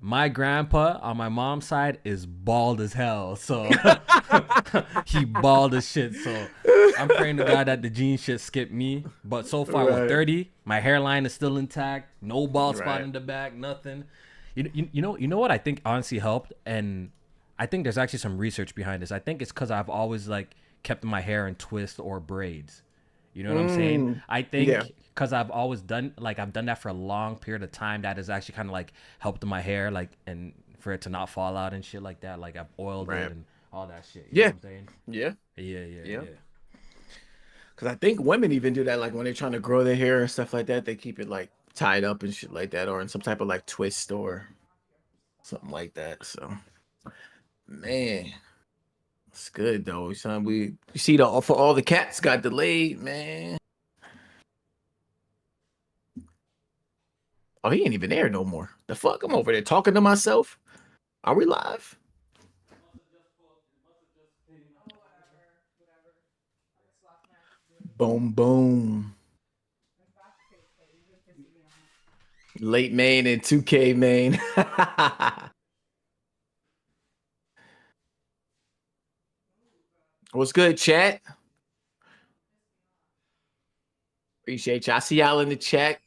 my grandpa on my mom's side is bald as hell. So he bald as shit. So I'm praying to God that the gene shit skip me. But so far with 30, my hairline is still intact. No bald spot in the back, nothing. You know what I think honestly helped? And I think there's actually some research behind this. I think it's because I've always like kept my hair in twists or braids. You know what I'm saying? I think because I've always done I've done that for a long period of time, that has actually kind of like helped my hair, like, and for it to not fall out and shit like that. Like I've oiled it and all that shit. You know what I'm saying? Yeah. Because I think women even do that, like when they're trying to grow their hair and stuff like that, they keep it like tied up and shit like that, or in some type of like twist or something like that. So, man, it's good though. Son, you see for all the cats got delayed, man. Oh, he ain't even there no more. The fuck? I'm over there talking to myself. Are we live? Boom, boom. Late Maine and 2K Maine. What's good, chat? Appreciate you. I see y'all in the chat.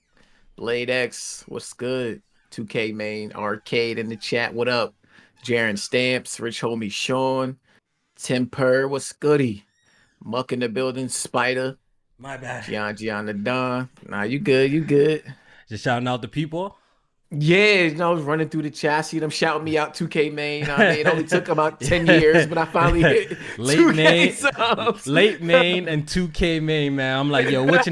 Blade X, what's good? 2K Maine, Arcade in the chat. What up? Jaron Stamps, Rich Homie Sean, Temper, what's goody? Muck in the building, Spider. My bad. Gianna Don. Nah, you good. Just shouting out the people. Yeah, I was running through the chat. I see them shouting me out 2K Maine. It only took about 10 years, but I finally hit Late Maine and 2K Maine, man. I'm like, yo, which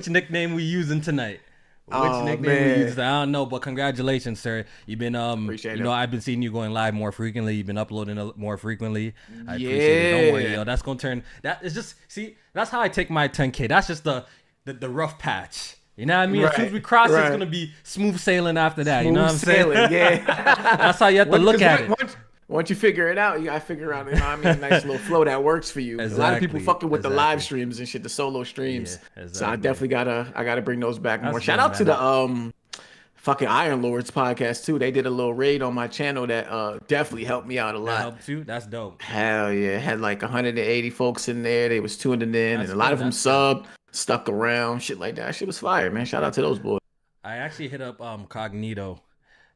nickname we using tonight? Which nickname we use? I don't know, but congratulations, sir. You've been I've been seeing you going live more frequently. You've been uploading more frequently. I appreciate it. Don't worry, yo. That's gonna turn. That is just that's how I take my 10K. That's just the rough patch. You know what I mean? As soon as we cross, it's gonna be smooth sailing after that. You know what I'm saying? Yeah. That's how you have to look at it. Once you figure it out, you gotta figure out, a nice little flow that works for you. Exactly, a lot of people fucking with the live streams and shit, the solo streams. Yeah, exactly. So I definitely gotta bring those back more. Shout out to the fucking Iron Lords podcast too. They did a little raid on my channel that definitely helped me out a lot. That helped you? That's dope. Hell yeah. Had like 180 folks in there. They was tuning in, and a lot of them stuck around, shit like that. Shit was fire, man. Shout out to those boys. I actually hit up Cognito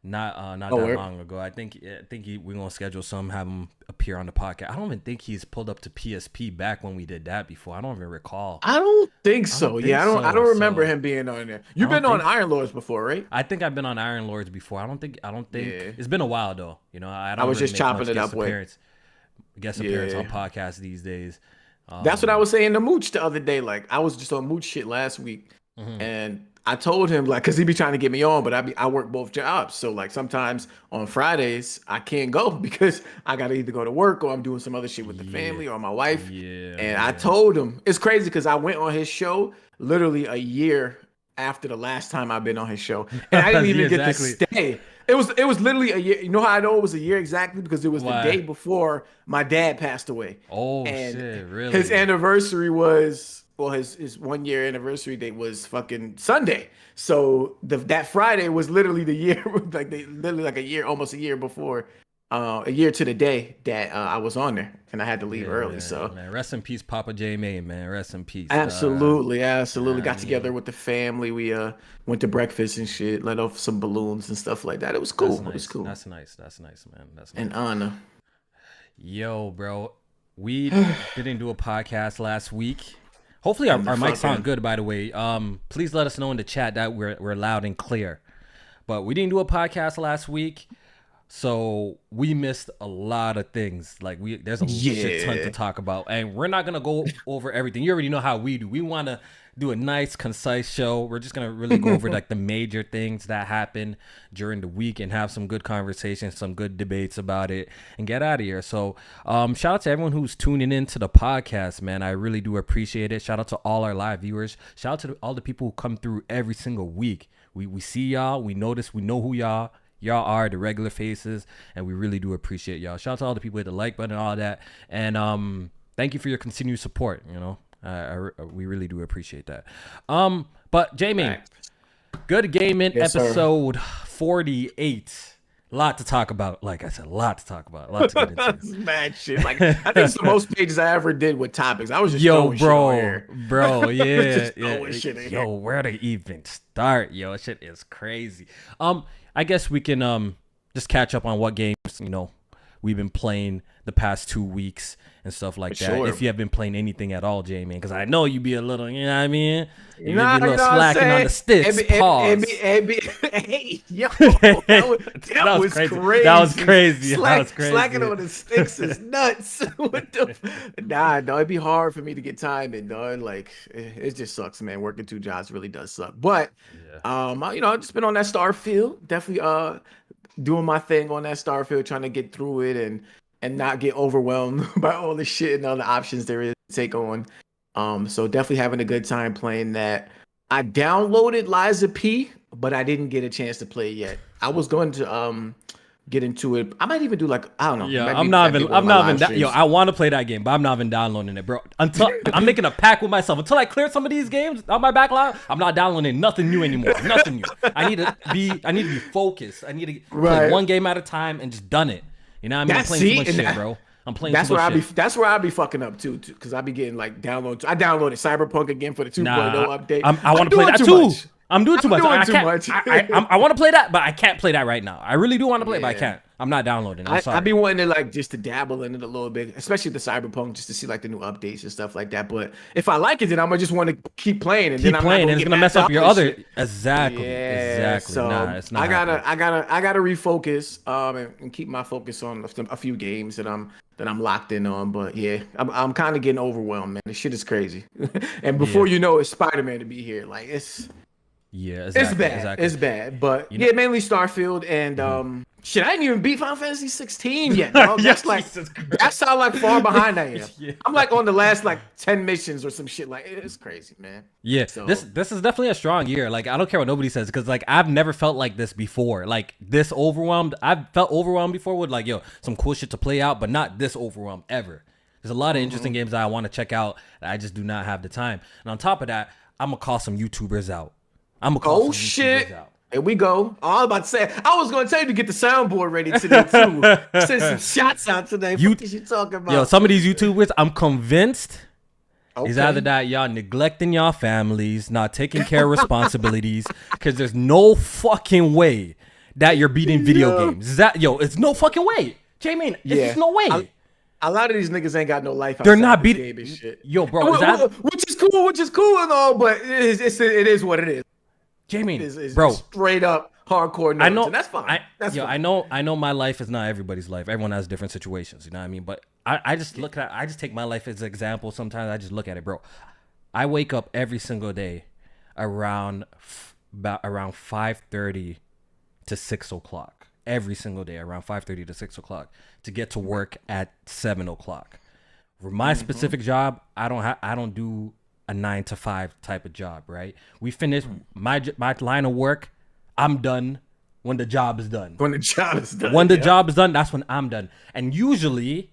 not that long ago. I think we're gonna schedule have him appear on the podcast. I don't even think he's pulled up to PSP back when we did that before. I don't even recall. I don't think so. I don't remember him being on there. You've been on Iron Lords before, right? I think I've been on Iron Lords before. I don't think it's been a while though. I was just chopping it up with guest appearance on podcasts these days. That's what I was saying to Mooch the other day. Like I was just on Mooch shit last week, and I told him, like, because he be trying to get me on, but I work both jobs. So, like, sometimes on Fridays, I can't go because I got to either go to work or I'm doing some other shit with the family or my wife. I told him, it's crazy because I went on his show literally a year after the last time I've been on his show. And I didn't even get to stay. It was literally a year. You know how I know it was a year exactly? Because it was the day before my dad passed away. Oh, shit, really? His anniversary was... Well, his 1 year anniversary date was fucking Sunday. So that Friday was literally the year, almost a year before, a year to the day that I was on there, and I had to leave early. So, man, rest in peace, Papa JMaine, man. Rest in peace. Absolutely. Got together with the family. We went to breakfast and shit, let off some balloons and stuff like that. It was cool. Nice. It was cool. That's nice, man. That's nice. An honor. Yo, bro, we didn't do a podcast last week. Hopefully our mics sound good, by the way. Please let us know in the chat that we're loud and clear. But we didn't do a podcast last week, so we missed a lot of things. Like there's a shit ton to talk about, and we're not gonna go over everything. You already know how we do. We want to do a nice, concise show. We're just gonna really go over like the major things that happen during the week and have some good conversations, some good debates about it, and get out of here. So shout out to everyone who's tuning in to the podcast, man. I really do appreciate it. Shout out to all our live viewers. Shout out to all the people who come through every single week. We see y'all, we notice, we know who y'all are, the regular faces, and we really do appreciate y'all. Shout out to all the people with the like button and all that, and thank you for your continued support. We really do appreciate that. But JMaine, good gaming episode 48. lot to talk about. Like I said, a lot to talk about. A lot to get into. That's mad shit. Like I think it's the most pages I ever did with topics. I was just throwing shit on here. Bro, yeah, Shit in yo, where to even start? Yo, shit is crazy. I guess we can just catch up on what games we've been playing the past 2 weeks and stuff like that. Sure. If you have been playing anything at all, JMaine, because I know you be a little, you know what I mean? You be a Nah, little slacking on the sticks. Pause. Hey, yo, that was crazy. That was crazy. That was crazy. Slacking on the sticks is nuts. What the? Nah, no, it'd be hard for me to get time in, dog. Like, it just sucks, man. Working 2 jobs really does suck. But, I've just been on that Starfield. Definitely, doing my thing on that Starfield, trying to get through it and not get overwhelmed by all the shit and all the options there is to take on. So definitely having a good time playing that. I downloaded Liza P, but I didn't get a chance to play it yet. I was going to get into it. I might even do like, I don't know. Yeah, I'm not even I want to play that game, but I'm not even downloading it, bro. Until I'm making a pact with myself. Until I clear some of these games on my backlog, I'm not downloading nothing new anymore. Nothing new. I need to be focused. I need to play one game at a time and just done it. You know what I mean? I'm playing too much shit, bro. I'm playing too much shit. That's where I'll be fucking up too, because I'll be getting like downloads. I downloaded Cyberpunk again for the 2.0 update. I want to play that too. I'm doing too much. I want to play that, but I can't play that right now. I really do want to play it, but I can't. I'm not downloading. I'm sorry. I'd be wanting to like just to dabble in it a little bit, especially the Cyberpunk, just to see like the new updates and stuff like that. But if I like it, then I'm gonna just want to keep playing, and then I'm playing, and it's gonna mess up your other. Shit. Exactly. So it's not. I gotta refocus and keep my focus on a few games that I'm locked in on. But yeah, I'm kind of getting overwhelmed, man. This shit is crazy. And before you know it, Spider-Man to be here, like it's. Yeah, exactly, it's bad. Exactly. It's bad, but mainly Starfield and shit. I didn't even beat Final Fantasy 16 yet, dog. That's how like far behind I am. I'm like on the last like 10 missions or some shit. Like it's crazy, man. Yeah, so, this is definitely a strong year. Like I don't care what nobody says, because like I've never felt like this before. Like this overwhelmed. I've felt overwhelmed before with like some cool shit to play out, but not this overwhelmed ever. There's a lot of interesting games that I want to check out that I just do not have the time. And on top of that, I'm gonna call some YouTubers out. Oh shit! Here we go. I was about to say, I was going to tell you to get the soundboard ready today too. Send some shots out today. What is you talking about? Yo, some of these YouTubers, I'm convinced is either that y'all neglecting y'all families, not taking care of responsibilities, because there's no fucking way that you're beating video games. Is that it's no fucking way. JMaine, there's no way. A lot of these niggas ain't got no life. They're not beating game shit. Yo, bro, which is cool and all, but it is what it is. JMaine, bro, straight up hardcore nerds, I know, and that's fine. I know my life is not everybody's life. Everyone has different situations, you know what I mean? But I just I just take my life as an example. Sometimes I just look at it, bro. I wake up every single day around 5:30 to 6 o'clock. Every single day around 5:30 to 6 o'clock to get to work at 7 o'clock. For my specific job, I don't do a 9 to 5 type of job, right? We finish my line of work. I'm done when the job is done. When the job is done. When the job is done, that's when I'm done. And usually,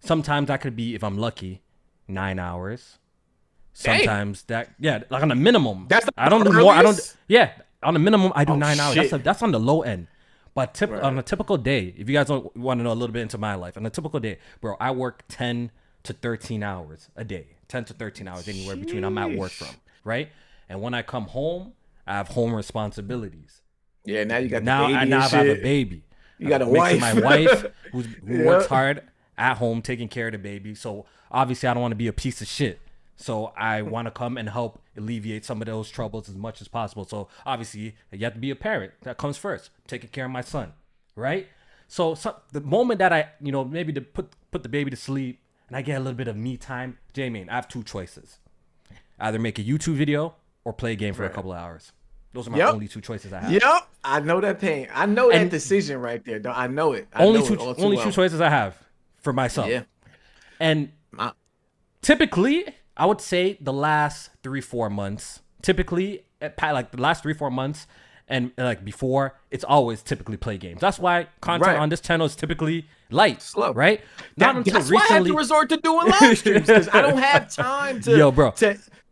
sometimes that could be, if I'm lucky, 9 hours. Sometimes like on the minimum. I don't do more. On the minimum, I do 9 hours. That's on the low end. But on a typical day, if you guys want to know a little bit into my life, on a typical day, bro, I work 10 to 13 hours a day. 10 to 13 hours anywhere between I'm at work from, right? And when I come home, I have home responsibilities. Yeah, now you got now I have a baby. You got a wife. My wife who works hard at home taking care of the baby. So obviously I don't want to be a piece of shit. So I want to come and help alleviate some of those troubles as much as possible. So obviously you have to be a parent. That comes first. Taking care of my son, right? So the moment that I, maybe to put the baby to sleep, and I get a little bit of me time, JMaine, I have 2 choices. Either make a YouTube video or play a game for a couple of hours. Those are my only 2 choices I have. Yep. I know that pain. I know that decision right there. I know it. Only two choices I have for myself. Yeah. And typically, I would say the last 3-4 months, like the last 3-4 months, and like before, it's always typically play games. That's why content on this channel is typically light, slow, right? That's why I have to resort to doing live streams, because I don't have time to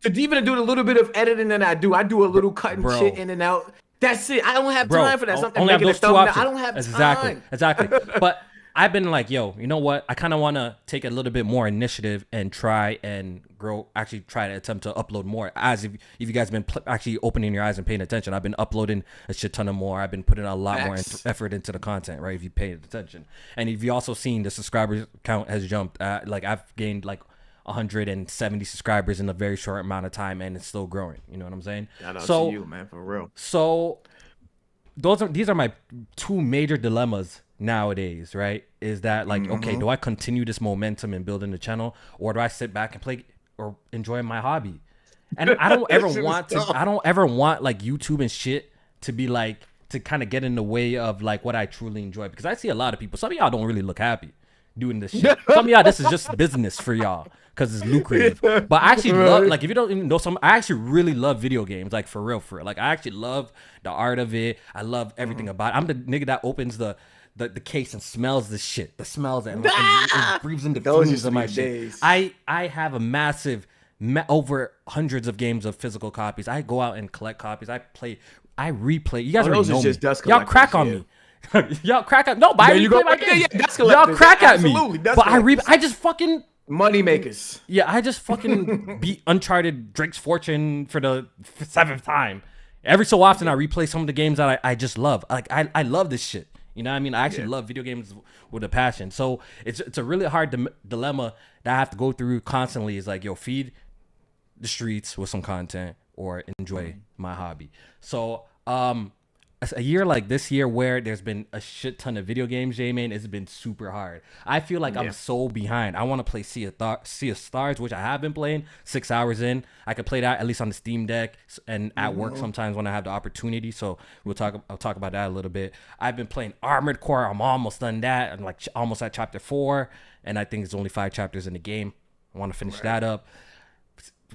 to even do a little bit of editing that I do. I do a little cutting shit in and out. That's it. I don't have time for that. Something only have making a those two thumbnail. options. I don't have time. Exactly. But I've been like, yo, you know what? I kind of want to take a little bit more initiative and try and grow. Actually, try to attempt to upload more. As if you guys been actually opening your eyes and paying attention, I've been uploading a shit ton of more. I've been putting a lot more effort into the content, right? If you pay attention, and if you also seen the subscriber count has jumped. Like I've gained like 170 subscribers in a very short amount of time, and it's still growing. You know what I'm saying? Shout out to you, man, for real. So these are my two major dilemmas nowadays, right? Is that like, okay, do I continue this momentum in building the channel, or do I sit back and play or enjoy my hobby? And I don't ever want like YouTube and shit to be like, to kind of get in the way of like what I truly enjoy, because I see a lot of people, some of y'all don't really look happy doing this shit. Some of y'all, this is just business for y'all because it's lucrative. But I actually love, like, if you don't even know, I actually really love video games, like for real. Like I actually love the art of it. I love everything about it. I'm the nigga that opens the case and smells the shit. The smells and breathes into fumes of my shit. I have a massive, over hundreds of games of physical copies. I go out and collect copies. I replay. You guys already know me. Y'all crack on me. Y'all crack at no, but I replay my games. Y'all crack at me. But I just fucking money makers. Yeah, I just fucking beat Uncharted Drake's Fortune for the 7th time. Every so often I replay some of the games that I just love. Like I love this shit. You know what I mean? I actually love video games with a passion. So it's a really hard dilemma that I have to go through constantly. Is like, yo, feed the streets with some content or enjoy my hobby. So a year like this year where there's been a shit ton of video games, JMaine, it's been super hard. I feel like I'm so behind. I want to play Sea of Stars, which I have been playing 6 hours in. I could play that at least on the Steam Deck and at work sometimes when I have the opportunity. So I'll talk about that a little bit. I've been playing Armored Core. I'm almost done that. I'm like almost at chapter 4, and I think there's only 5 chapters in the game. I want to finish that up.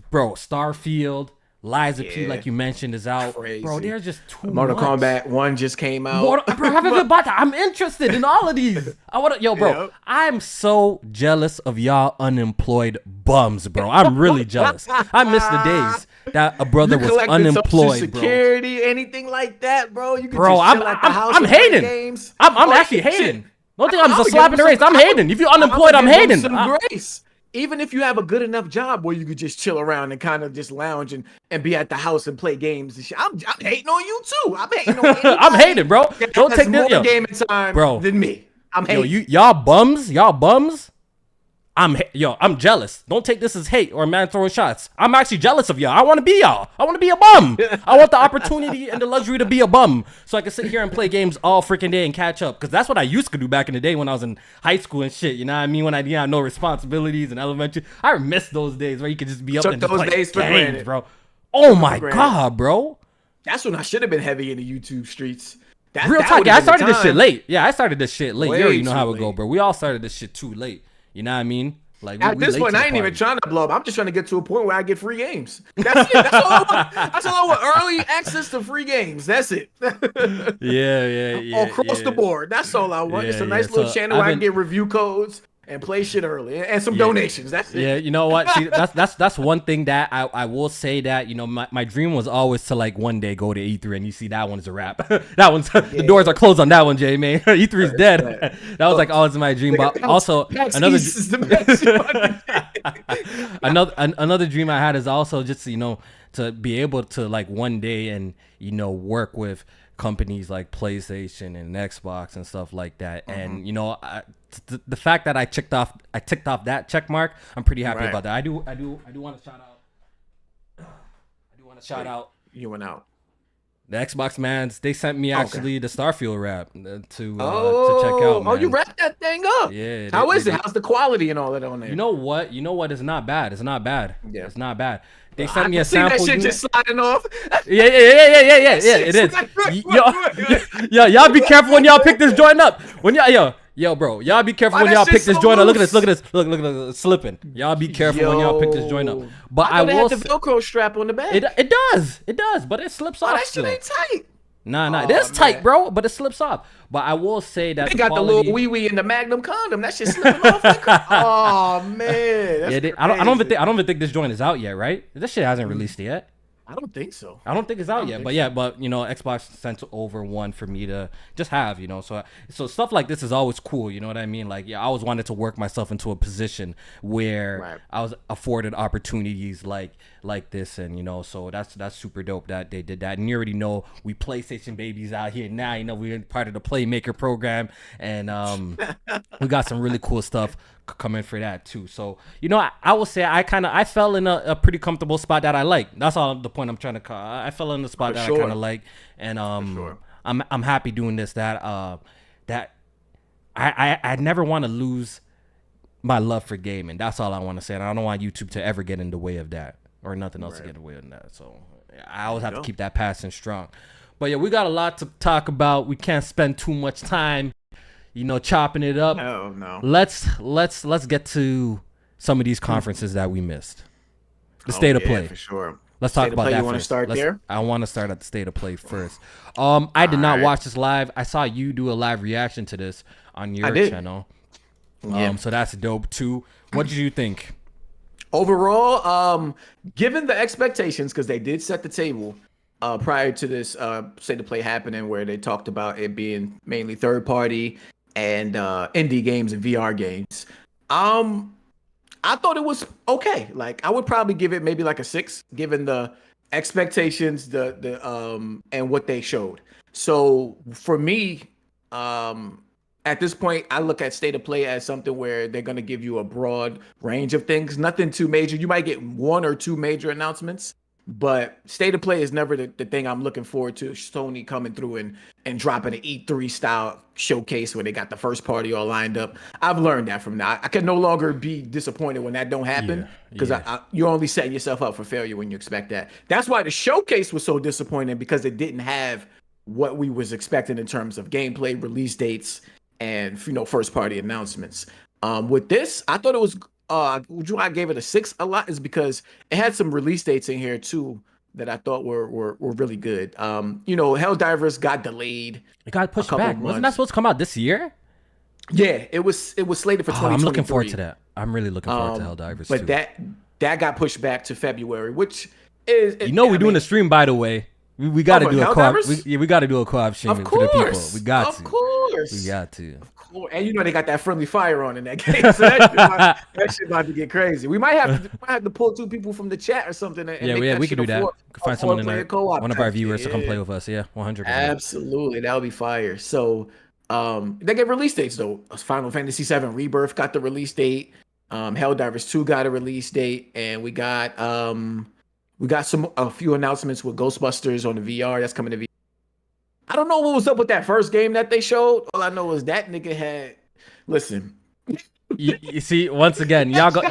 Bro, Starfield. Liza P, like you mentioned, is out. Crazy. Bro, they're just too Mortal much. Kombat 1 just came out. Bro, I haven't been bought that. I'm interested in all of these. Bro, I'm so jealous of y'all unemployed bums, bro. I'm really jealous. I miss the days that a brother was unemployed, Social Security, bro. Anything like that, bro. You can bro, just chill at the house I'm hating. Games. I'm actually hating. Don't think I'm just slapping the race. I'm hating. If you're unemployed, I'm hating. Some grace. Even if you have a good enough job where you could just chill around and kind of just lounge and be at the house and play games and shit. I'm hating on you too. I'm hating on you. I'm hating, bro. Don't take this more gaming time than me. I'm hating. Y'all bums. I'm jealous. Don't take this as hate or a man throwing shots. I'm actually jealous of y'all. I want to be y'all. I want to be a bum. I want the opportunity and the luxury to be a bum so I can sit here and play games all freaking day and catch up. Because that's what I used to do back in the day when I was in high school and shit. You know what I mean? When I didn't have no responsibilities in elementary. I miss those days where you could just be up and just play games, bro. Oh my God, bro. That's when I should have been heavy in the YouTube streets. Real talk. Yeah, I started this shit late. You already know how it go, bro. We all started this shit too late. You know what I mean? Like at this point, I ain't even trying to blow up. I'm just trying to get to a point where I get free games. That's it. That's all I want. That's all I want. Early access to free games. That's it. Yeah. Across the board. That's all I want. It's a nice little channel where I can get review codes and play shit early and some donations. That's it. Yeah, you know what? See, that's one thing that I will say that, you know, my dream was always to like one day go to E3 and you see that one's a wrap. That one's the doors are closed on that one, JMaine. E3's dead. That was like always my dream. But also another dream I had is also just, you know, to be able to like one day and, you know, work with companies like PlayStation and Xbox and stuff like that. And you know, the fact that I ticked off that check mark, I'm pretty happy about that. I do want to shout out. You went out. The Xbox mans, they sent me actually the Starfield rap to check out. Man. Oh, you wrapped that thing up. Yeah. How is it? How's the quality and all that on there? You know what? It's not bad. Yeah. It's not bad. They sent me a sample. That shit just sliding off. Yeah. It is. Y'all be careful when y'all pick this joint up. Yo, bro, y'all be careful when y'all pick this joint up. Look at this. Look, slipping. Y'all be careful when y'all pick this joint up. But I will. Have the Velcro strap on the back. It does, but it slips off. That shit ain't tight. Nah, it is tight, bro, but it slips off. But I will say that they got the little wee in the Magnum condom. That shit slipping off. Oh man, I don't even think this joint is out yet, right? This shit hasn't released yet. I don't think so. I don't think it's out yet, but Xbox sent over one for me to just have, so stuff like this is always cool, you know what I mean? Like, I always wanted to work myself into a position where I was afforded opportunities like this, and so that's super dope that they did that. And you already know we PlayStation babies out here now, we're part of the Playmaker program, and we got some really cool stuff coming for that too. So I will say I fell in a pretty comfortable spot that I like. That's all the point I'm trying to call. I fell in the spot that I kind of like, and I'm happy doing this. That I never want to lose my love for gaming. That's all I want to say, and I don't want YouTube to ever get in the way of that, or nothing else to get in the way of that. So I always have to keep that passion strong. But yeah, we got a lot to talk about. We can't spend too much time chopping it up. Oh no. Let's get to some of these conferences that we missed. The state of play. For sure. Let's talk about that. You want to start there? I want to start at the state of play first. I did not watch this live. I saw you do a live reaction to this on your channel. So that's dope too. What did you think? Overall, given the expectations, because they did set the table prior to this state of play happening, where they talked about it being mainly third party and indie games and VR games. I thought it was okay. Like, I would probably give it maybe like a 6, given the expectations, the and what they showed. So for me, at this point, I look at state of play as something where they're going to give you a broad range of things, nothing too major. You might get 1 or 2 major announcements, but state of play is never the thing I'm looking forward to. Sony coming through and dropping an E3 style showcase where they got the first party all lined up. I've learned that from now. I can no longer be disappointed when that don't happen, because you're only setting yourself up for failure when you expect that. That's why the showcase was so disappointing, because it didn't have what we was expecting in terms of gameplay, release dates, and first party announcements. With this, I thought it was I gave it a 6 a lot is because it had some release dates in here too that I thought were really good. Helldivers got delayed. It got pushed back. Wasn't that supposed to come out this year? Yeah, it was slated for 2023. I'm looking forward to that. I'm really looking forward to Helldivers but too. that got pushed back to February, which is we're doing a stream, by the way. We got to do a co-op. We got to do a co-op stream for the people. We got to. Of course. We got to. Of course. And they got that friendly fire on in that game, so that shit about to get crazy. We might have to pull 2 people from the chat or something. And we could do that. We could find someone in one of our viewers to come play with us. Yeah, 100%. Absolutely, that would be fire. So, they get release dates though. Final Fantasy VII Rebirth got the release date. Helldivers 2 got a release date, and we got a few announcements with Ghostbusters on the VR that's coming to VR. I don't know what was up with that first game that they showed. All I know is that nigga had. Listen, you see, once again, y'all gonna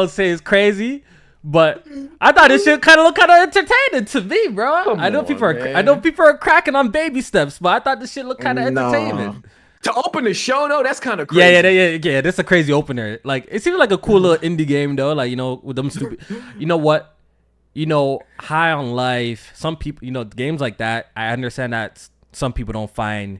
say it's crazy, but I thought this shit kind of looked kind of entertaining to me, bro. I know people are cracking on baby steps, but I thought this shit looked kind of entertaining. To open the show though, that's kind of crazy. Yeah. That's a crazy opener. Like, it seems like a cool little indie game though. Like, with them stupid. You know what? High on Life. Some people, games like that. I understand that some people don't find,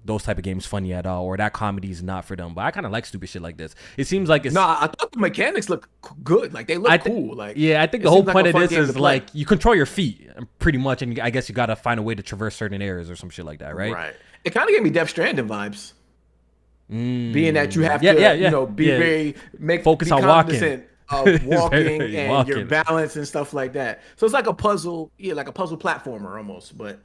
those type of games funny at all, or that comedy is not for them. But I kind of like stupid shit like this. It seems like it's. No, I thought the mechanics look good. Like, they look cool. Like, I think the whole point of this is like you control your feet pretty much, and I guess you got to find a way to traverse certain areas or some shit like that, right? Right. It kind of gave me Death Stranding vibes. Being that you have to, focus on walking. Walking and your balance and stuff like that. So it's like a puzzle, like a puzzle platformer almost. But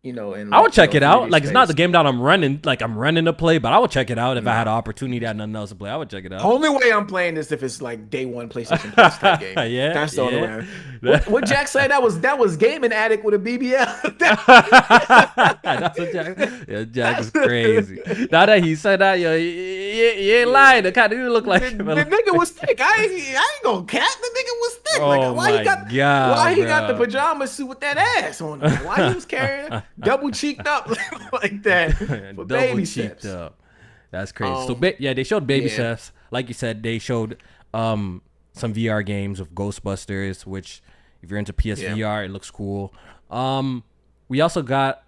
and I would check it out. Like, it's not the game that I'm running to play, but I would check it out if I had an opportunity and nothing else to play. I would check it out. Only way I'm playing is if it's like day 1 PlayStation Plus type game. That's the only way. What Jack said, that was Gaming Addict with a BBL. That's what Jack. Yeah, Jack is crazy. Now that he said that, he ain't lying. It kind of look like the nigga was thick. I ain't gonna cap. The nigga was thick. Oh, why he got the pajama suit with that ass on him? Why he was carrying double cheeked up like that for baby steps? Up. That's crazy. So they showed baby steps. Like you said, they showed some VR games of Ghostbusters, which if you're into PSVR, it looks cool. We also got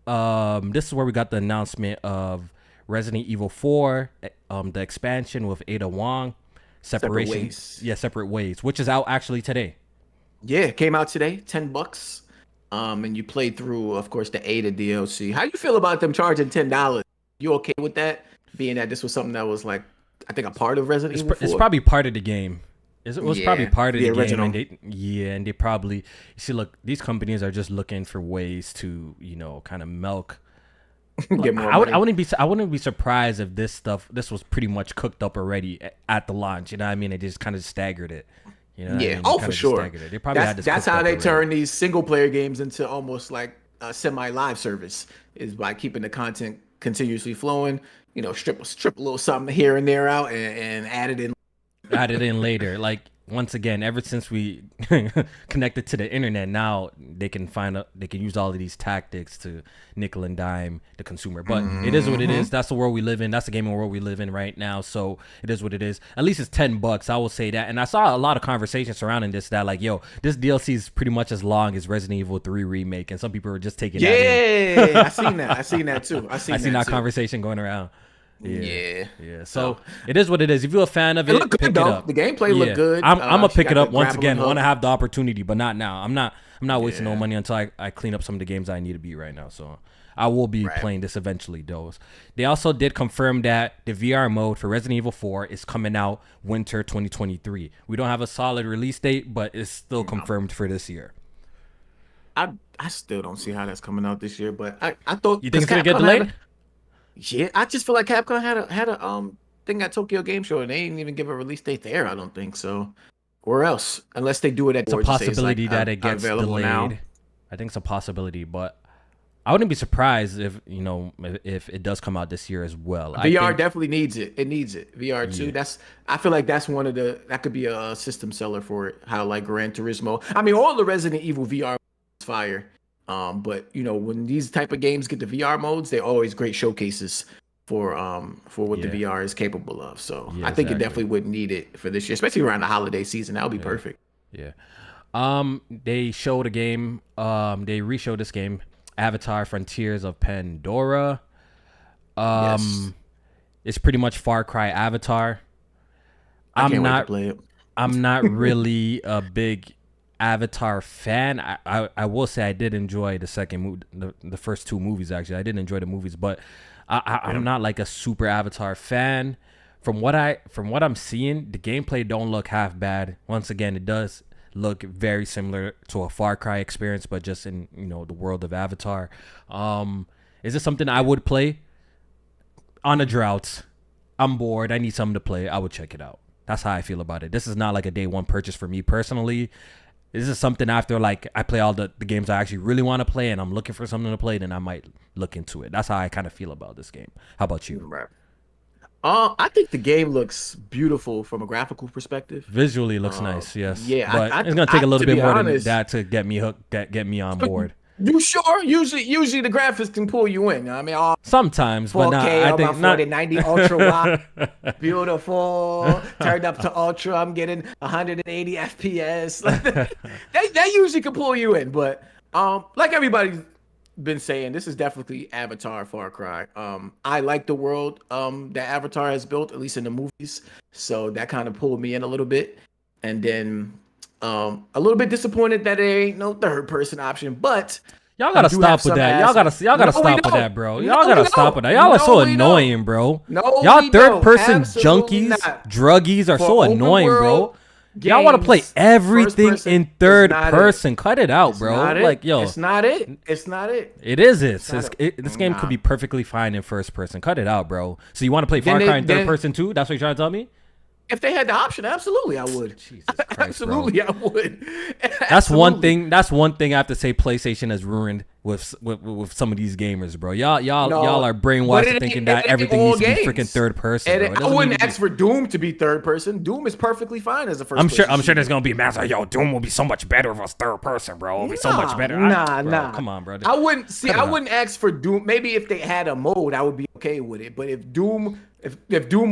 this is where we got the announcement of Resident Evil 4, the expansion with Ada Wong Separate separation. ways. Yeah, separate ways, which is out actually today. Yeah, it came out today, $10. And you played through, of course, the Ada DLC. How you feel about them charging $10? You okay with that? Being that this was something that was like, I think, a part of Resident Evil 4. It's probably part of the game. It was probably Yeah, part of the the game, original. and they probably see. Look, these companies are just looking for ways to kind of milk. Get more money. I wouldn't be surprised if this was pretty much cooked up already at the launch. You know what I mean? They just kind of staggered it. You know what I Yeah. mean? Oh, for sure. They probably had this. That's cooked how up they already. turn these single player games into almost like a semi live service, is by keeping the content continuously flowing. Strip a little something here and there out and add it in. Added in later. Like once again, ever since we connected to the internet, now they can use all of these tactics to nickel and dime the consumer. But it is what it is. That's the world we live in. That's the gaming world we live in right now. So it is what it is. At least it's $10. I will say that. And I saw a lot of conversation surrounding this, that like, yo, this DLC is pretty much as long as Resident Evil 3 remake, and some people were just taking that in. Yeah, I seen that. I seen that too. I seen that conversation going around. Yeah. So it is what it is. If you're a fan of it, looked good, pick though. it up. The gameplay looked good. I'm gonna pick it got up the once again. I grappling want to hook. have the opportunity, but not now. I'm not wasting no money until I clean up some of the games I need to beat right now. So I will be playing this eventually, though. They also did confirm that the VR mode for Resident Evil 4 is coming out winter 2023. We don't have a solid release date, but it's still confirmed for this year. I still don't see how that's coming out this year, but I thought, You think it's gonna Capcom get delayed? Yeah, I just feel like Capcom had a thing at Tokyo Game Show, and they didn't even give a release date there. I don't think so. Or else, unless they do it at It's a possibility that it gets delayed. now. I think it's a possibility, but I wouldn't be surprised if if it does come out this year as well. VR definitely needs it. It needs it. VR too. I feel like that's that could be a system seller for it. How like Gran Turismo. I mean, all the Resident Evil VR is fire. But when these type of games get the VR modes, they're always great showcases for what the VR is capable of. So I think it definitely would need it for this year, especially around the holiday season. That would be perfect. Yeah. They showed a game. They re-showed this game, Avatar: Frontiers of Pandora. It's pretty much Far Cry Avatar. I can't wait to play it. I'm not really a big Avatar fan. I will say I did enjoy the second the first two movies. Actually, I did enjoy the movies, but I'm not like a super Avatar fan. From what I'm seeing, the gameplay don't look half bad. Once again, it does look very similar to a Far Cry experience, but just in the world of Avatar. Is this something I would play? On a drought, I'm bored, I need something to play, I would check it out. That's how I feel about it. This is not like a day one purchase for me personally. This is something after like I play all the games I actually really want to play and I'm looking for something to play, then I might look into it. That's how I kind of feel about this game. How about you? Right. I think the game looks beautiful from a graphical perspective. Visually looks nice, yes. Yeah, but it's gonna take a little bit more honest, than that to get me hooked, get me on board. You sure? Usually the graphics can pull you in. I mean, sometimes, but 4K, not. I think not. 4090 ultra wide, beautiful. Turned up to ultra. I'm getting 180 FPS. They usually can pull you in, but like everybody's been saying, this is definitely Avatar Far Cry. I like the world that Avatar has built, at least in the movies, so that kind of pulled me in a little bit. And then a little bit disappointed that there ain't no third person option, but y'all gotta stop with that. Y'all gotta stop with that, bro. Y'all gotta stop with that. Y'all are so annoying, bro. Y'all third person junkies, druggies are so annoying, bro. Y'all want to play everything in third person. Cut it out, bro. Like, yo, it's not it. It's not it. It is it. This game could be perfectly fine in first person. Cut it out, bro. So you want to play Far Cry in third person too? That's what you're trying to tell me? If they had the option, absolutely I would. Jesus Christ, absolutely, bro. I would. That's one thing. That's one thing I have to say. PlayStation has ruined with some of these gamers, bro. Y'all are brainwashed thinking that everything needs to be freaking third person. I wouldn't ask for Doom to be third person. Doom is perfectly fine as a first. I'm sure there's gonna be mass like, yo, Doom will be so much better if it's third person, bro. It'll be so much better. Nah. Come on, bro. I wouldn't ask for Doom. Maybe if they had a mode, I would be okay with it. But if Doom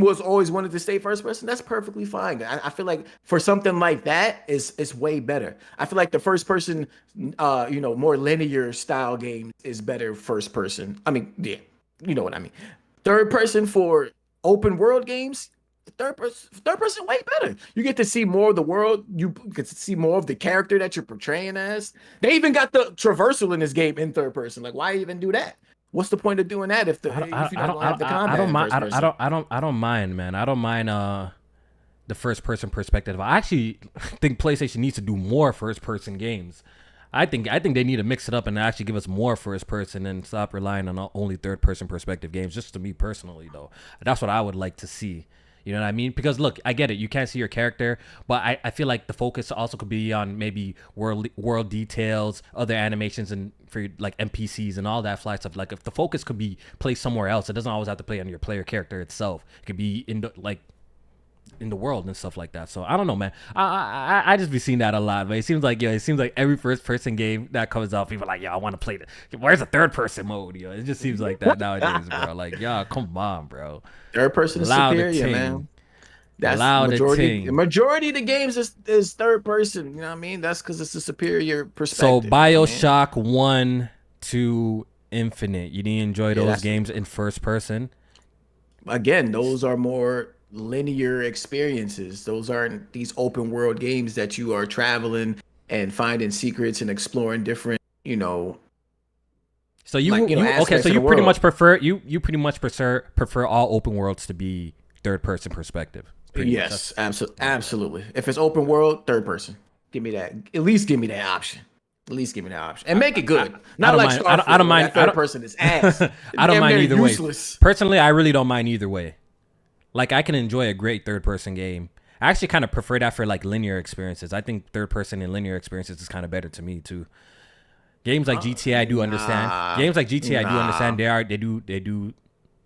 was always wanted to stay first person, that's perfectly fine. I feel like for something like that, it's way better. I feel like the first person, more linear style game is better first person. I mean, yeah, you know what I mean. Third person for open world games, Third person way better. You get to see more of the world. You get to see more of the character that you're portraying as. They even got the traversal in this game in third person. Like, why even do that? What's the point of doing that if you're not gonna have the combat in first person? I don't mind, man. I don't mind the first person perspective. I actually think PlayStation needs to do more first person games. I think they need to mix it up and actually give us more first person and stop relying on only third person perspective games. Just to me personally, though, that's what I would like to see. You know what I mean? Because look, I get it. You can't see your character, but I feel like the focus also could be on maybe world details, other animations, and for like NPCs and all that fly stuff. Like if the focus could be placed somewhere else, it doesn't always have to play on your player character itself. It could be in the world and stuff like that. So I don't know, man. I just be seeing that a lot, but it seems like every first person game that comes out, people are like, I want to play it. Where's the third person mode? It just seems like that nowadays, bro. Like, come on, bro. Third person is superior, man. That's the majority of the games is third person. You know what I mean? That's because it's a superior perspective. So BioShock 1 to Infinite, you didn't enjoy those games in first person? Again, those are more linear experiences. Those aren't these open world games that you are traveling and finding secrets and exploring different, So so you pretty much prefer all open worlds to be third person perspective. Yes, absolutely. If it's open world, third person, give me that. At least give me that option. And make it good. Not like Starfield. I don't mind. Third person is ass. I don't mind either way. Personally, I really don't mind either way. Like, I can enjoy a great third person game. I actually kind of prefer that for like linear experiences. I think third person and linear experiences is kind of better to me too. Games like GTA, I do understand. Games like GTA, I do understand. They do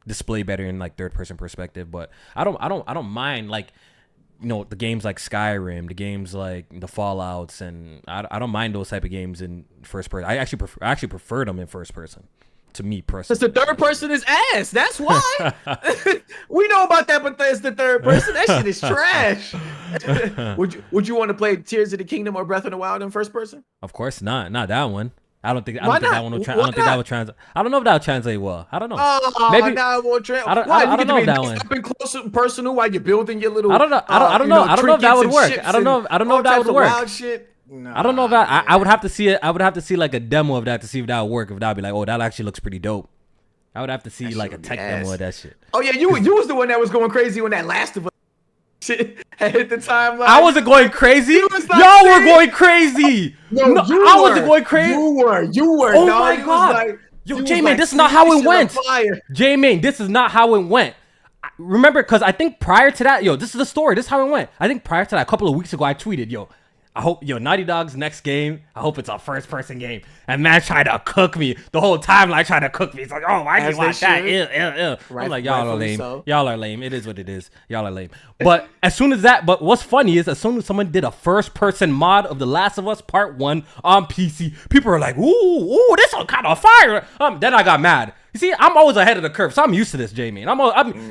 display better in like third person perspective. But I don't mind like, the games like Skyrim, the games like the Fallouts, and I don't mind those type of games in first person. I actually prefer them in first person. To me personally, because the third person is ass. That's why. We know about that, but it's the third person. That shit is trash. Would you want to play Tears of the Kingdom or Breath of the Wild in first person? Of course not. Not that one. I don't think that one will translate. I don't know if that would translate well. I don't know. Maybe now it won't translate. I don't know if that one. Up and close and personal while you're building your little. I don't know. I don't know. I don't know if that would work. I don't know if that would work. Wild shit. I don't know if I would have to see it. I would have to see like a demo of that to see if that would work. If that would be like, oh, that actually looks pretty dope. I would have to see like a tech demo of that shit. Oh yeah, you was the one that was going crazy when that Last of Us shit had hit the timeline. I wasn't going crazy. Y'all were going crazy. No, I wasn't going crazy. You were. Oh my god. Yo, JMaine, this is not how it went. JMaine, this is not how it went. Remember, because I think prior to that, this is the story. This is how it went. I think prior to that, a couple of weeks ago, I tweeted, I hope Naughty Dog's next game, I hope it's a first person game. And man tried to cook me the whole time. Like trying to cook me. It's like, oh, why you want that? Ew. I'm like, y'all are lame. So. Y'all are lame. It is what it is. Y'all are lame. But but what's funny is as soon as someone did a first person mod of The Last of Us Part 1 on PC, people are like, ooh, this one kind of fire. Then I got mad. You see, I'm always ahead of the curve, so I'm used to this, Jamie.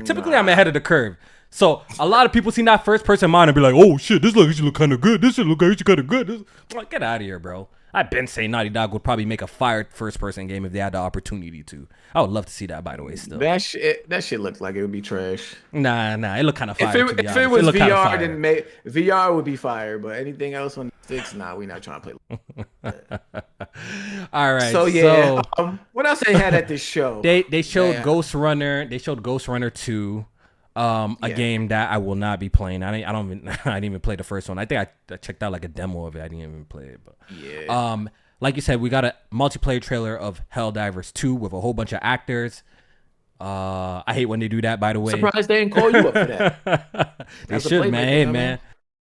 Typically I'm ahead of the curve. So a lot of people see that first person mod and be like, oh shit, this should look kind of good. This should look kind of good. I'm like, get out of here, bro. I've been saying Naughty Dog would probably make a fire first person game if they had the opportunity to. I would love to see that, by the way. Still, that shit looked like it would be trash. Nah, it looked kind of fire. If it was VR, then VR would be fire. But anything else on the sticks, we not trying to play. All right. So yeah, what else they had at this show? They showed Ghost Runner. They showed Ghost Runner 2. A game that I will not be playing. I didn't even play the first one. I think I checked out like a demo of it. I didn't even play it. But like you said, we got a multiplayer trailer of Helldivers 2 with a whole bunch of actors. I hate when they do that, by the way. Surprised they didn't call you up for that. They should, man. Hey, man.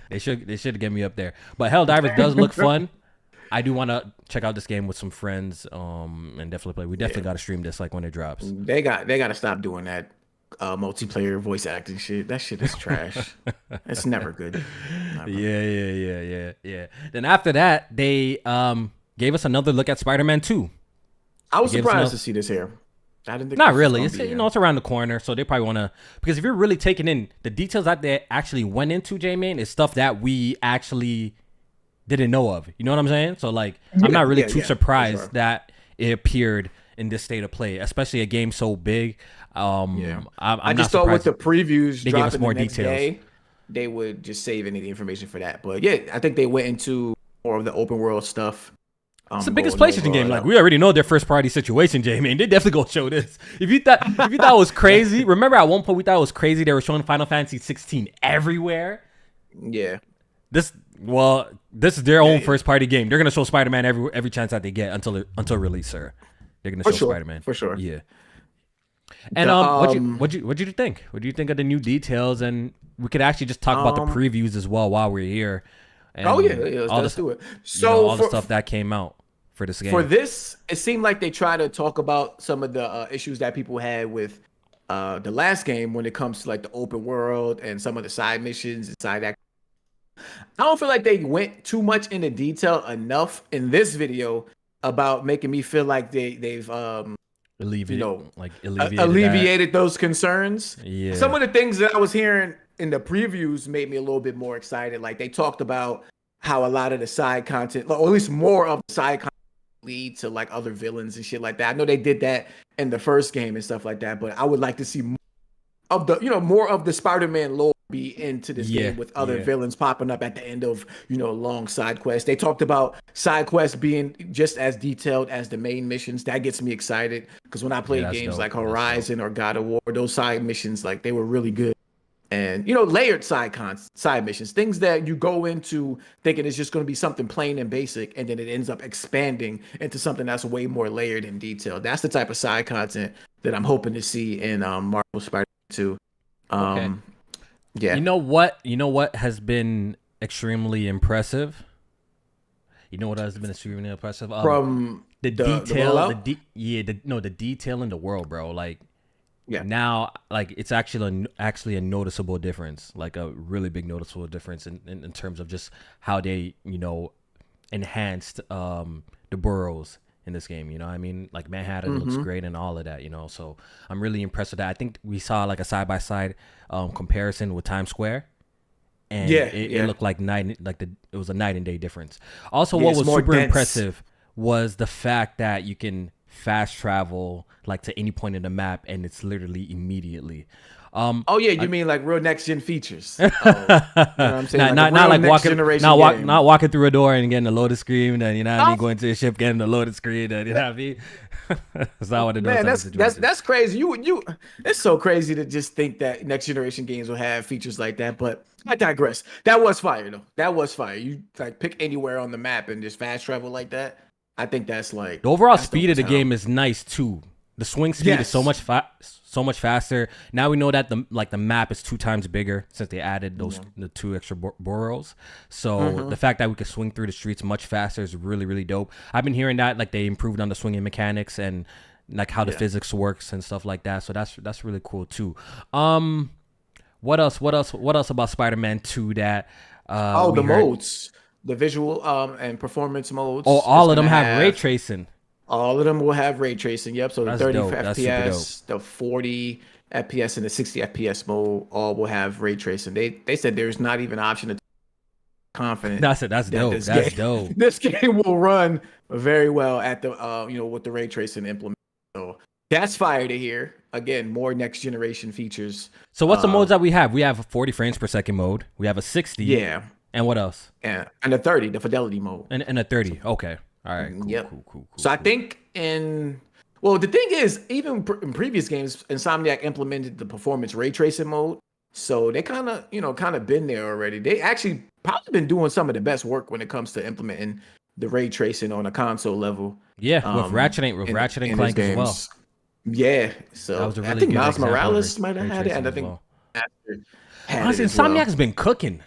They should get me up there. But Helldivers does look fun. I do want to check out this game with some friends and definitely play. We definitely got to stream this like when it drops. They got to stop doing that. Multiplayer voice acting shit. That shit is trash. It's never good. Never. Yeah. Then after that, they gave us another look at Spider-Man 2. I was surprised to see this here. I didn't think not really. It's it's around the corner, so they probably want to, because if you're really taking in the details that they actually went into, JMaine, is stuff that we actually didn't know of. You know what I'm saying? So like, I'm not really too surprised that it appeared in this state of play, especially a game so big. I just thought with the previews dropping the next day, they would just save any of the information for that. But yeah, I think they went into more of the open world stuff. It's the biggest PlayStation game. Like, we already know their first party situation, JMaine. They definitely gonna show this. If you thought it was crazy, remember at one point we thought it was crazy they were showing Final Fantasy 16 everywhere. Yeah. This is their own first party game. They're gonna show Spider-Man every chance that they get until release, sir. They're gonna show Spider-Man for sure. Yeah. And what you think? What do you think of the new details? And we could actually just talk about the previews as well while we're here. And let's do it. So all the stuff that came out for this game. For this, it seemed like they try to talk about some of the issues that people had with the last game when it comes to like the open world and some of the side missions and side act. I don't feel like they went too much into detail enough in this video about making me feel like they've alleviated those concerns. Yeah. Some of the things that I was hearing in the previews made me a little bit more excited. Like they talked about how a lot of the side content, or at least more of the side content, lead to like other villains and shit like that. I know they did that in the first game and stuff like that, but I would like to see more of the, more of the Spider-Man lore be into this game with other villains popping up at the end of, long side quests. They talked about side quests being just as detailed as the main missions. That gets me excited because when I played games like Horizon or God of War, those side missions, like they were really good. And, layered side missions, things that you go into thinking it's just going to be something plain and basic, and then it ends up expanding into something that's way more layered and detailed. That's the type of side content that I'm hoping to see in Marvel Spider-Man 2. Okay. Yeah. You know what has been extremely impressive? From the detail, the detail in the world, bro. Like, now, like, it's actually a noticeable difference, like a really big noticeable difference in terms of just how they, enhanced the boroughs in this game. You know what I mean? Like, Manhattan looks great and all of that, so I'm really impressed with that. I think we saw like a side-by-side comparison with Times Square, and it looked like it was a night and day difference. Also, what was super impressive was the fact that you can fast travel like to any point in the map, and it's literally immediately. You mean like real next gen features? You know what I'm saying? Not like walking through a door and getting a loaded screen, and going to a ship getting a loaded screen, and that's not what it does. Man, that's crazy. It's so crazy to just think that next generation games will have features like that. But I digress. That was fire though. That was fire. You like pick anywhere on the map and just fast travel like that. I think that's like the overall speed of the game is nice too. The swing speed is so much faster. Now we know that the map is 2 times bigger since they added the 2 extra boroughs. So the fact that we can swing through the streets much faster is really, really dope. I've been hearing that like they improved on the swinging mechanics and like how the physics works and stuff like that. So that's really cool too. What else about Spider-Man 2 that the modes, the visual and performance modes. Oh, all of them have ray tracing. All of them will have ray tracing. Yep. So the 30 dope. FPS, the 40 FPS, and the 60 FPS mode all will have ray tracing. They said there's not even an option to confident. That's dope. That's dope. This game will run very well at the with the ray tracing implement. So that's fire to hear. Again, more next generation features. So what's the modes that we have? We have a 40 frames per second mode. We have a 60. Yeah. And what else? And a 30, the fidelity mode. And a 30. Okay. All right. Cool. So I think the thing is, even in previous games, Insomniac implemented the performance ray tracing mode. So they kind of been there already. They actually probably been doing some of the best work when it comes to implementing the ray tracing on a console level. Yeah, with Ratchet and Clank as well. Yeah. So that was I think Miles Morales might have had it, and I think honestly, Insomniac's been cooking.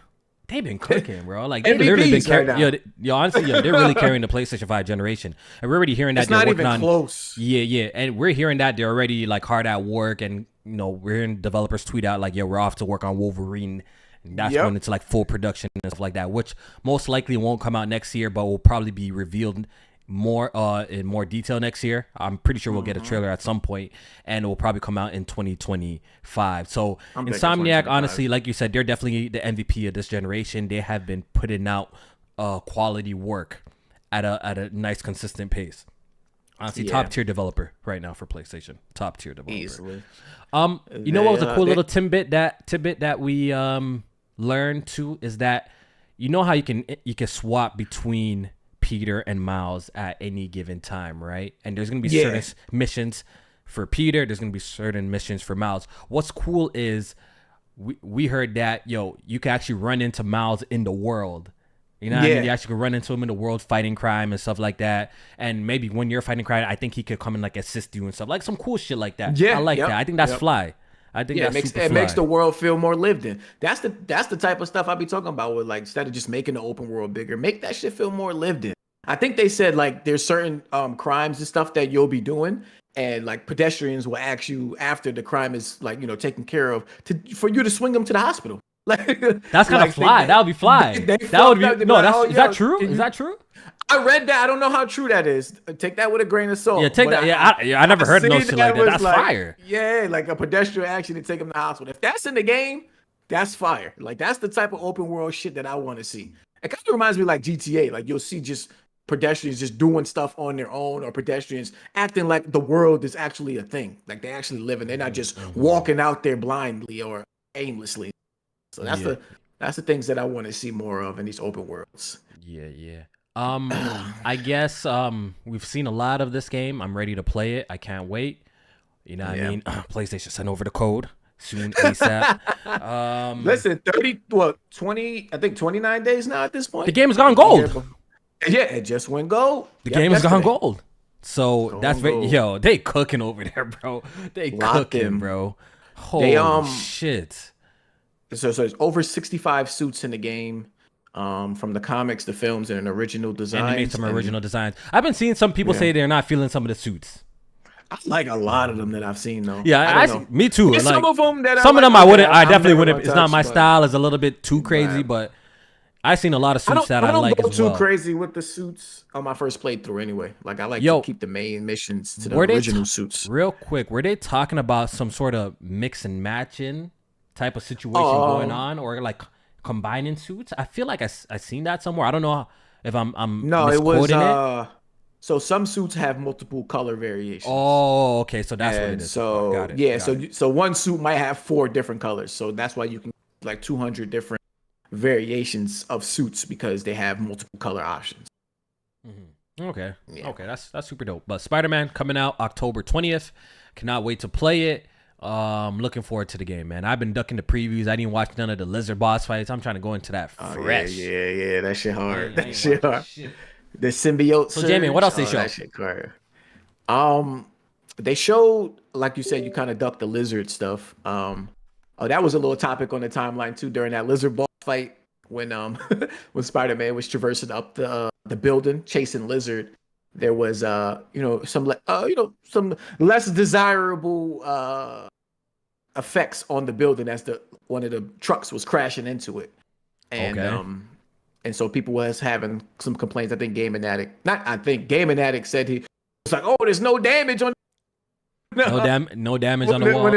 They've been cooking, bro. Like they've literally been carrying. Honestly, they're really carrying the PlayStation 5 generation, and we're already hearing that they're working on. Close. Yeah, and we're hearing that they're already like hard at work, and we're hearing developers tweet out like, we're off to work on Wolverine. And that's going into like full production and stuff like that, which most likely won't come out next year, but will probably be revealed more in more detail next year. I'm pretty sure we'll get a trailer at some point, and it will probably come out in 2025. So Insomniac, honestly, like you said, they're definitely the MVP of this generation. They have been putting out quality work at a nice consistent pace. Honestly, top tier developer right now for PlayStation. Top tier developer. Easily. You know what was a cool little tidbit that we learned too is that you know how you can swap between Peter and Miles at any given time, right? And there's gonna be certain missions for Peter. There's gonna be certain missions for Miles. What's cool is we heard that you can actually run into Miles in the world. You know what I mean? You actually can run into him in the world fighting crime and stuff like that. And maybe when you're fighting crime, I think he could come and like assist you and stuff. Like some cool shit like that. Yeah, I like that. I think that's fly. I think that's super fly. It makes the world feel more lived in. That's the type of stuff I be talking about with like instead of just making the open world bigger, make that shit feel more lived in. I think they said like there's certain crimes and stuff that you'll be doing. And like pedestrians will ask you after the crime is like, taken care of for you to swing them to the hospital. Like that's kind of fly. That would be fly. That would be is that true? Is that true? I read that. I don't know how true that is. Take that with a grain of salt. Yeah, take that. I never heard no shit like that. That's fire. Yeah, like a pedestrian action to take him to the hospital. If that's in the game, that's fire. Like that's the type of open world shit that I want to see. It kind of reminds me like GTA. Like you'll see just pedestrians just doing stuff on their own, or pedestrians acting like the world is actually a thing. Like they actually live, and they're not just walking out there blindly or aimlessly. So that's the things that I want to see more of in these open worlds. Yeah. I guess we've seen a lot of this game. I'm ready to play it. I can't wait. You know what I mean? PlayStation send over the code soon ASAP. Listen, 20, I think 29 days now at this point. The game has gone gold. Yeah, it just went gold. The game has gone gold. So that's very, they cooking over there, bro. They cooking, bro. Holy shit. So there's over 65 suits in the game, from the comics, the films, and an original design. And they made some original designs. I've been seeing some people say they're not feeling some of the suits. I like a lot of them that I've seen though. Yeah, me too. Like, some of them I wouldn't. I definitely wouldn't. It's not my style. It's a little bit too crazy, but I've seen a lot of suits that I like as well. I don't go too crazy with the suits on my first playthrough anyway. Like I like to keep the main missions to the original suits. Real quick, were they talking about some sort of mix and matching type of situation going on, or like combining suits? I feel like I seen that somewhere. I don't know if I'm misquoting it. So some suits have multiple color variations. Oh, okay. So that's what it is. So got it. So one suit might have 4 different colors. So that's why you can like 200 different variations of suits because they have multiple color options. Okay. That's super dope. But Spider-Man coming out October 20th. Cannot wait to play it. Looking forward to the game, man. I've been ducking the previews. I didn't watch none of the lizard boss fights. I'm trying to go into that fresh. Yeah. That shit hard. That shit hard. The symbiote. So JMaine, what else they show? That shit hard. They showed, like you said, you kind of ducked the lizard stuff. That was a little topic on the timeline too during that lizard boss fight when when Spider-Man was traversing up the building chasing Lizard. There was some less desirable effects on the building as one of the trucks was crashing into it, and so people was having some complaints. I think Gaming Addict said he was like, "Oh, there's no damage on no damage on the wall."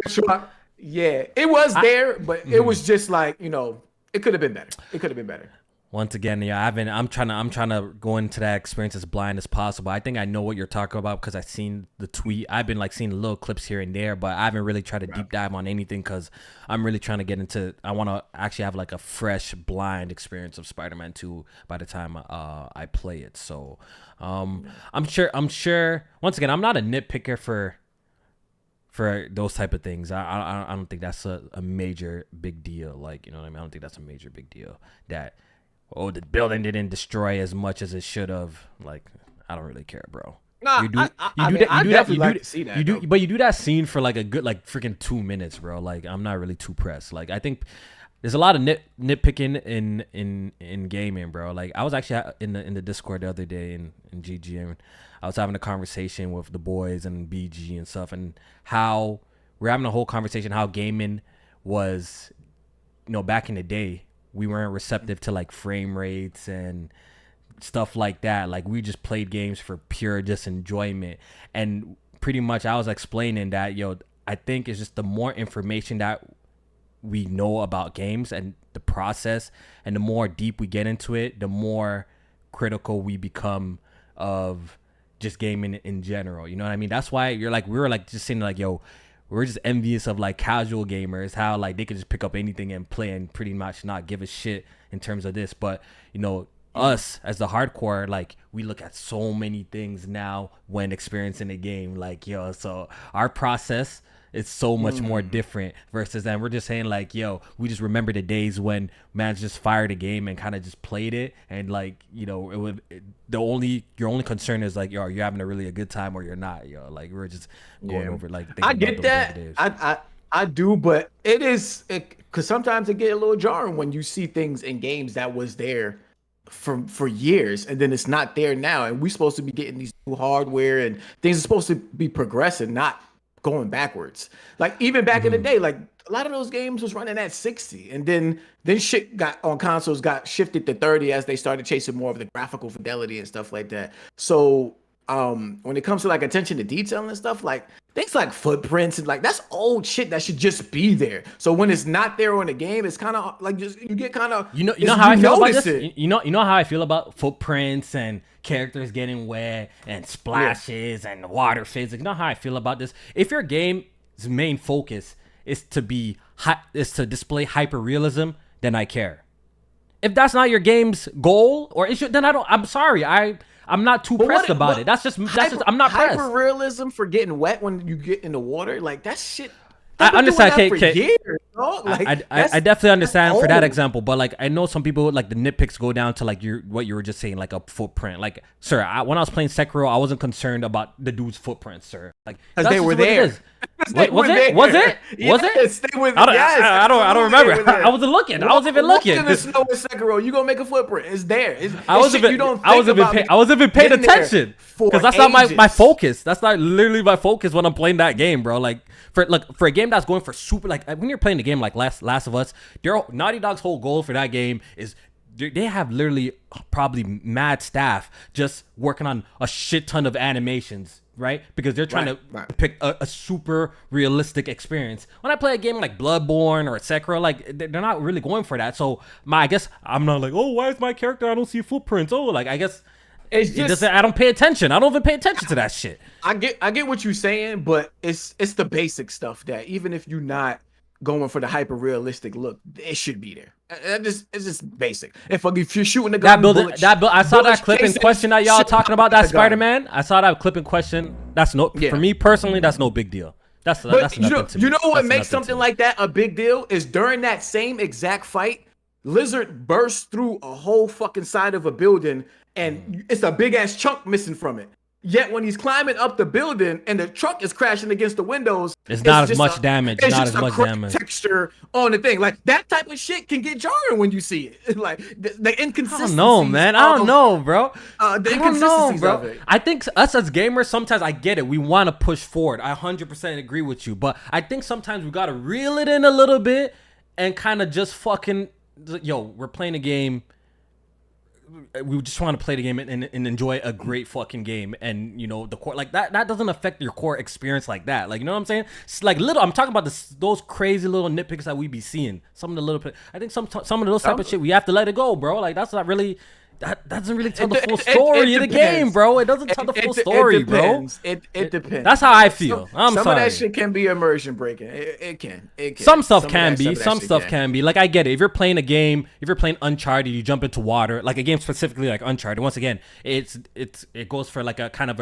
Yeah, it was there, but it was just like it could have been better. Once again, I'm trying to go into that experience as blind as possible. I think I know what you're talking about because I've seen the tweet. I've been like seeing little clips here and there, but I haven't really tried to deep dive on anything because I'm really trying to get into. I want to actually have like a fresh blind experience of Spider-Man 2 by the time I play it. So I'm sure. Once again, I'm not a nitpicker for those type of things. I don't think that's a major big deal. Like, you know what I mean? I don't think that's a major big deal that. Oh, the building didn't destroy as much as it should have. Like, I don't really care, bro. Nah, you do that. But you do that scene for like a good like freaking 2 minutes, bro. Like, I'm not really too pressed. Like, I think there's a lot of nitpicking in gaming, bro. Like, I was actually in the Discord the other day in GG, and I was having a conversation with the boys and BG and stuff, and how we're having a whole conversation how gaming was, back in the day. We weren't receptive to like frame rates and stuff like that. Like, we just played games for pure just enjoyment. And pretty much I was explaining that, I think it's just the more information that we know about games and the process, and the more deep we get into it, the more critical we become of just gaming in general. You know what I mean? That's why we were like just saying like, yo, we're just envious of like casual gamers, how like they could just pick up anything and play and pretty much not give a shit in terms of this. But you know, us as the hardcore, like we look at so many things now when experiencing a game, like, yo, so our process is so much more different versus then we're just saying like, yo, we just remember the days when man just fired a game and kind of just played it, and like, you know, your only concern is like, yo, you're having a good time or you're not, yo, like we're just going over like I get that. I do, but because sometimes it get a little jarring when you see things in games that was there for years and then it's not there now, and we're supposed to be getting these new hardware and things are supposed to be progressing, not going backwards. Like even back in the day, like a lot of those games was running at 60, and then shit got on consoles got shifted to 30 as they started chasing more of the graphical fidelity and stuff like that. So when it comes to like attention to detail and stuff, like things like footprints and like that's old shit that should just be there. So when it's not there on the game, it's kind of like just you get kind of you know how I feel about this. You know how I feel about footprints and characters getting wet and splashes and water physics. You know how I feel about this. If your game's main focus is to display hyper realism, then I care. If that's not your game's goal or issue, then I'm sorry. I'm not too pressed about it. That's just I'm not pressed. Hyper realism for getting wet when you get in the water, like that shit. I understand, Years, like, I definitely understand for that example, but like I know some people like the nitpicks go down to like what you were just saying, like a footprint. Like, sir, when I was playing Sekiro, I wasn't concerned about the dude's footprints, sir. Like because they were there. Was it? Yes, they were. I don't remember. I wasn't looking. I wasn't even looking. In the snow in Sekiro, you gonna make a footprint. It's there. I wasn't even paying attention because that's not my focus. That's not literally my focus when I'm playing that game, bro. Like for a game that's going for super, like when you're playing the game like Last of Us, Naughty Dog's whole goal for that game is they have literally probably mad staff just working on a shit ton of animations, right? Because they're trying to pick a super realistic experience. When I play a game like Bloodborne or Sekiro, like they're not really going for that. So I guess I'm not like, oh, why is my character? I don't see footprints. Oh, like I guess I don't pay attention. I don't even pay attention to that shit. I get what you're saying, but it's the basic stuff that even if you're not going for the hyper realistic look, it should be there. It's just basic. If you're shooting the gun, I saw that clip in question that y'all talking about, that Spider-Man. I saw that clip in question. That's for me personally, that's no big deal. That's nothing to me. You know what makes something like that a big deal is during that same exact fight, Lizard bursts through a whole fucking side of a building and it's a big ass chunk missing from it. Yet when he's climbing up the building and the truck is crashing against the windows, it's not as much damage. It's not as much damage. Texture on the thing, like that type of shit can get jarring when you see it. Like the inconsistencies. I don't know, man. I don't know, bro. The inconsistencies of it. I think us as gamers, sometimes I get it. We want to push forward. I 100% agree with you, but I think sometimes we gotta reel it in a little bit and kind of just fucking, yo, we're playing a game. We just want to play the game and enjoy a great fucking game, and you know the core like that doesn't affect your core experience like that. Like, you know what I'm saying? It's like I'm talking about those crazy little nitpicks that we be seeing. Some of the little, I think some of those type of shit we have to let it go, bro. Like that's not really. That doesn't really tell the full story of the game, bro. It doesn't tell the full story, bro. It depends. That's how I feel. Some of that shit can be immersion breaking. It can. Some stuff can be. Some stuff can be. Like, I get it. If you're playing a game, if you're playing Uncharted, you jump into water. Like a game specifically like Uncharted. Once again, it goes for like a kind of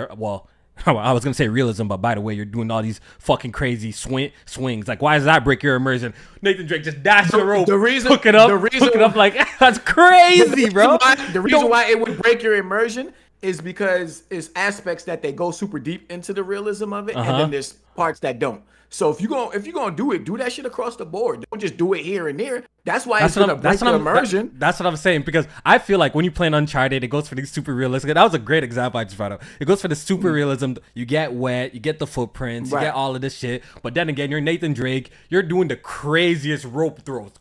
I was gonna say realism, but by the way, you're doing all these fucking crazy swings. Like, why does that break your immersion? Nathan Drake just dashed the rope, hook it up like that's crazy, bro. The reason why it would break your immersion is because it's aspects that they go super deep into the realism of it, and then there's parts that don't. So if you're gonna do it, do that shit across the board. Don't just do it here and there. That's why it's gonna break your immersion. That's what I'm saying, because I feel like when you play an Uncharted, it goes for the super realistic. That was a great example I just brought up. It goes for the super realism. You get wet, you get the footprints, you get all of this shit. But then again, you're Nathan Drake. You're doing the craziest rope throws.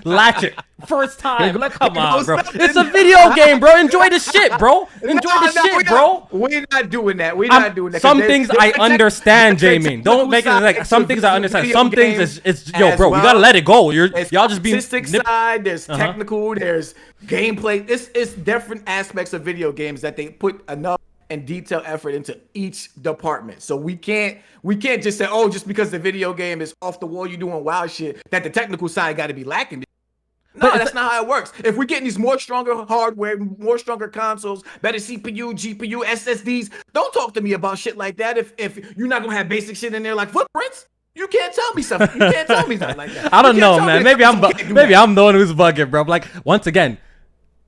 Latch it first time. Like, come on, bro. It's a video game, bro. Enjoy the shit, bro. Bro. We're not doing that. We're not doing that. Some things I understand, JMaine. Don't make it like some things I understand. Some things it's yo, bro. We gotta let it go. Y'all just be artistic side. There's technical. There's gameplay. It's different aspects of video games that they put enough and detailed effort into each department. So we can't just say, oh, just because the video game is off the wall, you're doing wild shit, that the technical side got to be lacking. No, that's not how it works. If we're getting these more stronger hardware, more stronger consoles, better CPU, GPU, SSDs, don't talk to me about shit like that. If you're not gonna have basic shit in there like footprints, you can't tell me something. You can't tell me something like that. I don't know, man. Maybe I'm the one who's bugging, bro. Like, once again,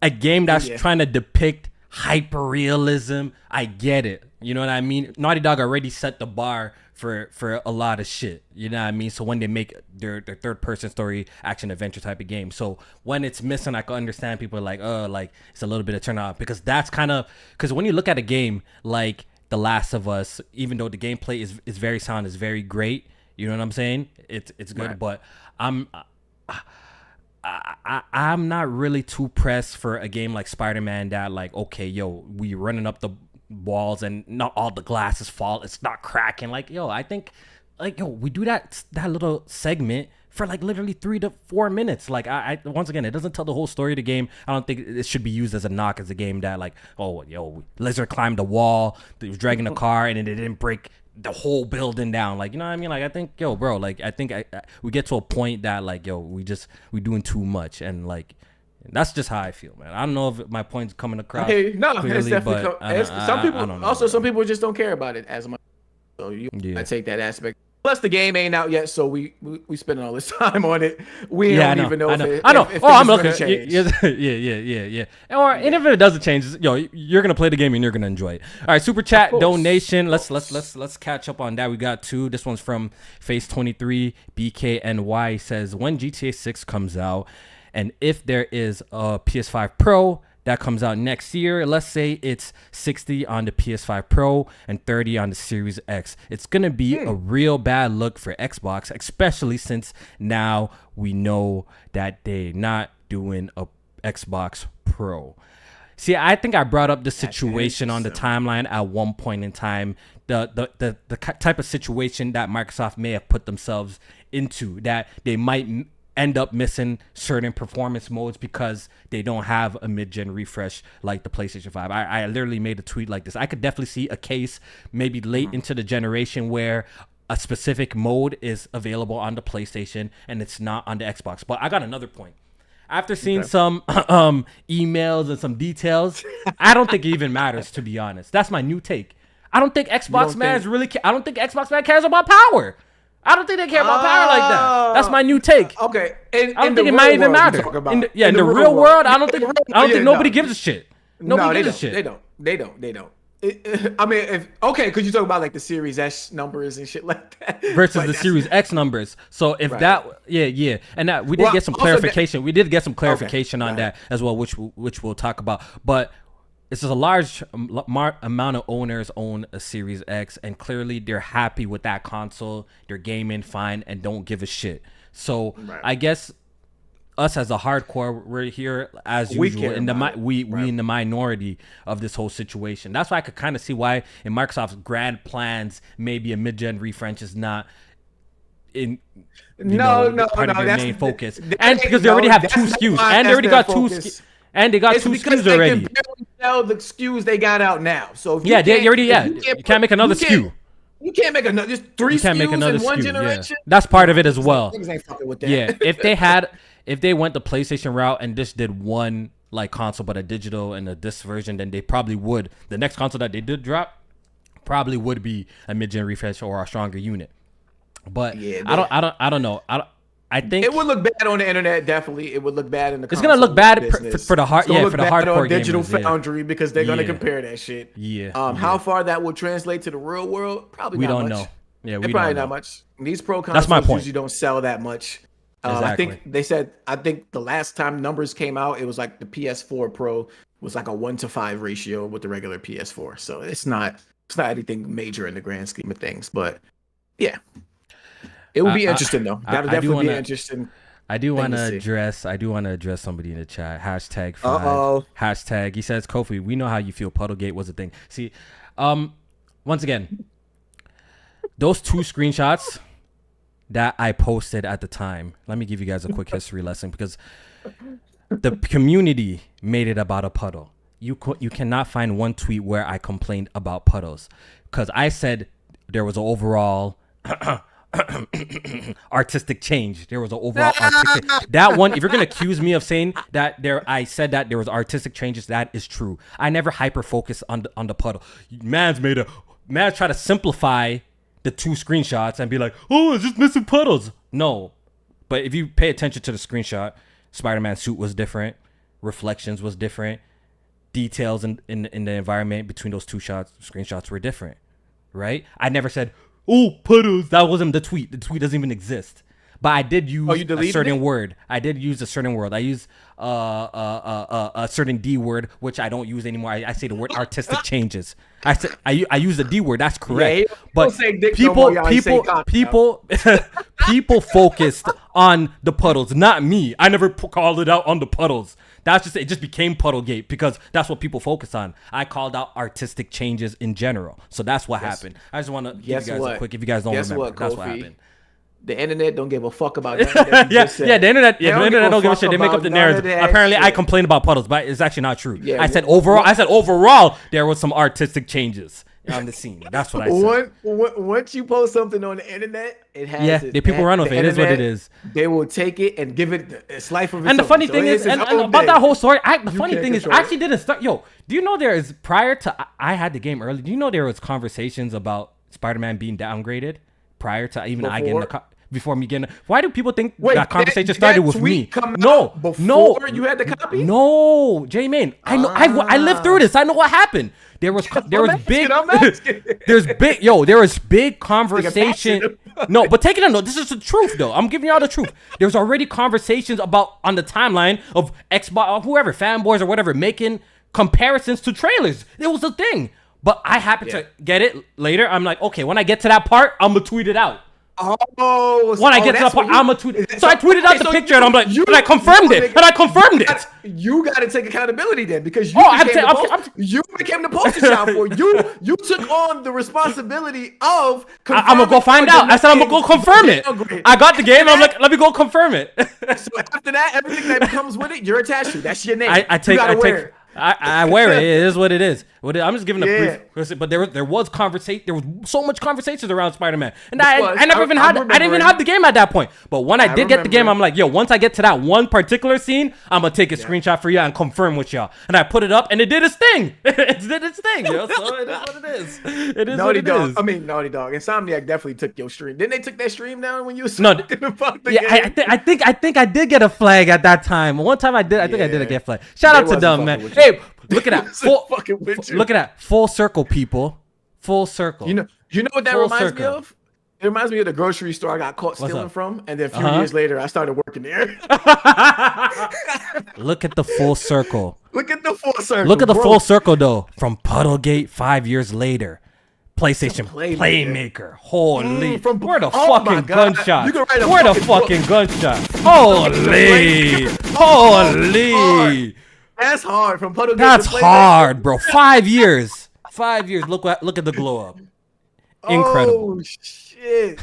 a game that's trying to depict hyper realism, I get it. You know what I mean? Naughty Dog already set the bar for a lot of shit. You know what I mean? So when they make their third person story action adventure type of game, so when it's missing, I can understand people are like, oh, like it's a little bit of turn off, because that's kind of, because when you look at a game like The Last of Us, even though the gameplay is very sound, is very great. You know what I'm saying? It's good, right. But I'm not really too pressed for a game like Spider-Man that, like, okay, yo, we running up the walls and not all the glasses fall, it's not cracking. Like, yo, I think, like, yo, we do that little segment for like literally 3 to 4 minutes. Like, I once again, it doesn't tell the whole story of the game. I don't think it should be used as a knock as a game that, like, oh, yo, Lizard climbed the wall, they was dragging the car, and then it didn't break the whole building down. Like, you know what I mean? Like, I think, yo, bro, like, I think we get to a point that, like, yo, we doing too much, and like, that's just how I feel, man. I don't know if my point's coming across. Hey, no, clearly, it's definitely some people. Some people just don't care about it as much. So I take that aspect. Plus, the game ain't out yet, so we spending all this time on it. We don't even know. I know. I'm looking. Yeah. And if it doesn't change, yo, you're gonna play the game and you're gonna enjoy it. All right, super chat donation. Let's catch up on that. We got 2. This one's from Face23 BKNY. Says, when GTA 6 comes out, and if there is a PS5 Pro that comes out next year, let's say it's 60 on the PS5 Pro and 30 on the Series X, it's going to be a real bad look for Xbox, especially since now we know that they're not doing a Xbox Pro. See, I think I brought up the situation on the timeline at one point in time, the type of situation that Microsoft may have put themselves into, that they might end up missing certain performance modes because they don't have a mid-gen refresh like the PlayStation 5. I literally made a tweet like this. I could definitely see a case maybe late into the generation where a specific mode is available on the PlayStation and it's not on the Xbox. But I got another point. After seeing some emails and some details, I don't think it even matters, to be honest. That's my new take. I don't think Xbox I don't think Xbox man cares about power. I don't think they care about power like that. That's my new take. Okay. I don't think it might even matter. In the real world, I don't think nobody gives a shit. Nobody gives a shit. They don't. I mean, because you talk about like the Series S numbers and shit like that versus the Series X numbers. So if and that we did get some clarification. We did get some clarification on that as well, which we'll talk about. But it's just a large amount of owners own a Series X, and clearly they're happy with that console. They're gaming fine and don't give a shit. So I guess us as a hardcore, we're here as usual in the minority of this whole situation. That's why I could kind of see why in Microsoft's grand plans, maybe a mid-gen refresh is not in part of their main focus, and because they already have 2 SKUs, and they already got 2 SKUs. And they got 2 SKUs already. They can barely sell the SKUs they got out now. So if you can't make another SKU. You can't make another. Just 3 SKUs in one generation. Yeah. That's part of it as well. Niggas ain't fucking with that. Yeah, if they went the PlayStation route and just did one like console but a digital and a disc version, then they probably would. The next console that they did drop probably would be a mid-gen refresh or a stronger unit. But I don't know. I think it would look bad on the internet. Definitely, it would look bad in the. It's gonna look bad for the hard. For the hardcore Digital gamers, Foundry because they're gonna compare that shit. How far that will translate to the real world? Probably we not don't much. know. Yeah, we probably don't know. not much. These pro consoles usually don't sell that much. Exactly. I think they said. I think the last time numbers came out, it was like the PS4 Pro was like a 1-to-5 ratio with the regular PS4. So it's not anything major in the grand scheme of things. But yeah. It would be interesting though. That'll definitely be interesting. I do want to address somebody in the chat. #5. Hashtag. He says, Kofi, we know how you feel. Puddlegate was a thing. See, once again, those 2 screenshots that I posted at the time. Let me give you guys a quick history lesson because the community made it about a puddle. you cannot find one tweet where I complained about puddles, because I said there was an overall artistic change. There was an overall artistic that one. If you're gonna accuse me of saying that I said that there was artistic changes, that is true. I never hyper focus on the puddle. Man's try to simplify the 2 screenshots and be like, oh, it's just missing puddles. No, but if you pay attention to the screenshot, Spider-Man suit was different, reflections was different, details in the environment between those 2 screenshots were different, right? I never said, oh, puddles. That wasn't the tweet. The tweet doesn't even exist. But I did use a certain word. I did use a certain word. I used a certain D word, which I don't use anymore. I say the word artistic changes. I use the D word. That's correct. Yeah, but people focused on the puddles, not me. I never called it out on the puddles. It just became Puddlegate because that's what people focus on. I called out artistic changes in general. So that's what happened. I just want to give you guys a quick, if you guys don't remember, that's what happened. The internet don't give a fuck about that. The internet don't give a shit. They make up the narrative. Apparently, I complained about puddles, but it's actually not true. Yeah, I said overall there was some artistic changes on the scene. That's what I said. Once you post something on the internet, it has the people run with it. It is what it is. They will take it and give it its life of its own. And the funny thing is, and about that whole story, the funny thing is, I actually didn't start. Yo, do you know there is, prior to I had the game early, do you know there was conversations about Spider-Man being downgraded prior to even I getting before me getting? Why do people think that conversation started with me? No, you had the copy. No, JMaine, I know. I lived through this. I know what happened. There was big conversation. No, but take it on. No, this is the truth though. I'm giving y'all the truth. There's already conversations about on the timeline of Xbox or whoever, fanboys or whatever, making comparisons to trailers. It was a thing. But I happened to get it later. I'm like, okay, when I get to that part, I'm gonna tweet it out. When I get to that part, I'm gonna tweet it. So I tweeted out the picture, and I'm like, and I confirmed it. You got to take accountability then, because you became the poster child for it. You took on the responsibility of. I'm gonna go find out. I said I'm gonna go confirm it. I got the game. I'm like, let me go confirm it. So after that, everything that comes with it, you're attached to. That's your name. I wear it. It is what it is. I'm just giving a brief, but there was conversation. There was so much conversations around Spider-Man, and I didn't even have the game at that point. But when I did get the game, I'm like, yo, once I get to that one particular scene, I'm gonna take a screenshot for you and confirm with y'all. And I put it up, and it did its thing. It did its thing, yo. So it is what it is. It is Naughty Dog. I mean, Naughty Dog. Insomniac definitely took your stream. Didn't they took that stream down when you was talking about the game? I think I did get a flag at that time. One time I did. I think I did get a flag. Shout out to them, man. Hey, look at that. Look at that. Full circle, people. Full circle. You know what that reminds me of? It reminds me of the grocery store I got caught stealing from, and then a few years later, I started working there. Look at the full circle. Look at the full circle. Look at the full circle, though. From Puddlegate 5 years later. PlayStation Playmaker. Holy. Where the fucking gunshot? Where the fucking gunshot? Holy. Holy. That's hard. From Puddlegate. That's hard, bro. 5 years. 5 years. Look at the glow up. Incredible. Oh shit.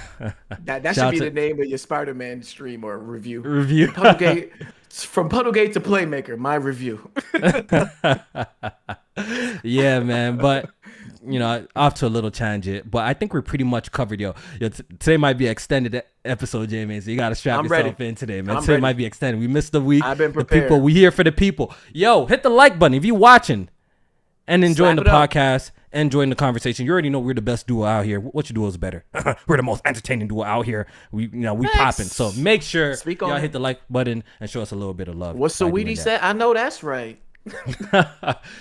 That should be the name of your Spider-Man stream or review. Puddlegate. From Puddlegate to Playmaker, my review. Yeah, man. But off to a little tangent, but I think we're pretty much covered, yo. Today might be an extended episode, JMaine, so you gotta strap yourself in today, man. Today might be extended. We missed the week. I've been prepared. The people, we here for the people. Yo, hit the like button if you watching and enjoying the podcast, enjoying the conversation. You already know we're the best duo out here. What your duo is better? We're the most entertaining duo out here. We popping. So make sure y'all hit the like button and show us a little bit of love. What Saweetie said? I know that's right.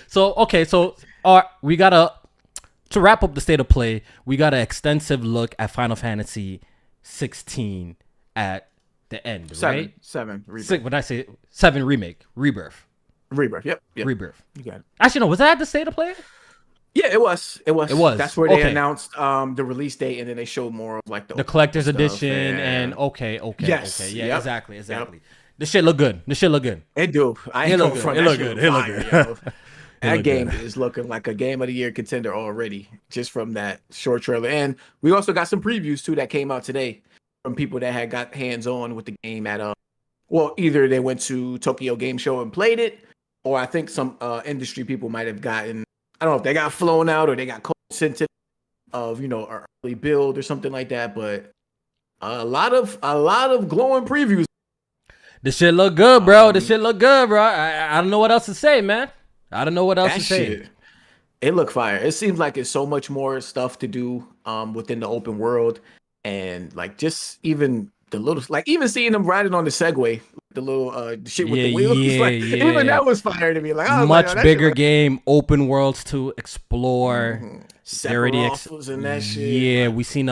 So we gotta. To wrap up the state of play, we got an extensive look at Final Fantasy 16 at the end, right? 7. What did I say? 7 remake. Rebirth. Yep. Rebirth. You got it. Actually, no. Was that at the state of play? Yeah, it was. That's where they announced the release date, and then they showed more of like the collector's edition. And okay. Yes. Okay. Yeah. Yep. Exactly. Yep. This shit look good. It do. I ain't going front. It look good. That game is looking like a Game of the Year contender already, just from that short trailer. And we also got some previews too that came out today from people that had got hands on with the game at either they went to Tokyo Game Show and played it, or I think some industry people might have gotten. I don't know if they got flown out or they got sent of an early build or something like that. But a lot of glowing previews. This shit look good, bro. This shit look good, bro. I don't know what else to say, man. I don't know what else to say. It look fire. It seems like it's so much more stuff to do within the open world, and like just even the little, like even seeing them riding on the Segway, the little shit with the wheels. Even that was fire to me. Like much bigger game, open worlds to explore. Sephiroth and that shit. Yeah, we seen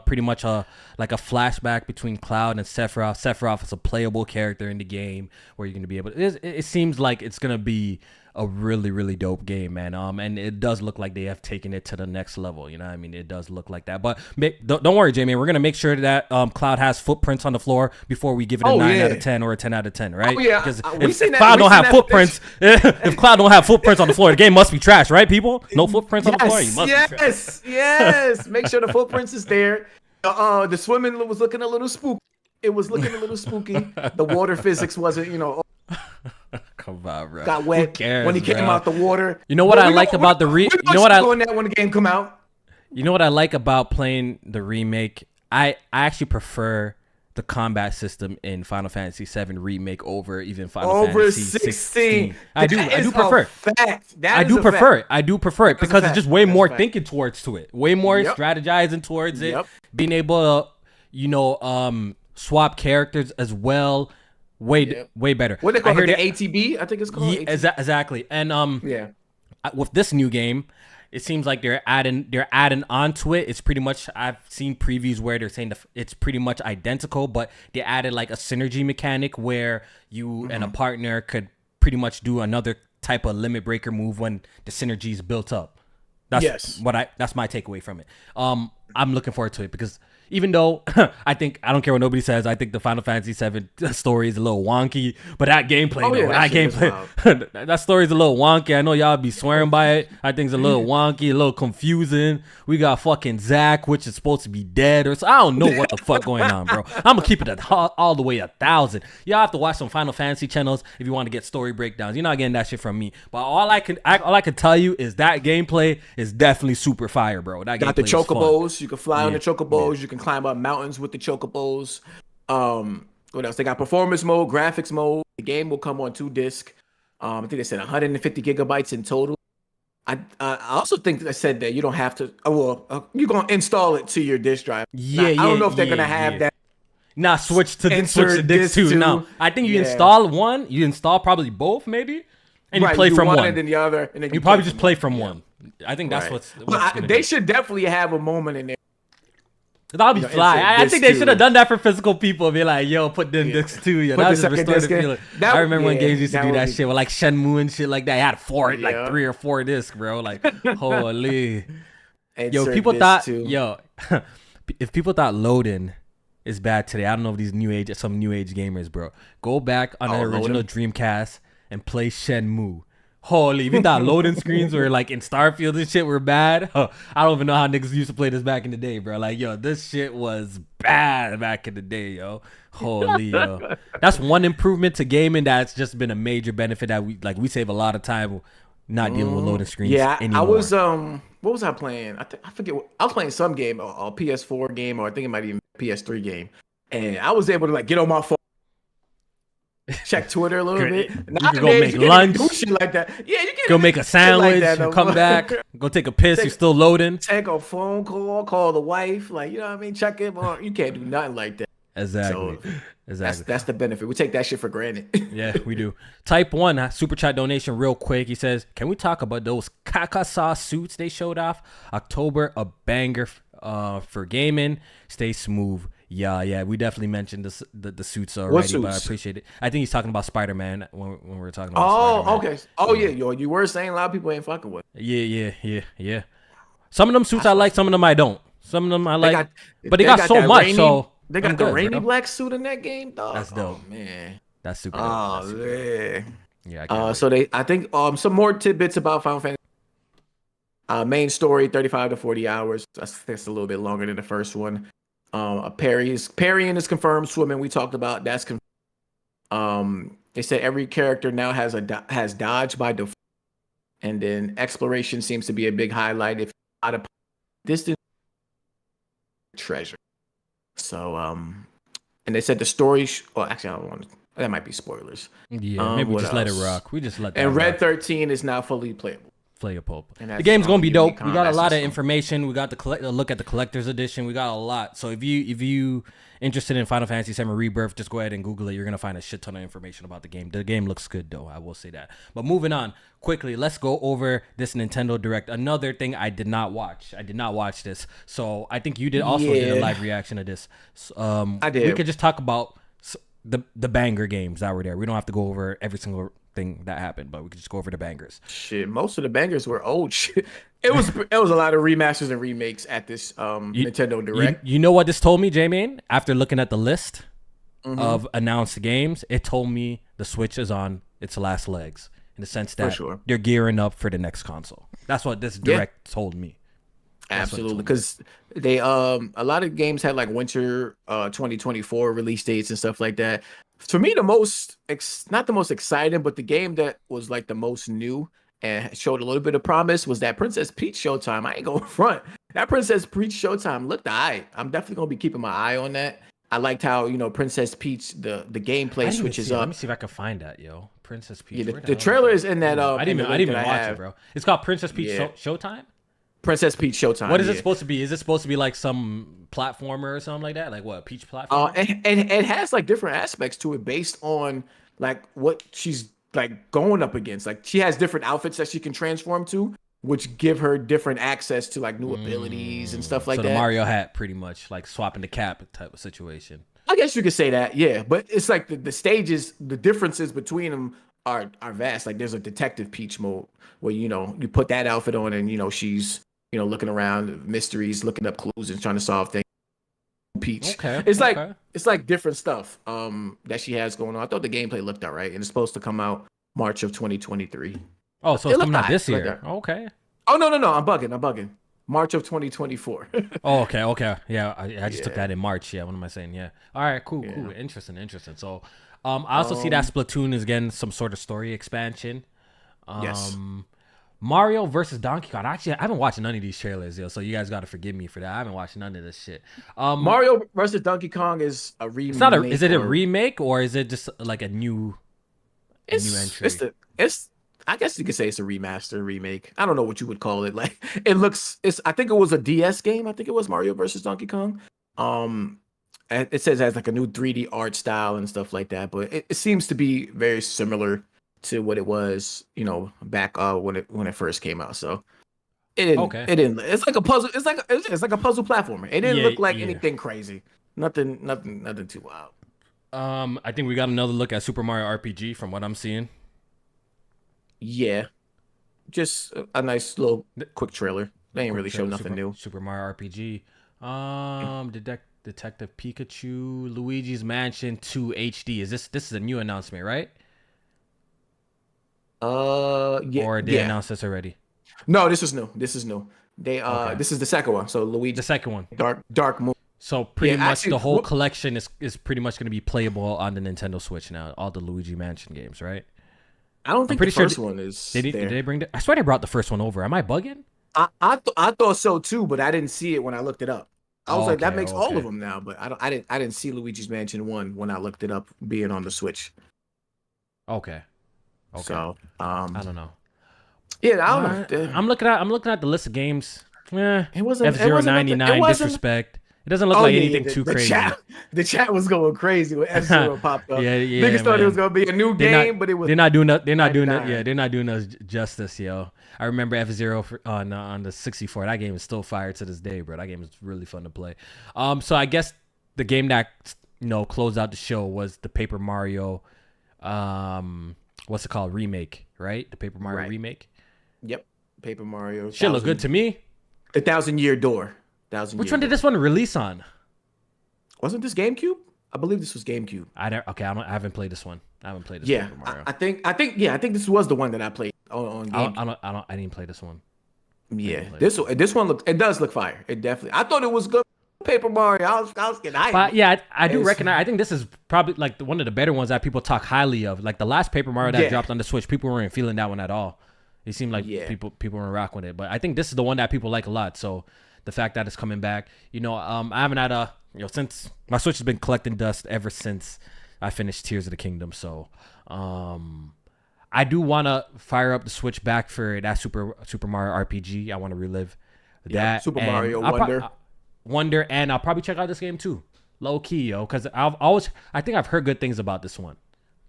pretty much like a flashback between Cloud and Sephiroth. Sephiroth is a playable character in the game where you're gonna be able to. It seems like it's gonna be a really, really dope game, man. And it does look like they have taken it to the next level. You know what I mean? It does look like that. But don't worry, JMaine. We're going to make sure that Cloud has footprints on the floor before we give it a 9 out of 10 or a 10 out of 10, right? Oh, yeah. Because if Cloud don't have footprints, if Cloud don't have footprints on the floor, the game must be trash, right, people? No footprints on the floor? You must be trash. Yes. Make sure the footprints is there. The swimming was looking a little spooky. It was looking a little spooky. The water physics wasn't, Come on, bro. Got wet when he came out the water. You know what I like about the you know what I on that when the game come out. You know what I like about playing the remake? I actually prefer the combat system in Final Fantasy VII Remake over even Final Fantasy 16. I do prefer it. I do prefer it because it's just way more thinking towards to it. Way more strategizing towards it. Being able to, swap characters as well. Way better. What they call it? The ATB, I think it's called. Yeah, exactly. And with this new game, it seems like they're adding onto it. It's pretty much, I've seen previews where they're saying it's pretty much identical, but they added like a synergy mechanic where you and a partner could pretty much do another type of limit breaker move when the synergy is built up. That's my takeaway from it. I'm looking forward to it because even though I don't care what nobody says, I think the Final Fantasy VII story is a little wonky, but that gameplay, that story is a little wonky. I know y'all be swearing by it. I think it's a little wonky, a little confusing. We got fucking Zack, which is supposed to be dead, or so I don't know what the fuck going on, bro. I'm gonna keep it all the way 1,000. Y'all have to watch some Final Fantasy channels if you want to get story breakdowns. You're not getting that shit from me. But all I can tell you is that gameplay is definitely super fire, bro. That got the chocobos. You can fly on the chocobos. You can climb up mountains with the chocobos. What else? They got performance mode, graphics mode. The game will come on 2 discs. I think they said 150 gigabytes in total. I also think they said that you don't have to. You're gonna install it to your disk drive. I don't know if they're gonna have that. Nah, switch to disc 2. No, I think you install one. You install probably both, maybe, and you play from one, and then the other, and then you probably just play from one. I think that's what's they should definitely have a moment in there. That'll be fly. I think they should have done that for physical people. Be like, yo, put the disc 2. Yeah, that was just restore the feeling. I remember when games used to do that shit with like Shenmue and shit like that. It had 3 or 4 discs, bro. Like, holy. Yo, people thought, if people thought loading is bad today, I don't know if some new age gamers, bro. Go back on the original Dreamcast and play Shenmue. Holy, even that loading screens were like in Starfield and shit were bad. I don't even know how niggas used to play this back in the day, bro. Like, yo, this shit was bad back in the day, yo. Holy, yo. That's one improvement to gaming that's just been a major benefit that we save a lot of time not dealing with loading screens anymore. I was what was I playing? I forget. I was playing some game, a PS4 game, or I think it might even be a PS3 game, and I was able to like get on my phone. Check Twitter a little bit. You can go make lunch. Do shit like that. Yeah, you can go make a sandwich. Like come back. Go take a piss. You're still loading. Take a phone call. Call the wife. Like, you know what I mean? Check it. You can't do nothing like that. Exactly. That's the benefit. We take that shit for granted. Yeah, we do. Type 1 super chat donation real quick. He says, "Can we talk about those caca sauce suits they showed off? October, a banger for gaming. Stay smooth." Yeah, we definitely mentioned the suits already, but I appreciate it. I think he's talking about Spider-Man when we were talking about Spider-Man. Okay. Oh, yeah, you were saying a lot of people ain't fucking with it. Yeah. Some of them suits I like, some of them I don't. Some of them I like, but they got so much, so they got the rainy black suit in that game, dog. That's dope. Oh, man. That's super dope. Man. Yeah. So I think some more tidbits about Final Fantasy. Main story, 35 to 40 hours. That's a little bit longer than the first one. Parrying is confirmed. Swimming we talked about, that's confirmed. They said every character now has dodge by default, and then exploration seems to be a big highlight. If out of distance treasure. So and they said the story. Well, actually, I don't want to. That might be spoilers. Yeah, maybe we What just let it else? rock. We just let that And Red rock. 13 is now fully playable. Flay Pope. And The game's gonna be dope. unique We got a combats lot and of stuff. information. We got the look at the collector's edition. We got a lot. So if you interested in Final Fantasy VII Rebirth, just go ahead and Google it. You're gonna find a shit ton of information about the game. The game looks good though. I will say that. But moving on quickly, let's go over this Nintendo Direct. Another thing I did not watch. I did not watch this. So I think you did did a live reaction to this. I did. We could just talk about the banger games that were there. We don't have to go over every single thing that happened, but we could just go over the bangers. Shit, most of the bangers were old shit. It was a lot of remasters and remakes at this Nintendo Direct. You know what this told me, JMaine? After looking at the list of announced games, it told me the Switch is on its last legs in the sense that they're gearing up for the next console. That's what this Direct told me. Absolutely, because they a lot of games had like winter 2024 release dates and stuff like that. For me, not the most exciting, but the game that was like the most new and showed a little bit of promise was that Princess Peach Showtime. I ain't going front. That Princess Peach Showtime looked alright. I'm definitely gonna be keeping my eye on that. I liked how Princess Peach the gameplay switches up. Let me see if I can find that, yo. Princess Peach. Yeah, the trailer is in that. I didn't even watch it, bro. It's called Princess Peach Showtime. Princess Peach Showtime. What is it supposed to be? Is it supposed to be like some platformer or something like that? Like what, Peach platformer? And it has like different aspects to it based on like what she's like going up against. Like she has different outfits that she can transform to, which give her different access to like new abilities and stuff like that. So the Mario hat, pretty much like swapping the cap type of situation. I guess you could say that, yeah. But it's like the stages, the differences between them are vast. Like there's a Detective Peach mode where you put that outfit on and she's looking around mysteries, looking up clues and trying to solve things. Peach. Okay. It's like different stuff that she has going on. I thought the gameplay looked all right, and it's supposed to come out March of 2023. Oh, so it's coming out this year. Okay. Oh no, I'm bugging. March of 2024. Oh, okay. Yeah, I just took that in March. Yeah, what am I saying? Yeah. All right, cool. Interesting. So, I also see that Splatoon is getting some sort of story expansion. Yes. Mario versus Donkey Kong. Actually, I haven't watched none of these trailers, so you guys got to forgive me for that. I haven't watched none of this shit. Mario versus Donkey Kong is a remake. It's not a. Is it a remake or is it just like a new entry? I guess you could say it's a remaster, remake. I don't know what you would call it. Like I think it was a DS game. I think it was Mario versus Donkey Kong. It says it has like a new 3D art style and stuff like that, but it seems to be very similar to what it was, back when it first came out. So it didn't. It's like a puzzle. It's like a puzzle platformer. It didn't look like anything crazy. Nothing too wild. I think we got another look at Super Mario RPG from what I'm seeing. Yeah, just a nice little quick trailer. They ain't really show nothing new. Super Mario RPG. Detective Pikachu, Luigi's Mansion 2 HD. This is a new announcement, right? Yeah. Or they announced this already? No, this is new. They this is the second one. So Luigi. The second one. Dark Moon. So pretty much the whole collection is pretty much going to be playable on the Nintendo Switch now. All the Luigi Mansion games, right? I don't think the first one is. Did they bring I swear they brought the first one over. Am I bugging? I thought so too, but I didn't see it when I looked it up. I was like, that makes all of them now, but I didn't see Luigi's Mansion 1 when I looked it up being on the Switch. Okay. So I don't know. Yeah, I don't know. I'm looking at the list of games. It wasn't F099 Disrespect. It doesn't look like anything too crazy. The chat was going crazy when F-Zero popped up. Yeah. Niggas thought it was gonna be a new game, but it was. They're not doing us justice, yo. I remember F-Zero on the 64. That game is still fire to this day, bro. That game is really fun to play. So I guess the game that closed out the show was the Paper Mario, what's it called, remake, right? The Paper Mario remake. Yep, Paper Mario. Shit look good to me. The 1,000-Year Door. Which one did this one release on? Wasn't this GameCube? I believe this was GameCube. I haven't played this one. I haven't played this. Yeah, Mario. I think this was the one that I played on GameCube. I didn't play this one. Yeah, this one does look fire. It definitely. I thought it was good. Paper Mario. I was getting hyped. But yeah, I do recognize. I think this is probably like one of the better ones that people talk highly of. Like the last Paper Mario that dropped on the Switch, people weren't feeling that one at all. It seemed like people weren't rocking with it. But I think this is the one that people like a lot. So the fact that it's coming back, I haven't had since my Switch has been collecting dust ever since I finished Tears of the Kingdom. So I do want to fire up the Switch back for that Super Mario RPG. I want to relive that. Super Mario Wonder. Wonder, and I'll probably check out this game too, low key, because I think I've heard good things about this one.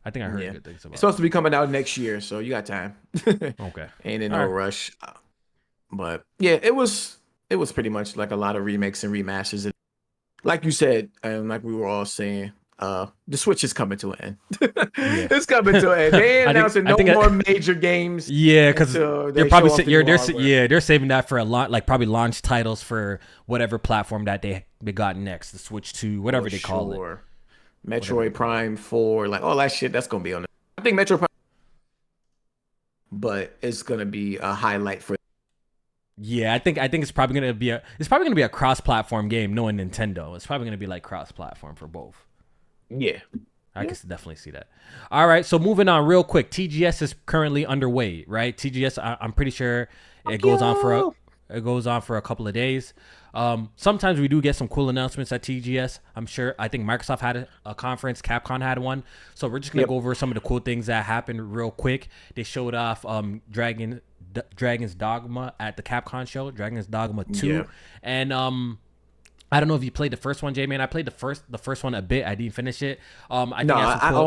I think I heard good things about it. It's supposed to be coming out next year, so you got time. Okay. Ain't in no rush. But yeah, it was pretty much like a lot of remakes and remasters. Like you said, and like we were all saying, the Switch is coming to an end. It's coming to an end. They ain't announcing no more major games. Yeah, because they're probably they're saving that for a lot, like probably launch titles for whatever platform that they got next, the Switch 2, whatever they call it. Metroid Prime 4, like all that shit, that's gonna be on it. I think Metroid Prime, but it's gonna be a highlight for. Yeah, I think it's probably gonna be a cross-platform game. Knowing Nintendo, it's probably gonna be like cross-platform for both. Yeah. I can definitely see that. All right, so moving on real quick. TGS is currently underway, right? TGS, I'm pretty sure it goes on for a couple of days. Sometimes we do get some cool announcements at TGS. I think Microsoft had a conference, Capcom had one. So we're just gonna go over some of the cool things that happened real quick. They showed off Dragon's Dogma at the Capcom show, Dragon's Dogma 2, and I don't know if you played the first one, JMaine. I played the first one a bit. I didn't finish it. I own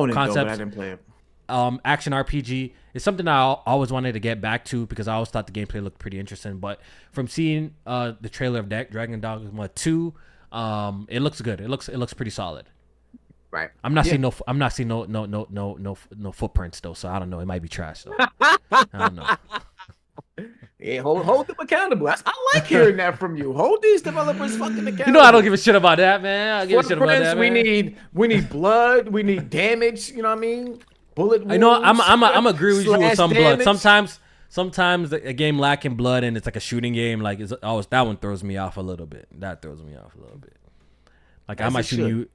it though, but I didn't play it. Action RPG is something I always wanted to get back to because I always thought the gameplay looked pretty interesting. But from seeing the trailer of Dragon Dogma 2, it looks good. It looks pretty solid. Right. I'm not seeing no footprints though, so I don't know. It might be trash though. I don't know. Yeah, hold them accountable. I like hearing that from you. Hold these developers fucking accountable. You know I don't give a shit about that, man. I give a shit about that, man. We need blood. We need damage. You know what I mean? Bullet wounds. I know. I'm agree with you with some damage. Blood. Sometimes a game lacking blood and it's like a shooting game. Like that one throws me off a little bit. That throws me off a little bit. Like I might shoot you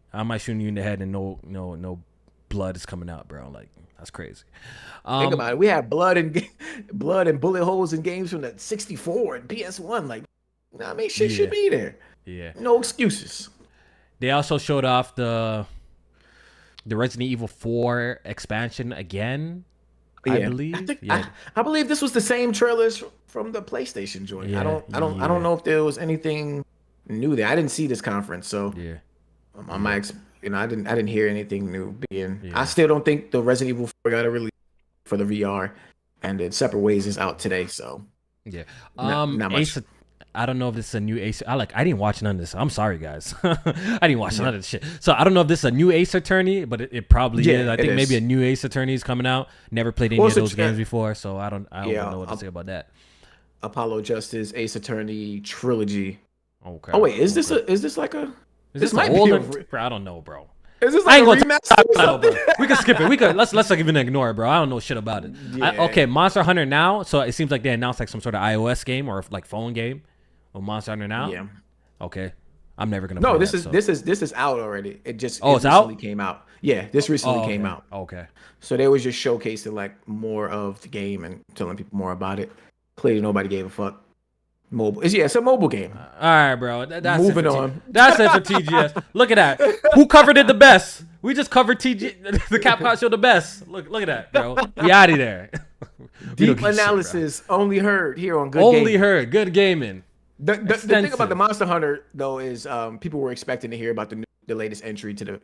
in the head and no blood is coming out, bro. Like that's crazy. Think about it. We had blood and bullet holes in games from the 64 and PS1. Like, you know what I mean? Shit should be there. Yeah. No excuses. They also showed off the Resident Evil 4 expansion again. I believe. I believe this was the same trailers from the PlayStation joint. I don't know if there was anything new there. I didn't see this conference, so I didn't hear anything new I still don't think the Resident Evil 4 got a release for the VR, and then Separate Ways is out today. So not much. I don't know if this is a new Ace. I didn't watch none of this. I'm sorry, guys. I didn't watch none of this shit. So I don't know if this is a new Ace Attorney, but it probably is. I think maybe a new Ace Attorney is coming out. Never played any of those games before, so I don't know what to say about that. Apollo Justice Ace Attorney trilogy. Okay. Oh wait, is this like a? This might be I don't know, bro. Is this like a remaster? We can skip it. Let's not even ignore it, bro. I don't know shit about it. Okay, Monster Hunter Now. So it seems like they announced like some sort of iOS game or like phone game. Or Monster Hunter Now. Yeah. Okay. I'm never gonna. No, play this is out already. It recently out? Came out. Yeah, this recently came out. Okay. So they was just showcasing like more of the game and telling people more about it. Clearly, nobody gave a fuck. Mobile. It's a mobile game. All right, bro. That's moving on. That's it for TGS. Look at that. Who covered it the best? We just covered the Capcom show the best. Look at that, bro. We out of there. Deep analysis only heard here on Good Only Gaming. Heard. Good gaming. The thing about the Monster Hunter though is people were expecting to hear about the latest entry to the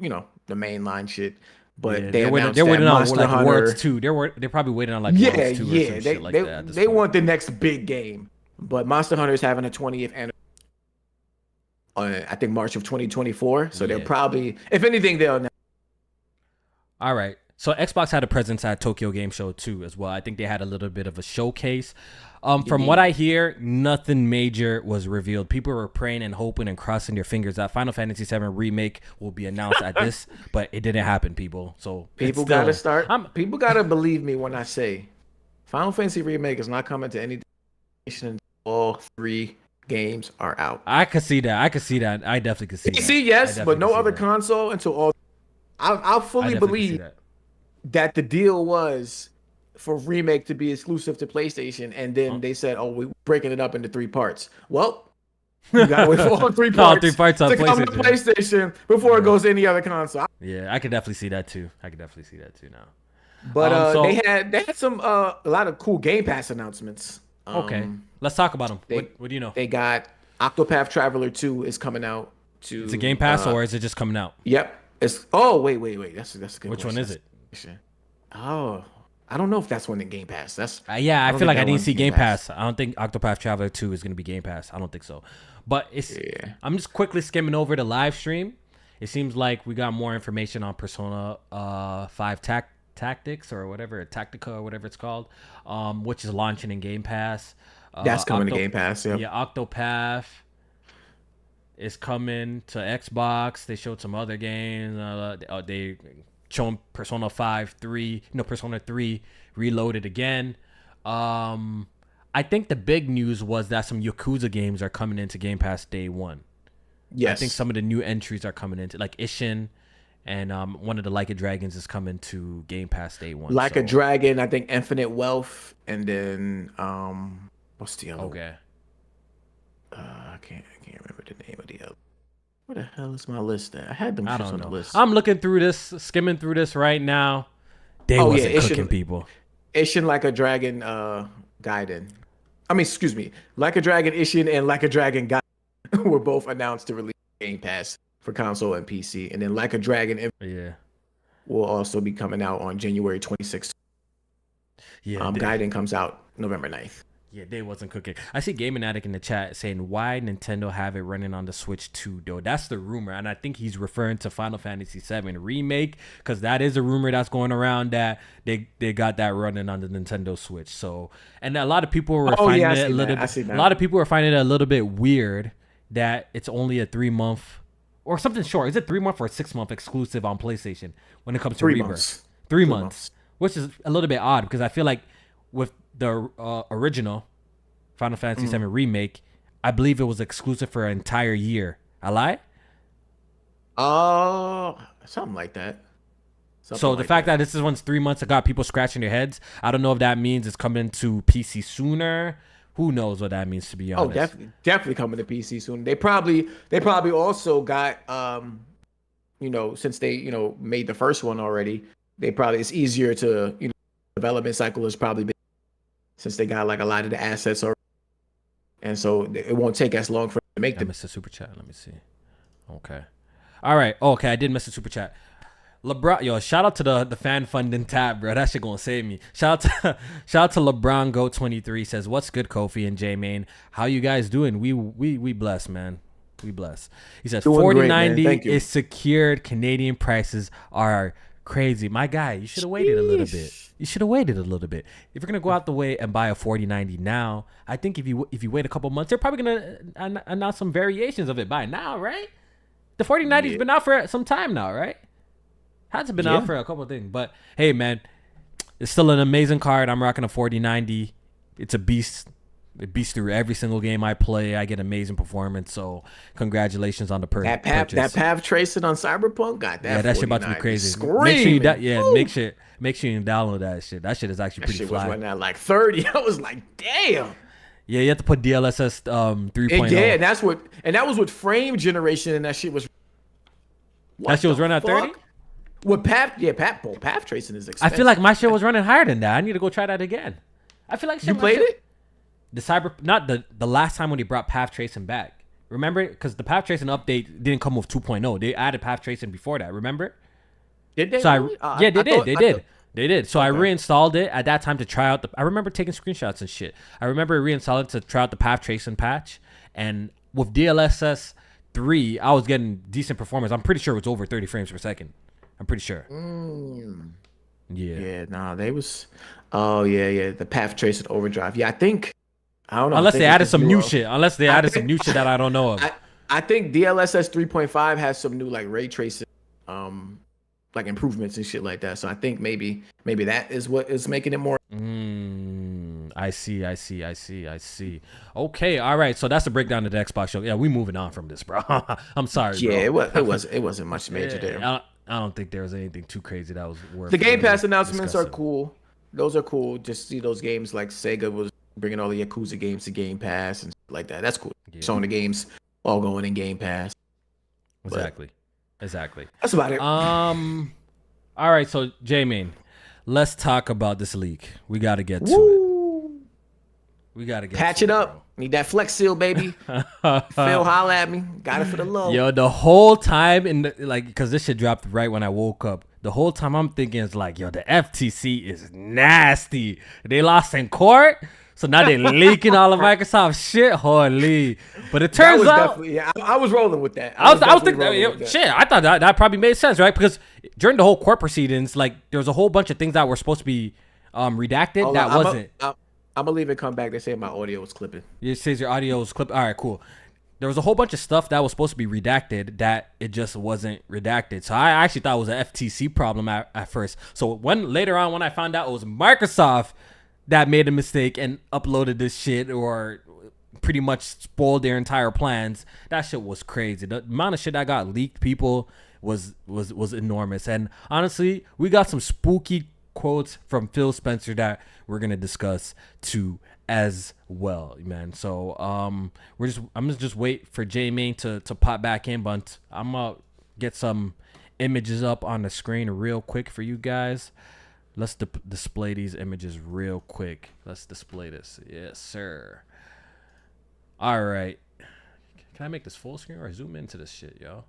the mainline shit. But they're waiting on like Worlds 2. They're probably waiting on like Worlds 2 or some shit like that. They want the next big game. But Monster Hunter is having a 20th anniversary I think March of 2024. So they'll probably, if anything, they'll know. All right. So Xbox had a presence at Tokyo Game Show too as well. I think they had a little bit of a showcase. From what I hear, nothing major was revealed. People were praying and hoping and crossing their fingers that Final Fantasy VII Remake will be announced at this, but it didn't happen, people. So people gotta believe me when I say Final Fantasy Remake is not coming to any destination until all 3 games are out. I could see that. I definitely could see that. PC, yes, but no other console until all. I'll fully believe that the deal was for Remake to be exclusive to PlayStation, and then they said, "Oh, we're breaking it up into 3 parts." Well, you gotta wait for all 3 parts, to come to PlayStation before it goes to any other console. Yeah, I could definitely see that too. Now. But they had some a lot of cool Game Pass announcements. Okay, let's talk about them. What do you know? They got Octopath Traveler 2 is coming out. It's a Game Pass, or is it just coming out? Yep. It's wait. That's a good. Which one is it? Oh, I don't know if that's one in Game Pass. That's I feel like I didn't see Game Pass. I don't think Octopath Traveler 2 is gonna be Game Pass. I don't think so. But I'm just quickly skimming over the live stream. It seems like we got more information on Persona 5 Tactics or whatever, Tactica or whatever it's called, which is launching in Game Pass. That's coming to Game Pass. Yep. Yeah, Octopath is coming to Xbox. They showed some other games. They showed Persona 3 Reloaded again. I think the big news was that some Yakuza games are coming into Game Pass day one. Yes. I think some of the new entries are coming into, like Ishin, and one of the Like a Dragons is coming to Game Pass day one. Like a Dragon, I think Infinite Wealth, and then what's the other? Okay. I can't remember the name of the other. Where the hell is my list at? I had them on the list. I'm looking through this, skimming through this right now. They wasn't cooking, people. Ishin, Like a Dragon, Gaiden. Excuse me. Like a Dragon, Ishin, and Like a Dragon Gaiden were both announced to release Game Pass for console and PC, and then Like a Dragon will also be coming out on January 26th. Yeah, Gaiden comes out November 9th. Yeah, they wasn't cooking. I see Gaming Addict in the chat saying, why Nintendo have it running on the Switch 2, though? That's the rumor, and I think he's referring to Final Fantasy VII Remake, because that is a rumor that's going around that they got that running on the Nintendo Switch. So, and a lot of people were finding it a lot of people were finding it a little bit weird that it's only a 3-month or something short. Is it 3-month or 6-month exclusive on PlayStation when it comes to Rebirth? 3 months, which is a little bit odd because I feel like with the original Final Fantasy VII Remake, I believe it was exclusive for an entire year. I lie? Something like that. So the fact that this is one's 3 months, it got people scratching their heads. I don't know if that means it's coming to PC sooner. Who knows what that means, to be honest. Oh, definitely coming to PC soon. They probably also got since they made the first one already, it's easier to development cycle has probably been since they got like a lot of the assets already. And so it won't take as long for them to make them. I missed the super chat. Let me see. Okay. All right. Okay, I did miss the super chat. LeBron, shout out to the fan funding tab, bro. That shit gonna save me. Shout out to LeBron Go 23 says, "What's good, Kofi and JMaine? How you guys doing? We blessed, man. We blessed." He says 4090 is secured. Canadian prices are crazy. My guy, you should have waited a little bit. If you're gonna go out the way and buy a 4090 now, I think if you wait a couple months, they're probably gonna announce some variations of it by now, right? The 4090's been out for some time now, right? Hasn't been out for a couple of things, but hey, man, it's still an amazing card. I'm rocking a 4090. It's a beast. It beats through every single game I play. I get amazing performance. So congratulations on the purchase. That path tracing on Cyberpunk got that. Yeah, that shit about to be crazy. Screaming. Make sure you download that shit. That shit is actually pretty fly. Was running at like 30. I was like, damn. Yeah, you have to put DLSS 3.0. Yeah, and that was with frame generation, and that shit was. That shit was running at 30. With path tracing is expensive. I feel like my shit was running higher than that. I need to go try that again. I feel like you played it. Not the last time when they brought path tracing back. Remember, because the path tracing update didn't come with 2.0. They added path tracing before that. Remember? Did they? So they did. So I reinstalled it at that time to try out I remember taking screenshots and shit. I remember reinstalling it to try out the path tracing patch, and with DLSS 3, I was getting decent performance. I'm pretty sure it was over 30 frames per second. I'm pretty sure. Yeah. Nah, they was. Oh yeah. The path tracing overdrive. Yeah, I think. I don't know. Unless they added some new shit. Some new shit that I don't know of. I think DLSS 3.5 has some new like ray tracing, like improvements and shit like that. So I think maybe that is what is making it more. I see. Okay, all right. So that's the breakdown of the Xbox show. Yeah, we moving on from this, bro. I'm sorry, Yeah, bro. it wasn't much major there. I don't think there was anything too crazy that was worth. The Game really Pass announcements are discussing. cool. Those are cool. Just see those games like Sega was bringing all the Yakuza games to Game Pass and stuff like that. That's cool. Yeah. Showing the games all going in Game Pass. Exactly. That's about it. All right. So JMaine, let's talk about this leak. We got to get to it. We got to get patch to it up. Bro. Need that Flex Seal, baby. Phil, holla at me. Got it for the low. Yo, the whole time because this shit dropped right when I woke up. The whole time I'm thinking it's like, yo, the FTC is nasty. They lost in court, so now they're leaking all of Microsoft shit. Holy! But it turns out, I was rolling with that. I was thinking, shit. I thought that probably made sense, right? Because during the whole court proceedings, like there was a whole bunch of things that were supposed to be redacted that wasn't. I'm gonna leave it come back. They say my audio was clipping. It says your audio was clipped. All right, cool. There was a whole bunch of stuff that was supposed to be redacted that it just wasn't redacted. So I actually thought it was an FTC problem at first. So later on when I found out it was Microsoft that made a mistake and uploaded this shit or pretty much spoiled their entire plans, that shit was crazy. The amount of shit that got leaked, people, was enormous. And honestly, we got some spooky quotes from Phil Spencer that we're gonna discuss too as well, man. So I'm gonna just wait for JMaine to pop back in, but I'm gonna get some images up on the screen real quick for you guys. Let's display these images real quick. Let's display this. Yes, sir. All right. Can I make this full screen or zoom into this shit, yo? All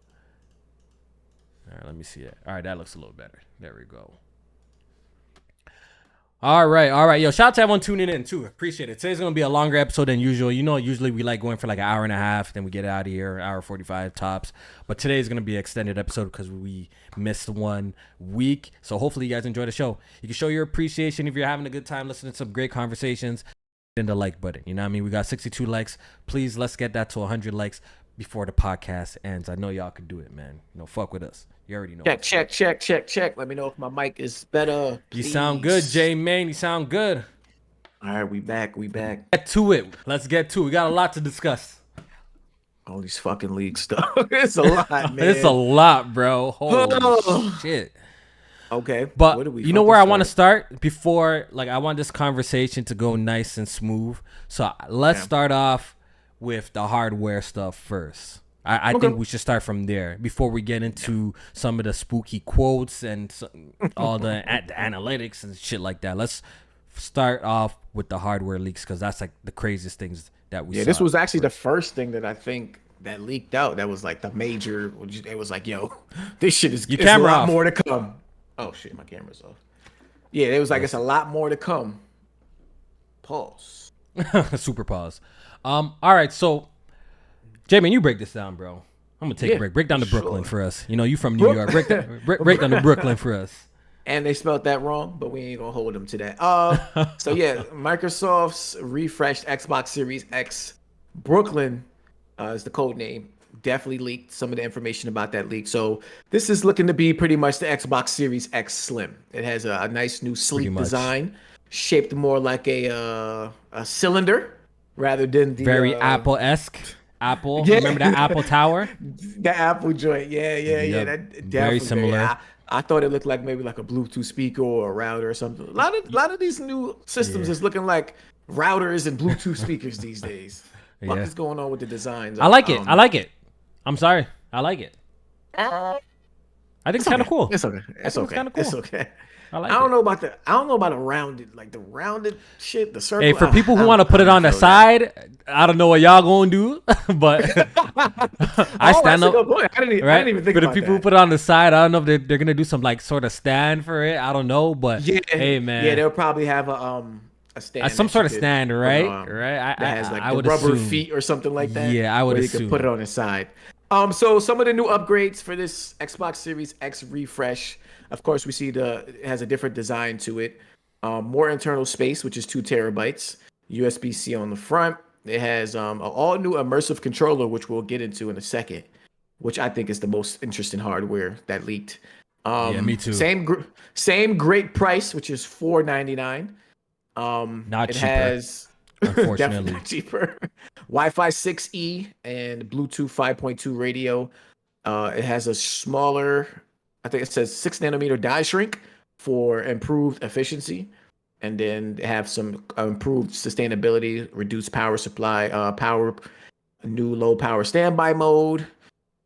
right, let me see it. All right, that looks a little better. There we go. All right. Yo, shout out to everyone tuning in too. Appreciate it. Today's going to be a longer episode than usual. You know, usually we like going for like an hour and a half, then we get out of here, hour 45 tops. But today's going to be an extended episode because we missed 1 week. So hopefully you guys enjoy the show. You can show your appreciation if you're having a good time listening to some great conversations. In the like button. You know what I mean? We got 62 likes. Please, let's get that to 100 likes before the podcast ends. I know y'all can do it, man. You know, fuck with us. You already know. Check. Let me know if my mic is better. Please. You sound good, JMaine. You sound good. All right, we back. Get to it. Let's get to it. We got a lot to discuss. All these fucking league stuff. It's a lot, man. It's a lot, bro. Holy shit. Okay. But you know where I want to start before, like, I want this conversation to go nice and smooth. So let's start off with the hardware stuff first. I think we should start from there before we get into some of the spooky quotes and all the analytics and shit like that. Let's start off with the hardware leaks because that's like the craziest things that we saw. This was actually the first thing that I think that leaked out. That was like the major. It was like, yo, this shit is a lot more to come. Oh shit, my camera's off. Yeah, it was like it's a lot more to come. Pause. Super pause. All right, so JMaine, you break this down, bro. I'm gonna take a break. Break down to Brooklyn for us. You know, you from New York. Break down to Brooklyn for us. And they spelled that wrong, but we ain't gonna hold them to that. So yeah, Microsoft's refreshed Xbox Series X Brooklyn is the code name. Definitely leaked some of the information about that leak. So this is looking to be pretty much the Xbox Series X Slim. It has a nice new sleek design, shaped more like a cylinder rather than the very Apple-esque. Apple, yeah. Remember that Apple Tower? The Apple joint, yeah. That definitely very similar. I thought it looked like maybe like a Bluetooth speaker or a router or something. A lot of these new systems is looking like routers and Bluetooth speakers these days. What is going on with the designs? I like it. I'm sorry. I like it. I think it's kind of cool. It's okay. It's kind of cool. It's okay. I don't know about the rounded, like the rounded shit, the circle. Hey, for people who want to put it on the side, I don't know what y'all gonna do, but I stand up. I didn't even think for the about people who put it on the side, I don't know if they're gonna do some like sort of stand for it. I don't know, but hey, man, they'll probably have a stand, some sort of stand, right? That has like the rubber feet or something like that. Yeah, I would assume you could put it on the side. So some of the new upgrades for this Xbox Series X refresh. Of course, we see it has a different design to it. More internal space, which is 2 terabytes. USB-C on the front. It has an all new immersive controller, which we'll get into in a second, which I think is the most interesting hardware that leaked. Yeah, me too. Same great price, which is $499. Not It cheaper, has definitely unfortunately. not cheaper. Wi-Fi 6E and Bluetooth 5.2 radio. It has a smaller, I think it says 6 nanometer die shrink for improved efficiency, and then they have some improved sustainability, reduced power supply, new low power standby mode,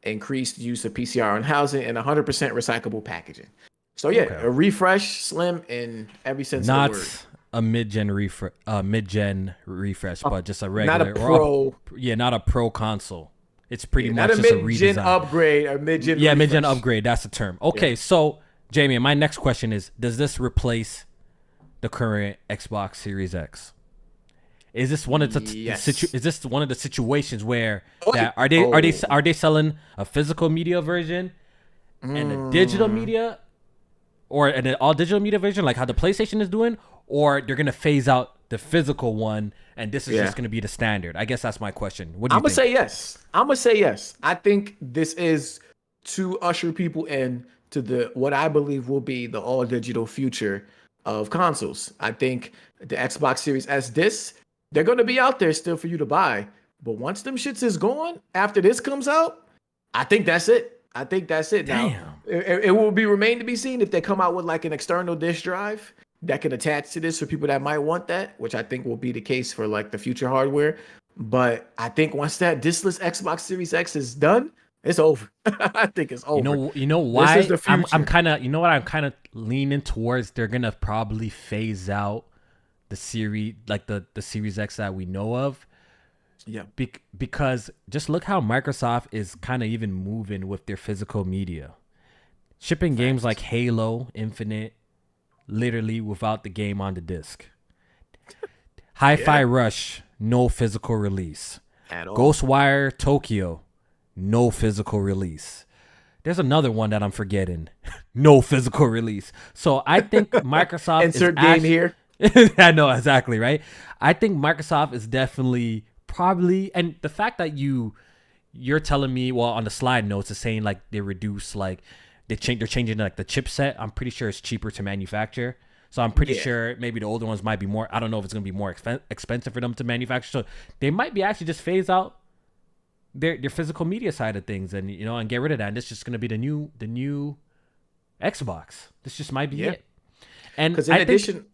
increased use of PCR on housing, and 100% recyclable packaging. So yeah, Okay. a refresh, slim in every sense of the word. Not a mid-gen refresh, but just a Not a regular pro, yeah, not a pro console. It's pretty not much a just a mid-gen redesign. upgrade, a mid-gen Yeah, mid-gen refresh. upgrade. That's the term. Okay, Yeah. so Jamie, my next question is: does this replace the current Xbox Series X? Is this one of Yes. is this one of the situations where Oh, that oh. are they selling a physical media version and a digital media, or an all digital media version like how the PlayStation is doing, or they're gonna phase out the physical one and this is Yeah. just gonna be the standard? I guess that's my question. What do I'm you gonna think? say yes. I'm gonna say yes. I think this is to usher people in to the what I believe will be the all digital future of consoles. I think the Xbox Series S discs, they're gonna be out there still for you to buy. But once them shits is gone, after this comes out, I think that's it. I think that's it. Now, Damn. it will be remain to be seen if they come out with like an external disk drive that can attach to this for people that might want that, which I think will be the case for like the future hardware. But I think once that diskless Xbox Series X is done, it's over. I think it's over. You know This is why the I'm future. kind of, you know what, I'm kind of leaning towards they're gonna probably phase out the series, like the Series X that we know of. Yeah. Because just look how Microsoft is kind of even moving with their physical media, shipping games like Halo Infinite literally without the game on the disc. Hi-Fi Yeah. Rush, no physical release. At all. Ghostwire Tokyo, no physical release. There's another one that I'm forgetting. No physical release. So I think Microsoft Insert is game here. I know exactly, right? I think Microsoft is definitely probably, and the fact that you're telling me, well, on the slide notes, it's saying like they reduce, like they're changing like the chipset. I'm pretty sure it's cheaper to manufacture. So I'm pretty Yeah. sure maybe the older ones might be more. I don't know if it's gonna be more expensive for them to manufacture. So they might be actually just phase out their physical media side of things, and and get rid of that. And this is just gonna be the new Xbox. This just might be Yeah. it. And Because in I addition,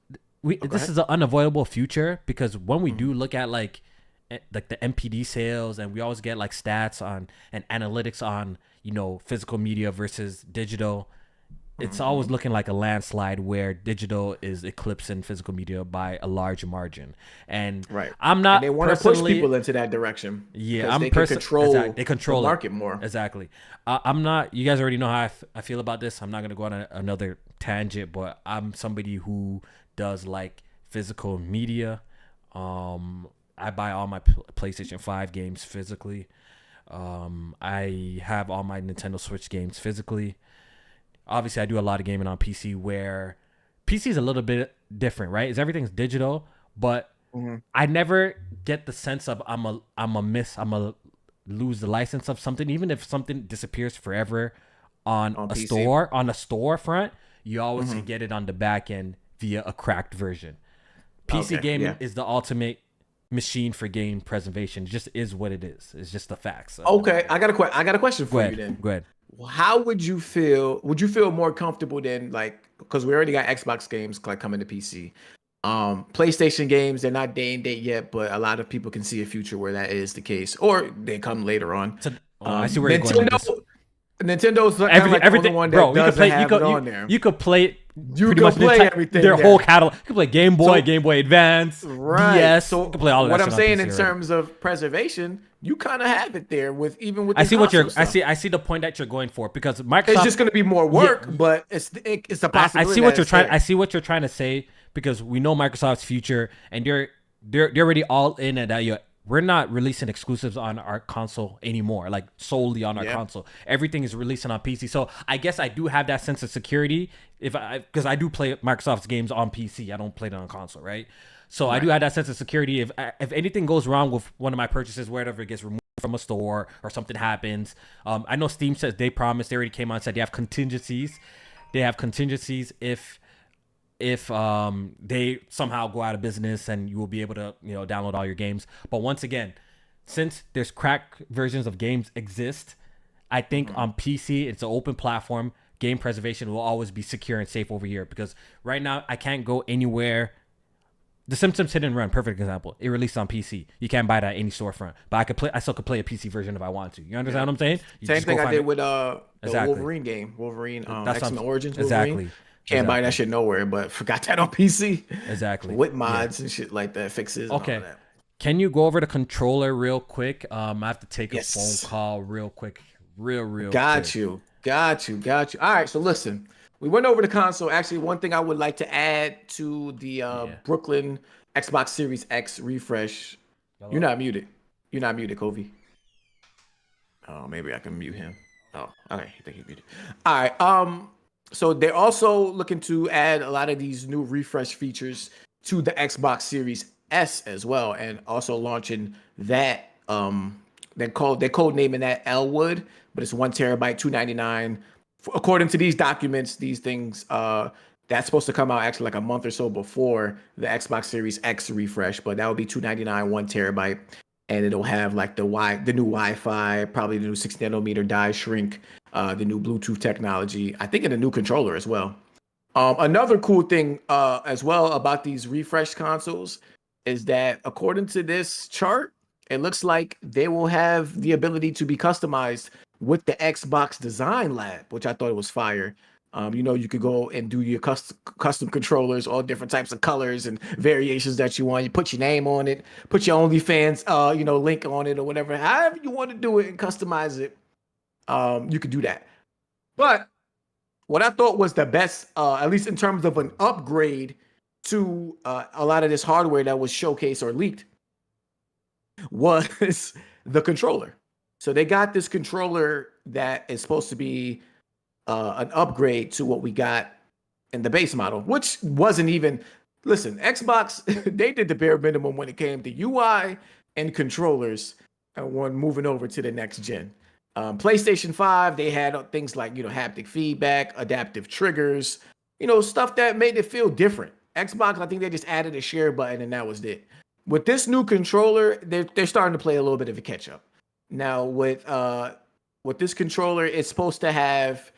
think this is an unavoidable future, because when we do look at like the MPD sales, and we always get like stats on and analytics on physical media versus digital, it's always looking like a landslide where digital is eclipsing physical media by a large margin. And right. I'm not And they want to push people into that direction. yeah, because I'm they can control they control the it. market more. Exactly. I'm not. You guys already know how I feel about this. I'm not gonna go on another tangent, but I'm somebody who does like physical media. I buy all my PlayStation 5 games physically. I have all my Nintendo Switch games physically. Obviously, I do a lot of gaming on PC, where PC is a little bit different, right? Is everything's digital, but I never get the sense of I'm a lose the license of something, even if something disappears forever on a PC. storefront. You always can get it on the back end via a cracked version. PC Okay, gaming yeah. is the ultimate machine for game preservation. It just is what it is. It's just the facts. Okay, I got a question Go for you ahead. then. Go ahead. How would you feel? Would you feel more comfortable than like, because we already got Xbox games like coming to PC, PlayStation games, they're not day and date yet, but a lot of people can see a future where that is the case, or they come later on. I see where you're going with this. Nintendo's kind of like the only one that bro. doesn't have it on there. You could play. You pretty can much play Nintendo, everything their there. whole catalog. You could play Game Boy, So- Game Boy Advance, Right. DS. So you could play all of that what shit I'm on saying PC in already. terms of preservation, you kind of have it there with even with. I the see what you're. console stuff. I see the point that you're going for, because Microsoft. It's just going to be more work, Yeah. but it's a I possibility. see what that you're it's trying. there. I see what you're trying to say, because we know Microsoft's future, and they're already all in at that. We're not releasing exclusives on our console anymore, like solely on our console. Everything is releasing on PC. So I guess I do have that sense of security because I do play Microsoft's games on PC. I don't play it on console, right? So I do have that sense of security. If anything goes wrong with one of my purchases, wherever it gets removed from a store or something happens, I know Steam says they already came out and said they have contingencies. They have contingencies if if they somehow go out of business and you will be able to, download all your games. But once again, since there's cracked versions of games exist, I think on PC, it's an open platform. Game preservation will always be secure and safe over here, because right now I can't go anywhere. The Simpsons Hit and Run, perfect example. It released on PC. You can't buy it at any storefront, but I still could play a PC version if I want to. You understand what I'm saying? Same thing I did with the Wolverine game, Wolverine X-Men Origins. Wolverine. Can't buy that shit nowhere, but forgot that on PC. Exactly. With mods and shit like that, fixes. Okay. And all that. Can you go over the controller real quick? I have to take a phone call real quick. Real quick. Got you. All right, so listen. We went over the console. Actually, one thing I would like to add to the Brooklyn Xbox Series X refresh. Hello? You're not muted, KOFI. Oh, maybe I can mute him. Oh, okay. I think he's muted. All right. So they're also looking to add a lot of these new refresh features to the Xbox Series S as well, and also launching that. They're code naming that Elwood, but it's 1 terabyte, $299. According to these documents, these things that's supposed to come out actually like a month or so before the Xbox Series X refresh, but that would be $299, 1 terabyte, and it'll have like the new Wi-Fi, probably the new 6 nanometer die shrink, the new Bluetooth technology, I think, and a new controller as well. Another cool thing as well about these refresh consoles is that according to this chart, it looks like they will have the ability to be customized with the Xbox Design Lab, which I thought it was fire. You could go and do your custom controllers, all different types of colors and variations that you want. You put your name on it, put your OnlyFans, link on it or whatever. However you want to do it and customize it, you could do that. But what I thought was the best, at least in terms of an upgrade to a lot of this hardware that was showcased or leaked, was the controller. So they got this controller that is supposed to be an upgrade to what we got in the base model, which wasn't even. Listen, Xbox, they did the bare minimum when it came to UI and controllers when moving over to the next gen. PlayStation 5, they had things like, haptic feedback, adaptive triggers, stuff that made it feel different. Xbox, I think they just added a share button and that was it. With this new controller, they're starting to play a little bit of a catch up. Now with this controller, it's supposed to have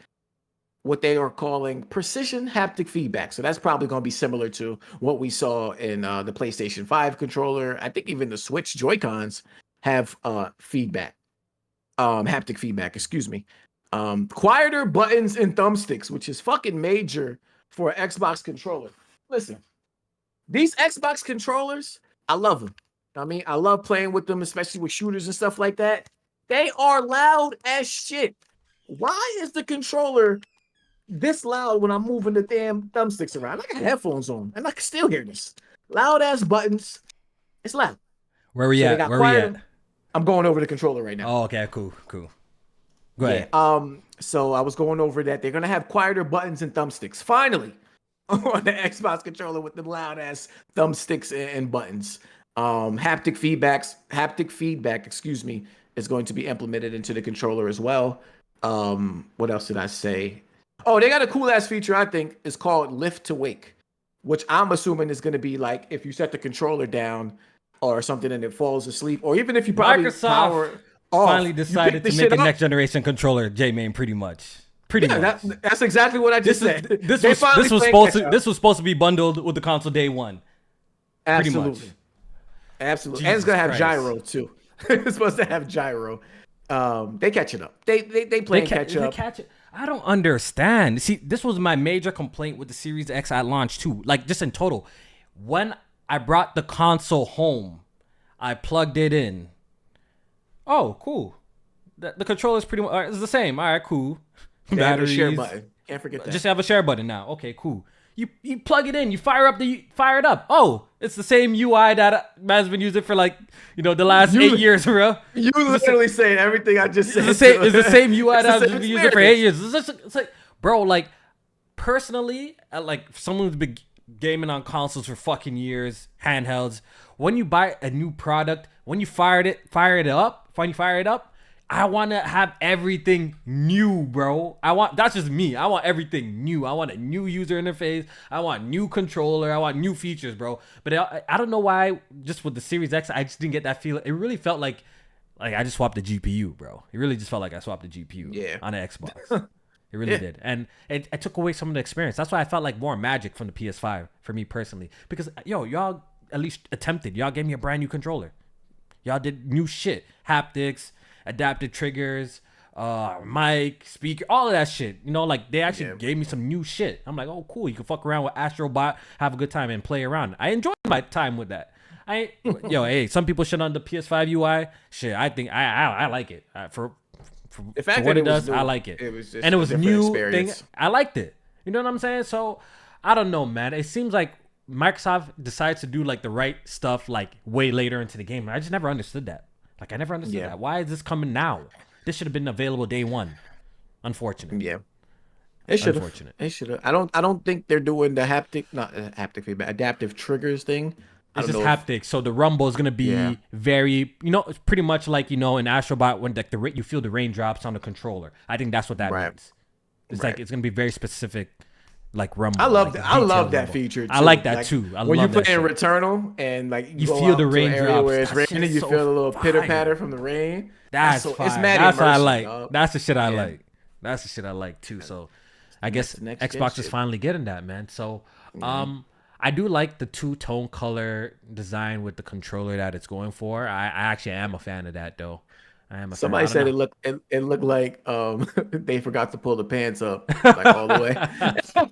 what they are calling precision haptic feedback. So that's probably going to be similar to what we saw in the PlayStation 5 controller. I think even the Switch Joy-Cons have feedback, haptic feedback, excuse me. Quieter buttons and thumbsticks, which is fucking major for an Xbox controller. Listen, these Xbox controllers, I love them. I love playing with them, especially with shooters and stuff like that. They are loud as shit. Why is the controller this loud when I'm moving the damn thumbsticks around? I got headphones on, and I can still hear this. Loud ass buttons. It's loud. Where we at? I'm going over the controller right now. Oh, okay, cool. Go ahead. So I was going over that. They're gonna have quieter buttons and thumbsticks. Finally, on the Xbox controller with the loud ass thumbsticks and buttons. Haptic feedback, is going to be implemented into the controller as well. What else did I say? Oh, they got a cool ass feature, I think, is called Lift to Wake, which I'm assuming is going to be like if you set the controller down or something and it falls asleep, or even if you probably Microsoft finally decided to make a next generation controller, JMaine, pretty much. That's exactly what I just said. This was supposed to be bundled with the console day one. Absolutely. Jesus, and it's gonna have gyro too. It's supposed to have gyro. They catch it up. They play catch up. I don't understand. See, this was my major complaint with the Series X at launch too. Like just in total, when I brought the console home, I plugged it in. Oh, cool. The controller's pretty much it's the same. All right, cool. Batteries. Share button. Can't forget that. Just have a share button now. Okay, cool. You plug it in, you fire it up. Oh, it's the same UI that has been using for like, the last 8 years, bro. You literally saying everything I just said. It's the same UI that I've been using for 8 years. It's like, bro, like personally, like someone who's been gaming on consoles for fucking years, handhelds, when you buy a new product, when you fire it up, I want to have everything new, bro. That's just me. I want everything new. I want a new user interface. I want new controller. I want new features, bro. But I don't know why. Just with the Series X, I just didn't get that feeling. It really felt like I just swapped the GPU, bro. It really just felt like I swapped the GPU on the Xbox. It really did. And it took away some of the experience. That's why I felt like more magic from the PS5 for me personally. Because, y'all at least attempted. Y'all gave me a brand new controller. Y'all did new shit. Haptics, adaptive triggers, mic, speaker, all of that shit. Like they actually gave me some new shit. I'm like, oh, cool. You can fuck around with Astrobot, have a good time, and play around. I enjoyed my time with that. Hey, some people shit on the PS5 UI. Shit, I think I like it. For what it does, I like it. And it was new thing. I liked it. You know what I'm saying? So I don't know, man. It seems like Microsoft decides to do like the right stuff like way later into the game. I just never understood that. Like I never understood that. Why is this coming now? This should have been available day one. Unfortunate. Yeah. It should have. It should have. I don't think they're doing the haptic feedback, adaptive triggers thing. It's just haptic. So the rumble is gonna be very, it's pretty much like in Astrobot when like you feel the raindrops on the controller. I think that's what that means. It's like it's gonna be very specific, like rumble. I love that. I love that feature. Too. I like that too. When you play in Returnal and like you feel the raindrops, where it's raining, you feel a little pitter patter from the rain. That's fire. It's mad that's what I like. That's the shit I like. That's the shit I like too. So I guess Xbox is finally getting that, man. So I do like the two-tone color design with the controller that it's going for. I actually am a fan of that, though. Somebody said it looked like they forgot to pull the pants up like all the way.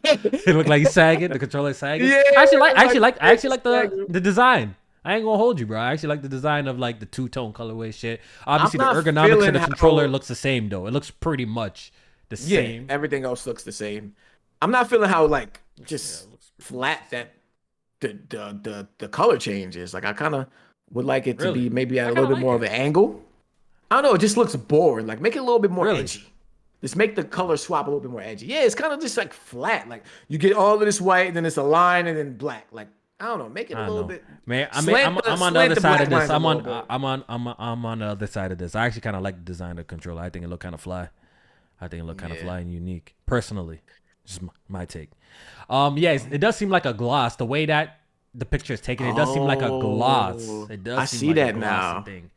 It looked like he's sagging. The controller's sagging. Yeah, I actually like the design. I ain't gonna hold you, bro. I actually like the design of like the two-tone colorway shit. Obviously, the ergonomics of the controller looks the same, though. It looks pretty much the same. Everything else looks the same. I'm not feeling how like just flat that the color changes. Like I kind of would like it to be maybe at a little bit more of an angle. I don't know. It just looks boring. Like make it a little bit more edgy. Just make the color swap a little bit more edgy. Yeah, it's kind of just like flat. Like you get all of this white, and then it's a line, and then black. Like I don't know. Make it a little bit. Man, I'm on the other side of this. I'm on the other side of this. I actually kind of like the design of the controller. I think it looked kind of fly. I think it looked kind of fly and unique. Personally, just my take. It does seem like a gloss. The way that the picture is taken, it does seem like a gloss. It does. I see that now. Thing.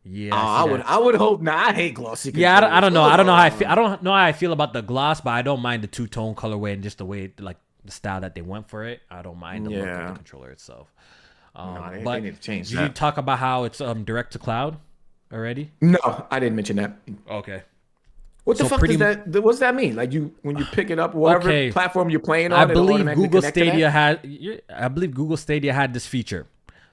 Yeah, I would hope not. I hate glossy. Yeah, I don't know. I don't know how I feel. I don't know how I feel about the gloss, but I don't mind the two-tone colorway and just the way, like the style that they went for it. I don't mind the look of the controller itself. But they need to change did you talk about how it's direct to cloud already? No, I didn't mention that. Okay. What the fuck does that? What does that mean? Like when you pick it up, whatever platform you're playing on, I believe Google Stadia had this feature.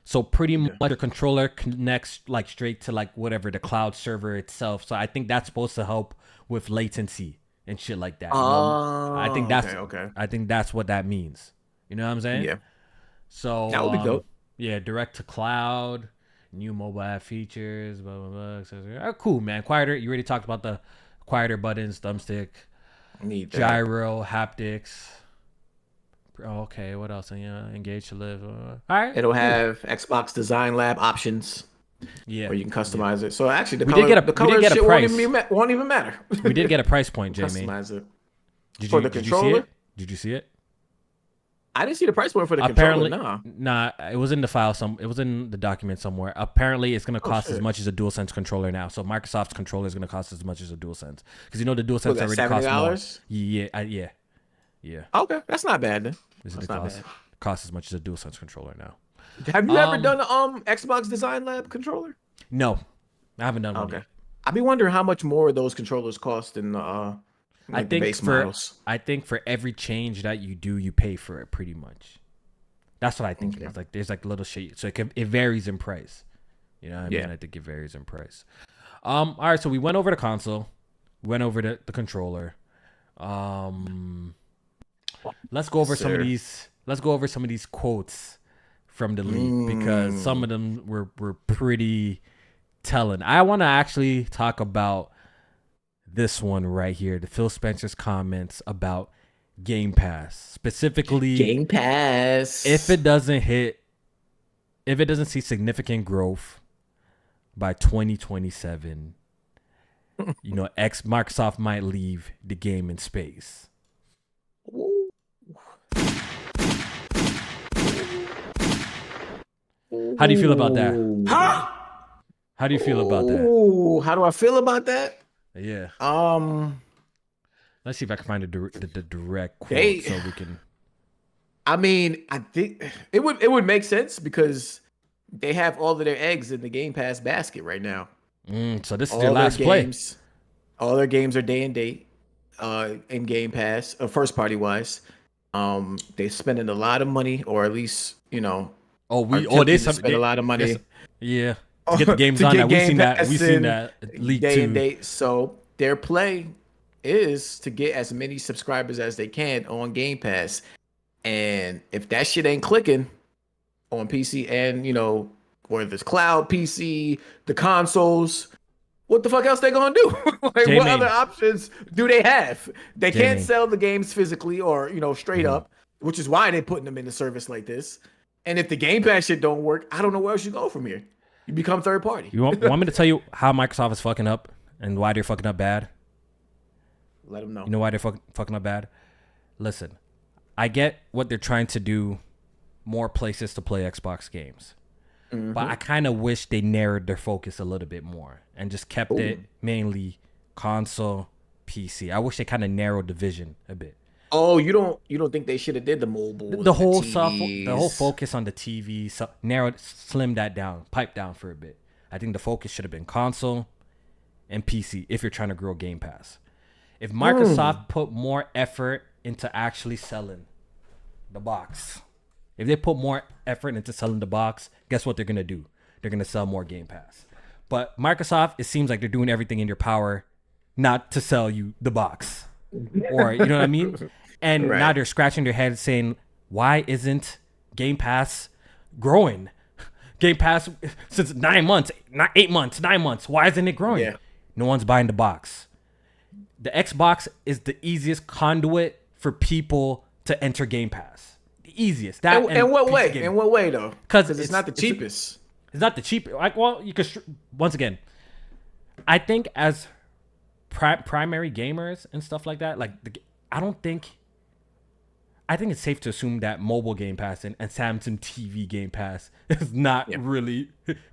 So pretty much your controller connects like straight to like whatever the cloud server itself. So I think that's supposed to help with latency and shit like that. I think that's okay. I think that's what that means. You know what I'm saying? Yeah. So that would be dope. Yeah, direct to cloud, new mobile features, blah blah blah. Cool, man. Quieter. You already talked about the quieter buttons, thumbstick, gyro, haptics. Okay, what else? Engage to live. All right. It'll have Xbox Design Lab options. Yeah. Where you can customize it. So actually, the color shit won't even matter. We did get a price point, JMaine. Customize it. For the controller? Did you see it? I didn't see the price point for the controller. Nah, it was in the file. It was in the document somewhere. Apparently, it's gonna cost as much as a DualSense controller now. So Microsoft's controller is gonna cost as much as a DualSense because the DualSense already costs more. Yeah. Okay, that's not bad then. Costs as much as a DualSense controller now. Have you ever done an Xbox Design Lab controller? No, I haven't done one yet. I'd be wondering how much more those controllers cost than the base models. I think for every change that you do, you pay for it pretty much. That's what I think. It's like there's like little shit, so it varies in price. You know what I mean? I think it varies in price. All right, so we went over the console, we went over the controller. Let's go over some of these. Let's go over some of these quotes from the leak because some of them were pretty telling. I want to actually talk about this one right here, the Phil Spencer's comments about Game Pass, specifically Game Pass. If it doesn't see significant growth by 2027, You know, Microsoft might leave the game in space. How do you feel about that? How do you feel about that? How do I feel about that? Yeah. Um, Let's see if I can find the direct quote so we can. I mean, I think it would make sense because they have all of their eggs in the Game Pass basket right now. So this is their last play. All their games are day and date, in Game Pass, first party wise. They're spending a lot of money, or at least they spend a lot of money. Yeah, to get the games on that. We've seen that leak day too. and date. So their play is to get as many subscribers as they can on Game Pass, and if that shit ain't clicking on PC and whether it's cloud PC, the consoles. What the fuck else they gonna do? Like, what other options do they have? They can't sell the games physically or straight up, which is why they're putting them in the service like this. And if the Game Pass shit don't work, I don't know where else you go from here. You become third party. You want me to tell you how Microsoft is fucking up and why they're fucking up bad? Let them know. You know why they're fucking up bad? Listen, I get what they're trying to do, more places to play Xbox games. But I kind of wish they narrowed their focus a little bit more and just kept it mainly console, PC. I wish they kind of narrowed the vision a bit. Oh, you don't think they should have did the mobile? The whole focus on the TV, slimmed that down, piped down for a bit. I think the focus should have been console and PC if you're trying to grow Game Pass. If Microsoft put more effort into actually selling the box. If they put more effort into selling the box, guess what they're going to do? They're going to sell more Game Pass. But Microsoft, it seems like they're doing everything in their power not to sell you the box. Or, you know what I mean? And now they're scratching their head saying, why isn't Game Pass growing? Game Pass, since 9 months, not 8 months, 9 months, why isn't it growing? Yeah. No one's buying the box. The Xbox is the easiest conduit for people to enter Game Pass. Easiest. In what way? In what way though? Because it's not the cheapest. It's not the cheapest. Like, well, you could once again. I think as primary gamers and stuff like that, I think it's safe to assume that mobile Game Pass and Samsung TV Game Pass is not really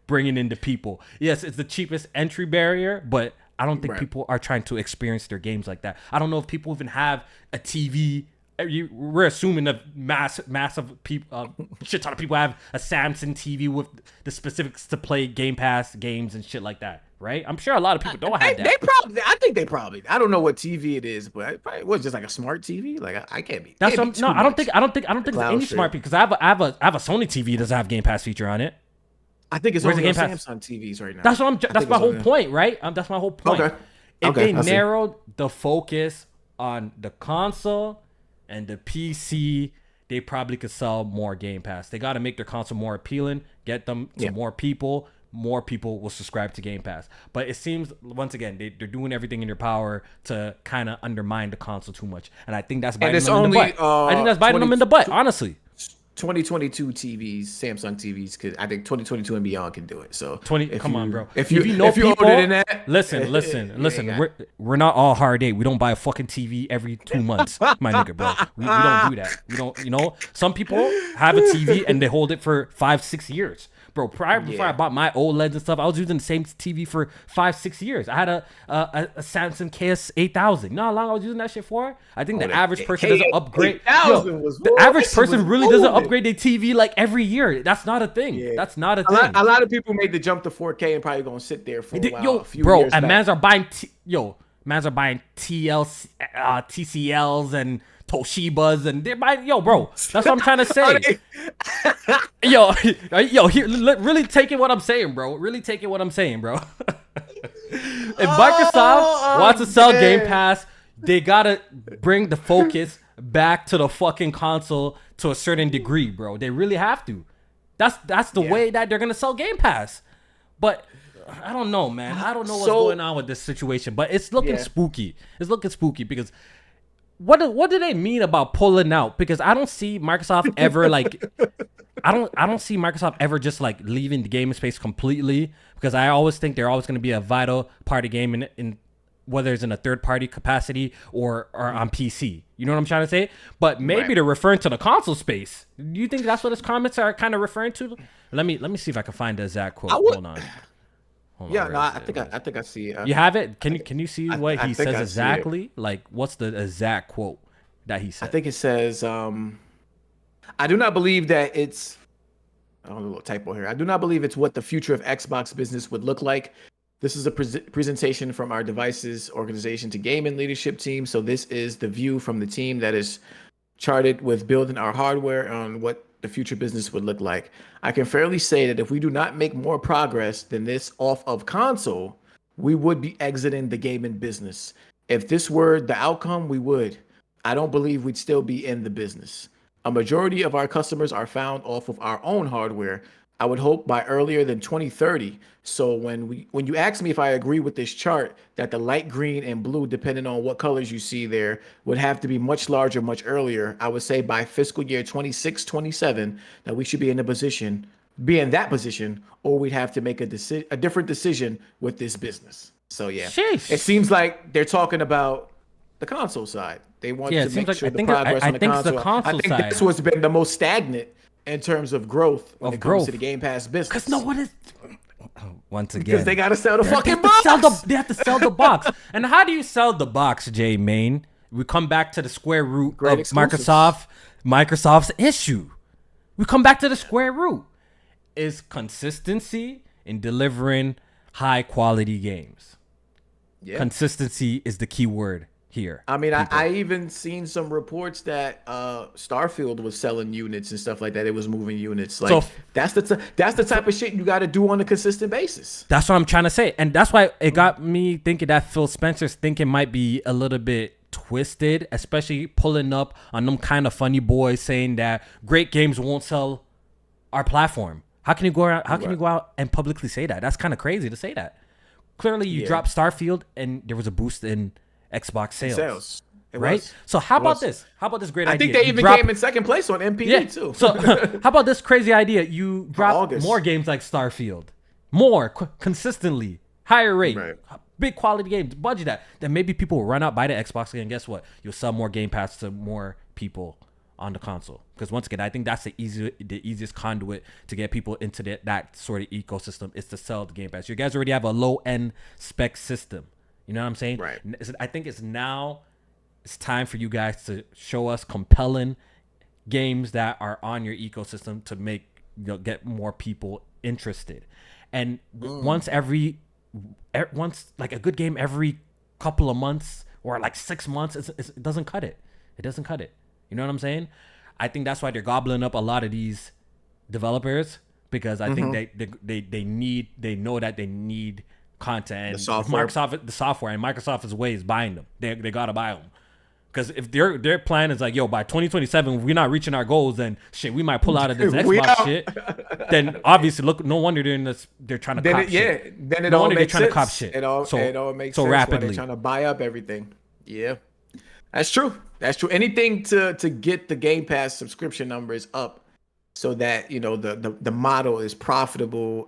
bringing in the people. Yes, it's the cheapest entry barrier, but I don't think people are trying to experience their games like that. I don't know if people even have a TV. We're assuming a massive people, shit ton of people have a Samsung TV with the specifics to play Game Pass games and shit like that, right? I'm sure a lot of people don't have that. I don't know what TV it is, but it probably was just like a smart TV. Like I can't be. That's what I don't think it's any smart because I have a Sony TV that doesn't have Game Pass feature on it. I think it's only on Samsung TVs right now. That's my whole point, right? That's my whole point. Okay. If they narrowed the focus on the console and the PC, they probably could sell more Game Pass. They got to make their console more appealing, get them to more people. More people will subscribe to Game Pass. But it seems, once again, they're doing everything in their power to kind of undermine the console too much. And I think that's biting them in the butt. I think that's biting them in the butt, honestly. 2022 TVs, Samsung TVs, because I think 2022 and beyond can do it. So come on, bro. If you know people, older than that, listen. We're not all hard eight. We don't buy a fucking TV every 2 months, my nigga, bro. We don't do that. We don't. Some people have a TV and they hold it for 5-6 years. Bro, before I bought my OLEDs and stuff, I was using the same TV for 5-6 years. I had a Samsung KS8000. You know how long I was using that shit for? I think the average person doesn't upgrade. The average person really doesn't upgrade their TV like every year. That's not a thing. Yeah. That's not a thing. A lot of people made the jump to 4K and probably gonna sit there for a while. Bro, and mans are buying TCLs and Toshibas and they're buying, bro. That's what I'm trying to say. Really taking what I'm saying, bro. Really taking what I'm saying, bro. If Microsoft wants to sell Game Pass, they gotta bring the focus back to the fucking console to a certain degree, bro. They really have to. That's the way that they're gonna sell Game Pass. But I don't know, man. I don't know what's going on with this situation, but it's looking spooky. It's looking spooky because what do they mean about pulling out? Because I don't see Microsoft ever I don't see Microsoft ever just like leaving the gaming space completely, because I always think they're always going to be a vital part of gaming in whether it's in a third party capacity or on PC. You know what I'm trying to say? But maybe Right. they're referring to the console space. Do you think that's what his comments are kind of referring to? Let me see if I can find the exact quote. Hold on. Yeah, where no, is I it? think I see it. You have it? Can you see what I he think says I see it. exactly? Like, what's the exact quote that he I said? think it says, I do not believe that it's, oh, a little typo here. I do not believe it's what the future of Xbox business would look like. This is a presentation from our devices organization to gaming leadership team. So this is the view from the team that is charted with building our hardware on what the future business would look like. I can fairly say that if we do not make more progress than this off of console, we would be exiting the gaming business. If this were the outcome, we would. I don't believe we'd still be in the business. A majority of our customers are found off of our own hardware. I would hope by earlier than 2030. So when you ask me if I agree with this chart, that the light green and blue, depending on what colors you see there, would have to be much larger, much earlier. I would say by fiscal year 26, 27, that we should be in that position, or we'd have to make a different decision with this business. So yeah, Sheesh. it seems like they're talking about the console side. They want Yeah, to it seems make like sure I the think progress I on the think it's console. the console I think side. that's what's been the most stagnant in terms of growth when Of it comes growth. to the Game Pass business. Because no one is. Once again, Because they got to sell the they fucking have to box. they have to sell the box. And how do you sell the box, JMaine? We come back to the square root Great of exclusives. Microsoft's issue. We come back to the square root. Is consistency in delivering high quality games. Yeah. Consistency is the key word here. I mean, I even seen some reports that Starfield was selling units and stuff like that. It was moving units. Like So- that's the type of shit you got to do on a consistent basis. That's what I'm trying to say. And that's why it got me thinking that Phil Spencer's thinking might be a little bit twisted, especially pulling up on them kind of funny boys saying that great games won't sell our platform. How can you go around, how can you go out and publicly say that? That's kind of crazy to say that. Clearly you dropped Starfield and there was a boost in Xbox sales. It Right? was. So how It about was. this? How about this great I idea? think they You even drop- came in second place on MPD Yeah. too. So how about this crazy idea? You drop August. more games like Starfield, more consistently, higher rate, Right. big quality games. Budget that. Then maybe people will run out, buy the Xbox, and guess what? You'll sell more Game Pass to more people on the console. Because once again, I think that's the easiest conduit to get people into that sort of ecosystem is to sell the Game Pass. You guys already have a low end spec system. You know what I'm saying? Right. I think it's time for you guys to show us compelling games that are on your ecosystem to make get more people interested. And once like a good game every couple of months or like 6 months, it doesn't cut it. It doesn't cut it. You know what I'm saying? I think that's why they're gobbling up a lot of these developers because I think they know that they need content. And The software. the software, and Microsoft's way is buying them. They gotta buy them. Because if their plan is like, yo, by 2027, we're not reaching our goals, then shit, we might pull out of this We Xbox out. shit. Then obviously, look, no wonder they're trying to Then cop it, shit. then it No all wonder they're makes trying sense. to cop shit. It all makes sense. rapidly. They're trying to buy up everything. Yeah, that's true. That's true. Anything to get the Game Pass subscription numbers up, so that the model is profitable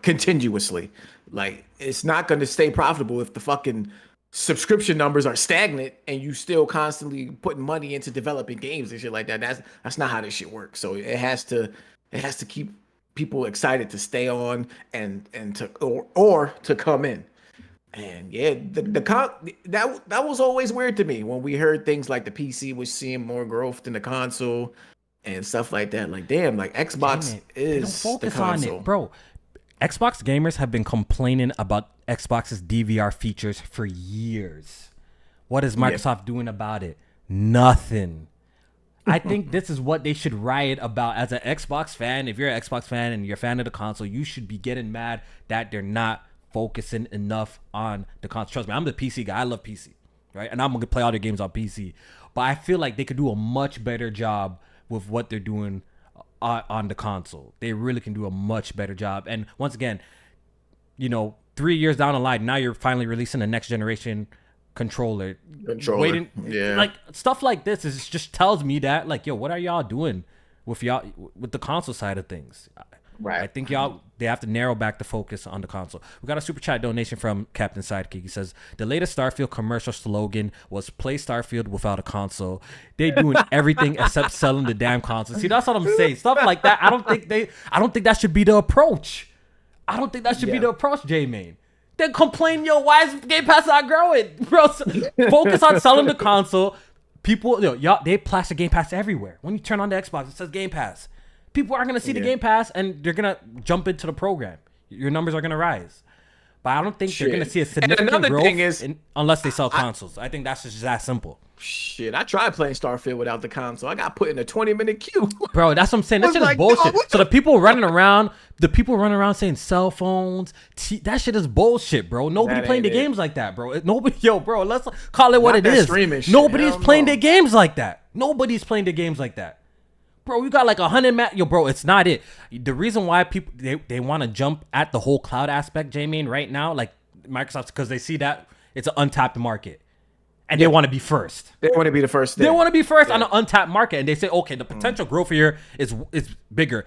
continuously. Like it's not going to stay profitable if the fucking subscription numbers are stagnant and you still constantly putting money into developing games and shit like that. That's not how this shit works. So it has to keep people excited to stay on and to or to come in. And yeah, that was always weird to me when we heard things like the PC was seeing more growth than the console and stuff like that. Like damn, like Xbox Damn it. They don't is focus the console. on it, bro. Xbox gamers have been complaining about Xbox's DVR features for years. What is Microsoft doing about it? Nothing. I think this is what they should riot about as an Xbox fan. If you're an Xbox fan and you're a fan of the console, you should be getting mad that they're not focusing enough on the console. Trust me, I'm the PC guy. I love PC, right? And I'm going to play all their games on PC. But I feel like they could do a much better job with what they're doing on the console. They really can do a much better job. And once again, 3 years down the line, now you're finally releasing a next generation controller. Waiting, like stuff like this just tells me that, like, yo, what are y'all doing with the console side of things? Right. I think they have to narrow back the focus on the console. We got a super chat donation from Captain Sidekick. He says the latest Starfield commercial slogan was "Play Starfield without a console." They doing everything except selling the damn console. See, that's what I'm saying. Stuff like that. I don't think that should be the approach. I don't think that should be the approach, JMaine. They complain, yo, why is Game Pass not growing, bro? Focus on selling the console. People, y'all, they plaster Game Pass everywhere. When you turn on the Xbox, it says Game Pass. People are gonna see the Game Pass and they're gonna jump into the program. Your numbers are gonna rise, but I don't think they're gonna see a significant growth unless they sell consoles. I think that's just that simple. Shit, I tried playing Starfield without the console. I got put in a 20-minute queue. Bro, that's what I'm saying. That shit is bullshit. So the people running around saying cell phones, that shit is bullshit, bro. Nobody playing the games like that, bro. Bro, let's call it what it is. Nobody's playing their games like that. Nobody's playing their games like that. Bro, you got like 100 bro, it's not it. The reason why people they want to jump at the whole cloud aspect, JMaine, right now, like Microsoft, because they see that it's an untapped market. And they want to be first. They want to be the first thing. They want to be first on an untapped market. And they say, okay, the potential growth here is bigger.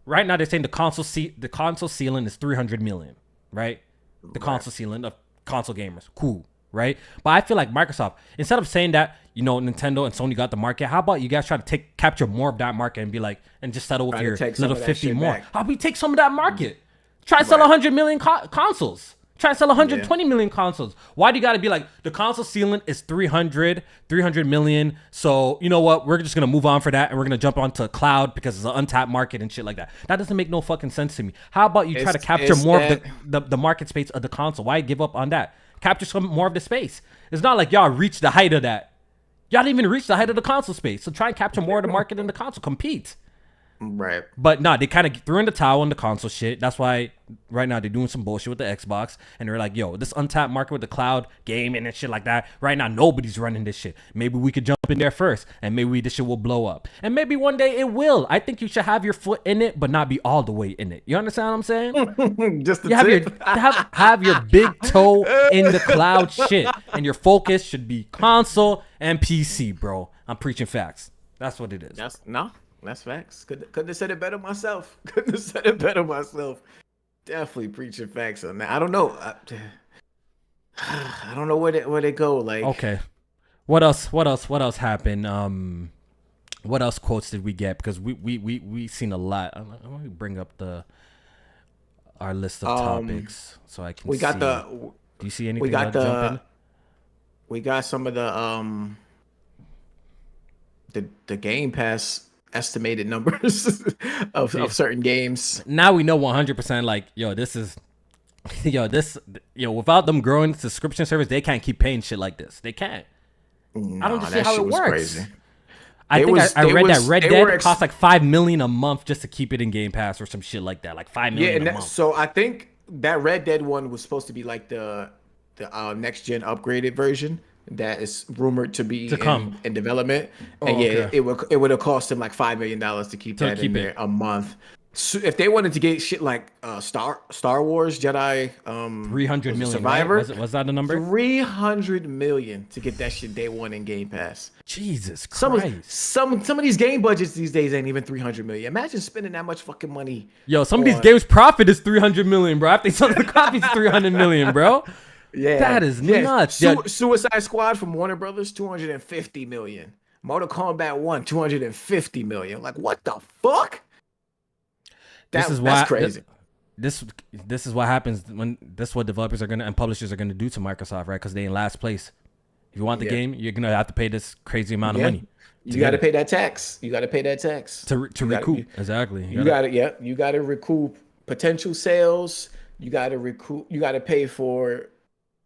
Right now, they're saying the console ceiling is 300 million, right? The console ceiling of console gamers. Cool, right? But I feel like Microsoft, instead of saying that, Nintendo and Sony got the market, how about you guys try to capture more of that market and be like, and just settle with your little 50 more? Back. How about we take some of that market? Try to sell 100 million consoles. Try to sell 120 million consoles. Why do you got to be like, the console ceiling is 300 million. So, you know what? We're just going to move on for that. And we're going to jump onto cloud because it's an untapped market and shit like that. That doesn't make no fucking sense to me. How about you try to capture more of the market space of the console? Why give up on that? Capture some more of the space. It's not like y'all reached the height of that. Y'all didn't even reach the height of the console space. So try and capture more of the market in the console. Compete. Right. But nah, they kind of threw in the towel on the console shit. That's why right now they're doing some bullshit with the Xbox. And they're like, yo, this untapped market with the cloud gaming and shit like that. Right now, nobody's running this shit. Maybe we could jump in there first. And maybe this shit will blow up. And maybe one day it will. I think you should have your foot in it, but not be all the way in it. You understand what I'm saying? Just the tip. Have your big toe in the cloud shit. And your focus should be console and PC, bro. I'm preaching facts. That's what it is. That's facts. Couldn't have said it better myself. Definitely preaching facts on that. I don't know. I don't know where they go. Like, okay, what else happened? What else quotes did we get? Because we seen a lot. Let me bring up our list of topics so I can. Do you see anything? We got some of the Game Pass estimated numbers of certain games. Now we know 100% like, without them growing subscription service, they can't keep paying shit like this. They can't. No, I don't just see how it works. Crazy. I read that Red Dead costs like $5 million a month just to keep it in Game Pass or some shit like that. Like $5 million a month. So I think that Red Dead one was supposed to be like the next gen upgraded version that is rumored to be in development. And it would have cost him like $5 million to keep that in there a month. So if they wanted to get shit like Star Wars Jedi 300 million Survivor, right? was that the number? 300 million to get that shit day one in Game Pass. Jesus Christ. Some of these game budgets these days ain't even 300 million. Imagine spending that much fucking money. Yo, some of these games profit is 300 million, bro. After some of the copies 300 million, bro. Yeah, that is nuts. Suicide Squad from Warner Brothers, 250 million. Mortal Kombat 1, 250 million. Like, what the fuck? That's crazy. This is what happens when this is what developers are gonna and publishers are gonna do to Microsoft, right? Because they in last place. If you want the game, you're gonna have to pay this crazy amount of money. You got to pay that tax. To recoup. Exactly. You got to recoup potential sales. You got to pay for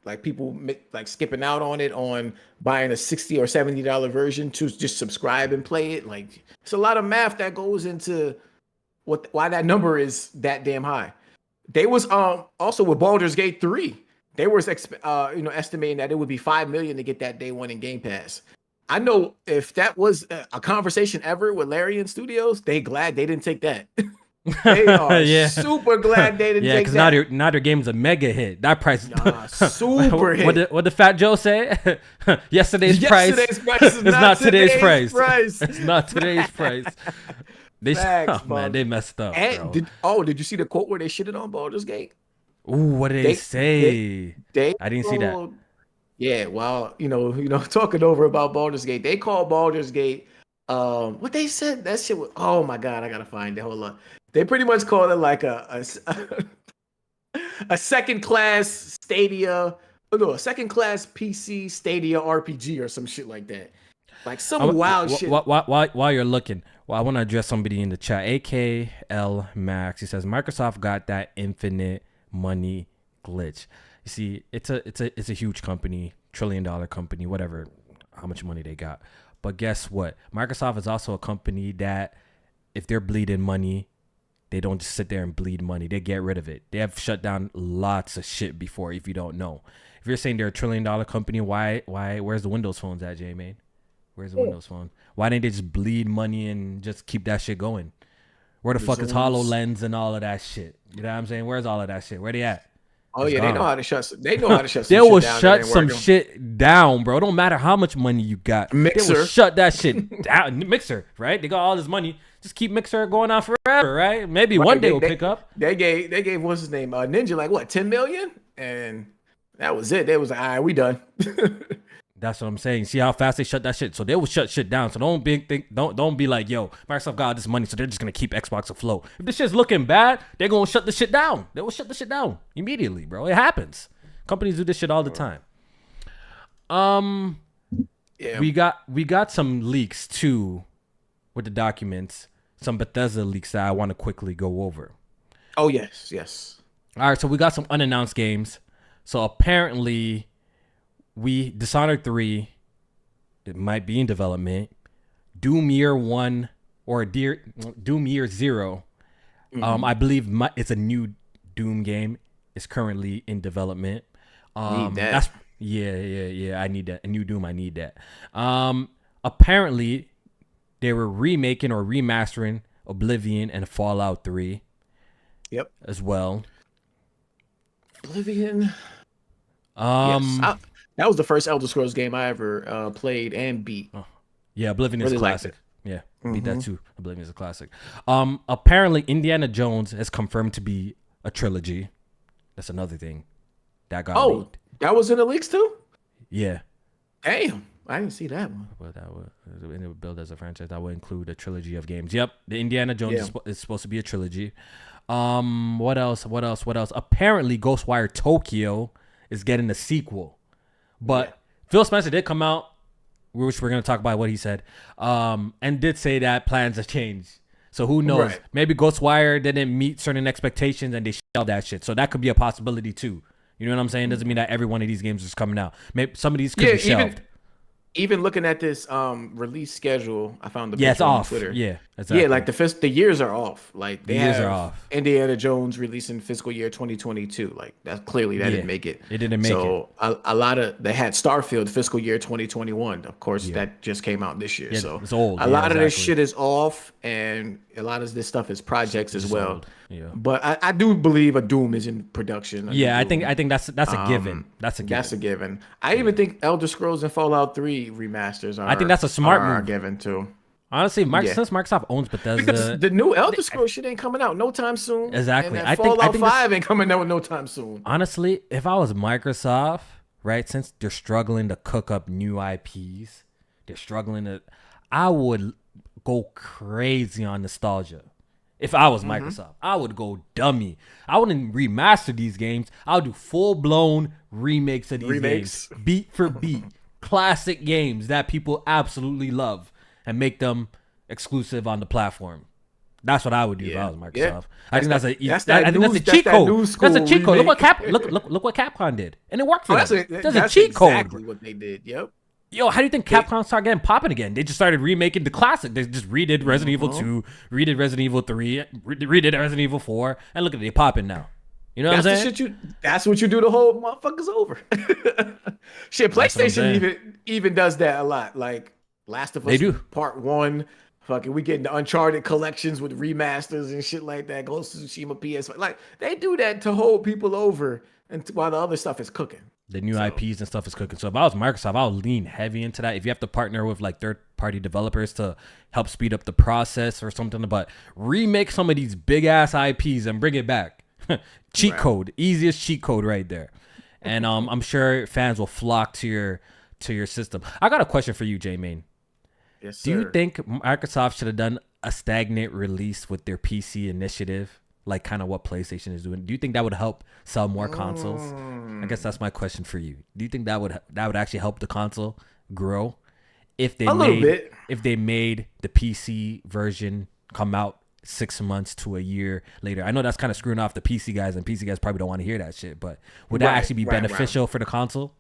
like people like skipping out on it on buying a $60 or $70 version to just subscribe and play it. Like, it's a lot of math that goes into why that number is that damn high. They was also with Baldur's Gate 3. They were estimating that it would be $5 million to get that day one in Game Pass. I know if that was a conversation ever with Larian Studios, they glad they didn't take that. They are super glad they didn't take that. Because now their game's a mega hit. That price super hit. What the Fat Joe say? Yesterday's price is not today's price. It's not today's price. They Facts, oh man, bro. they messed up, And bro. did you see the quote where they shitted on Baldur's Gate? Ooh, what did they They they say? they I didn't see that. called yeah, well, talking over about Baldur's Gate. They called Baldur's Gate what they said that shit was, oh my god, I gotta find it. Hold on. They pretty much called it like a second class Stadia, oh no, a second class PC Stadia RPG or some shit like that. Like some wild shit. While you're looking, well, I want to address somebody in the chat. AKL Max. He says Microsoft got that infinite money glitch. You see, it's a huge company, $1 trillion company, whatever, how much money they got. But guess what? Microsoft is also a company that if they're bleeding money, they don't just sit there and bleed money. They get rid of it. They have shut down lots of shit before. If you don't know, if you're saying they're a $1 trillion company, where's the Windows phones at, JMaine? Where's the Windows Phone? Why didn't they just bleed money and just keep that shit going? Where the fuck is HoloLens and all of that shit? You know what I'm saying? Where's all of that shit? Where they at? Oh It's yeah, gone. they know how to shut. They know how to shut. They Some will shit down shut some shit down, bro. It don't matter how much money you got. Mixer. They will shut that shit down. Mixer, right? They got all this money. Just keep Mixer going on forever, right? Maybe one day we'll pick up. They gave what's his name? Ninja like what, 10 million? And that was it. They was like, all right, we done. That's what I'm saying. See how fast they shut that shit. So they will shut shit down. So don't be like, yo, Microsoft got all this money, so they're just gonna keep Xbox afloat. If this shit's looking bad, they're gonna shut the shit down. They will shut the shit down immediately, bro. It happens. Companies do this shit all the time. Yeah. We got some leaks too with the documents. Some Bethesda leaks that I want to quickly go over. Oh yes. All right, so we got some unannounced games. So apparently, Dishonored 3, it might be in development. Doom Year 1 or Doom Year 0, I believe it's a new Doom game. It's currently in development. Need that. Yeah. I need that. A new Doom, I need that. Apparently, they were remaking or remastering Oblivion and Fallout 3. Yep. As well. Oblivion. Yes. That was the first Elder Scrolls game I ever played and beat. Yeah, Oblivion is a classic. Yeah, beat that too. Oblivion is a classic. Apparently, Indiana Jones is confirmed to be a trilogy. That's another thing that got leaked. That was in the leaks too? Yeah. Damn, I didn't see that one. Well, that would build as a franchise. That would include a trilogy of games. Yep, the Indiana Jones is supposed to be a trilogy. What else? Apparently, Ghostwire Tokyo is getting a sequel. But Phil Spencer did come out, which we're going to talk about what he said, and did say that plans have changed. So who knows? Right. Maybe Ghostwire didn't meet certain expectations and they shelved that shit. So that could be a possibility too. You know what I'm saying? Doesn't mean that every one of these games is coming out. Maybe some of these could be shelved. Even looking at this release schedule, I found the it's picture on off. Twitter. Yeah, exactly. Yeah, like the years are off. Like the years are off. Indiana Jones releasing fiscal year 2022. Like that didn't make it. It didn't make it. So a lot of they had Starfield fiscal year 2021. Of course, that just came out this year. Yeah, so it's old. A lot of this shit is off, and a lot of this stuff is projects as well. Old. Yeah. But I do believe a Doom is in production. I think that's a given. That's a given. I even think Elder Scrolls and Fallout 3 remasters are. I think that's a smart move. Given too. Honestly, since Microsoft owns Bethesda, because the new Elder Scrolls shit ain't coming out no time soon. Exactly. And Fallout 5 ain't coming out no time soon. Honestly, if I was Microsoft, right, since they're struggling to cook up new IPs, I would go crazy on nostalgia. If I was Microsoft, I would go dummy. I wouldn't remaster these games. I would do full-blown remakes of these games, beat for beat, classic games that people absolutely love, and make them exclusive on the platform. That's what I would do if I was Microsoft. Yeah. I think that's a cheat code. That's a cheat code. Look what Capcom did, and it worked for them. That's a cheat code. Exactly what they did. Yep. Yo, how do you think Capcom started getting popping again? They just started remaking the classic. They just redid Resident Evil 2, redid Resident Evil 3, redid Resident Evil 4, and look at it, they popping now. You know what I'm saying? That's what you do to hold motherfuckers over. Shit, PlayStation even does that a lot. Like Last of Us Part 1, fucking we getting the Uncharted collections with remasters and shit like that. Ghost of Tsushima PS5. Like they do that to hold people over and while the other stuff is cooking. The new IPs and stuff is cooking. So if I was Microsoft, I would lean heavy into that. If you have to partner with like third-party developers to help speed up the process or something, but remake some of these big ass IPs and bring it back. Cheat code, easiest cheat code right there. And I'm sure fans will flock to your system. I got a question for you, JMaine. Yes, sir. Do you think Microsoft should have done a stagnant release with their PC initiative? Like kind of what PlayStation is doing. Do you think that would help sell more consoles? I guess that's my question for you. Do you think that would actually help the console grow if they made the PC version come out 6 months to a year later? I know that's kind of screwing off the PC guys, and PC guys probably don't want to hear that shit. But would that actually be beneficial for the console?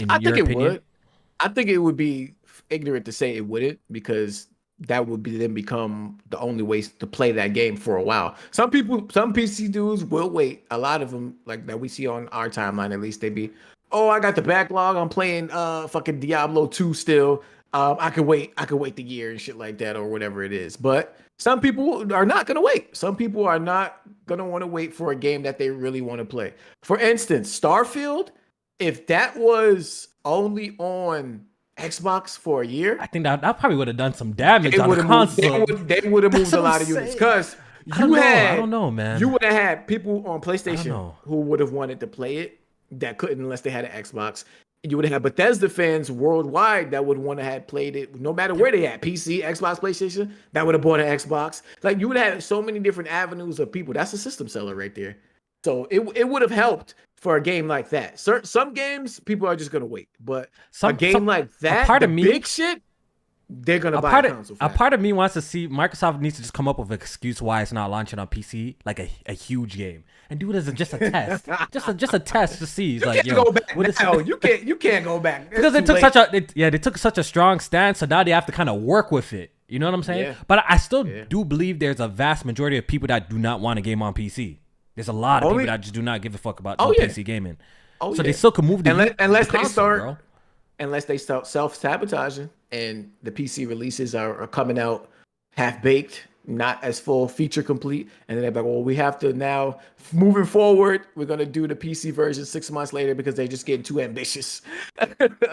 I think it would. I think it would be ignorant to say it wouldn't, because that would be then become the only way to play that game for a while. Some PC dudes will wait. A lot of them, like that we see on our timeline, at least, they be, oh, I got the backlog. I'm playing fucking Diablo 2 still. I could wait the year and shit like that, or whatever it is. But some people are not gonna wait. Some people are not gonna want to wait for a game that they really want to play. For instance, Starfield, if that was only on Xbox for a year, I think that probably would have done some damage on the console. They would have moved a lot of units, because I don't know, man. You would have had people on PlayStation who would have wanted to play it that couldn't unless they had an Xbox. You would have had Bethesda fans worldwide that would want to have played it no matter where they at, PC, Xbox, PlayStation, that would have bought an Xbox. Like, you would have so many different avenues of people. That's a system seller right there. So it would have helped for a game like that. Some games, people are just going to wait. But a game like that, big shit, they're going to buy a console for that. A part of me wants to see Microsoft needs to just come up with an excuse why it's not launching on PC, like a huge game. And do it as just a test. just a test to see. You can't go back now. You can't go back. Because they took such a strong stance, so now they have to kind of work with it. You know what I'm saying? Yeah. But I still do believe there's a vast majority of people that do not want a game on PC. There's a lot of people that just do not give a fuck about PC gaming. So they still can move unless they start self-sabotaging and the PC releases are coming out half-baked, not as full feature complete, and then they're like, well, we have to now, moving forward, we're going to do the PC version 6 months later because they're just getting too ambitious.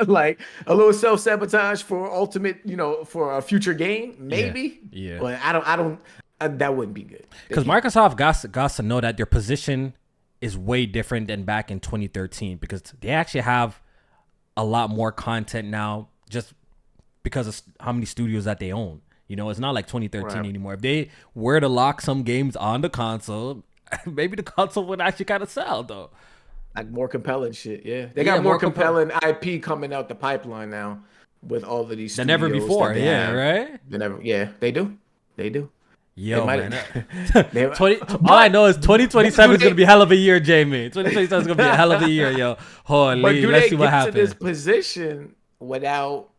Like a little self-sabotage for ultimate, for a future game, maybe. Yeah. But I don't that wouldn't be good. Because Microsoft got to know that their position is way different than back in 2013, because they actually have a lot more content now just because of how many studios that they own. It's not like 2013 anymore. If they were to lock some games on the console, maybe the console would actually kind of sell, though. Like more compelling shit, yeah. They got more compelling IP coming out the pipeline now with all of these studios than ever before, right? They do. Yo, man. All I know is 2027 is going to be a hell of a year, JMaine. 2027 is going to be a hell of a year, yo. Holy, let's see what happens. To this position without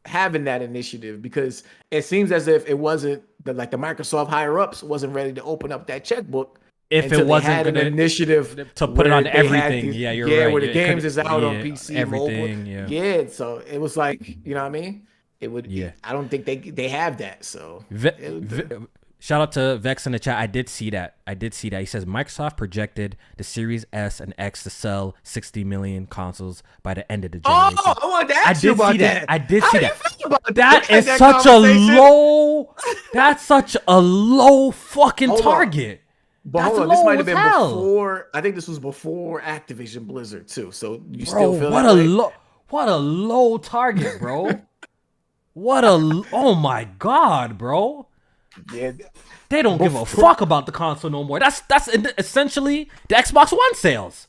having that initiative? Because it seems as if it wasn't the Microsoft higher ups wasn't ready to open up that checkbook. If it wasn't had an initiative to put it on everything, you're right. Where the games is out on PC, everything, mobile. So it was like, you know what I mean? It would. Yeah. I don't think they have that. So. Shout out to Vex in the chat. I did see that. He says Microsoft projected the Series S and X to sell 60 million consoles by the end of the generation. Oh, I wanted to ask you about that. I did see that. That is such a low. That's such a low fucking target. But hold on, this might have been before. I think this was before Activision Blizzard too. So you still feel what a low target, bro. Oh my god, bro. Yeah, they don't give a fuck about the console no more. That's essentially the Xbox One sales.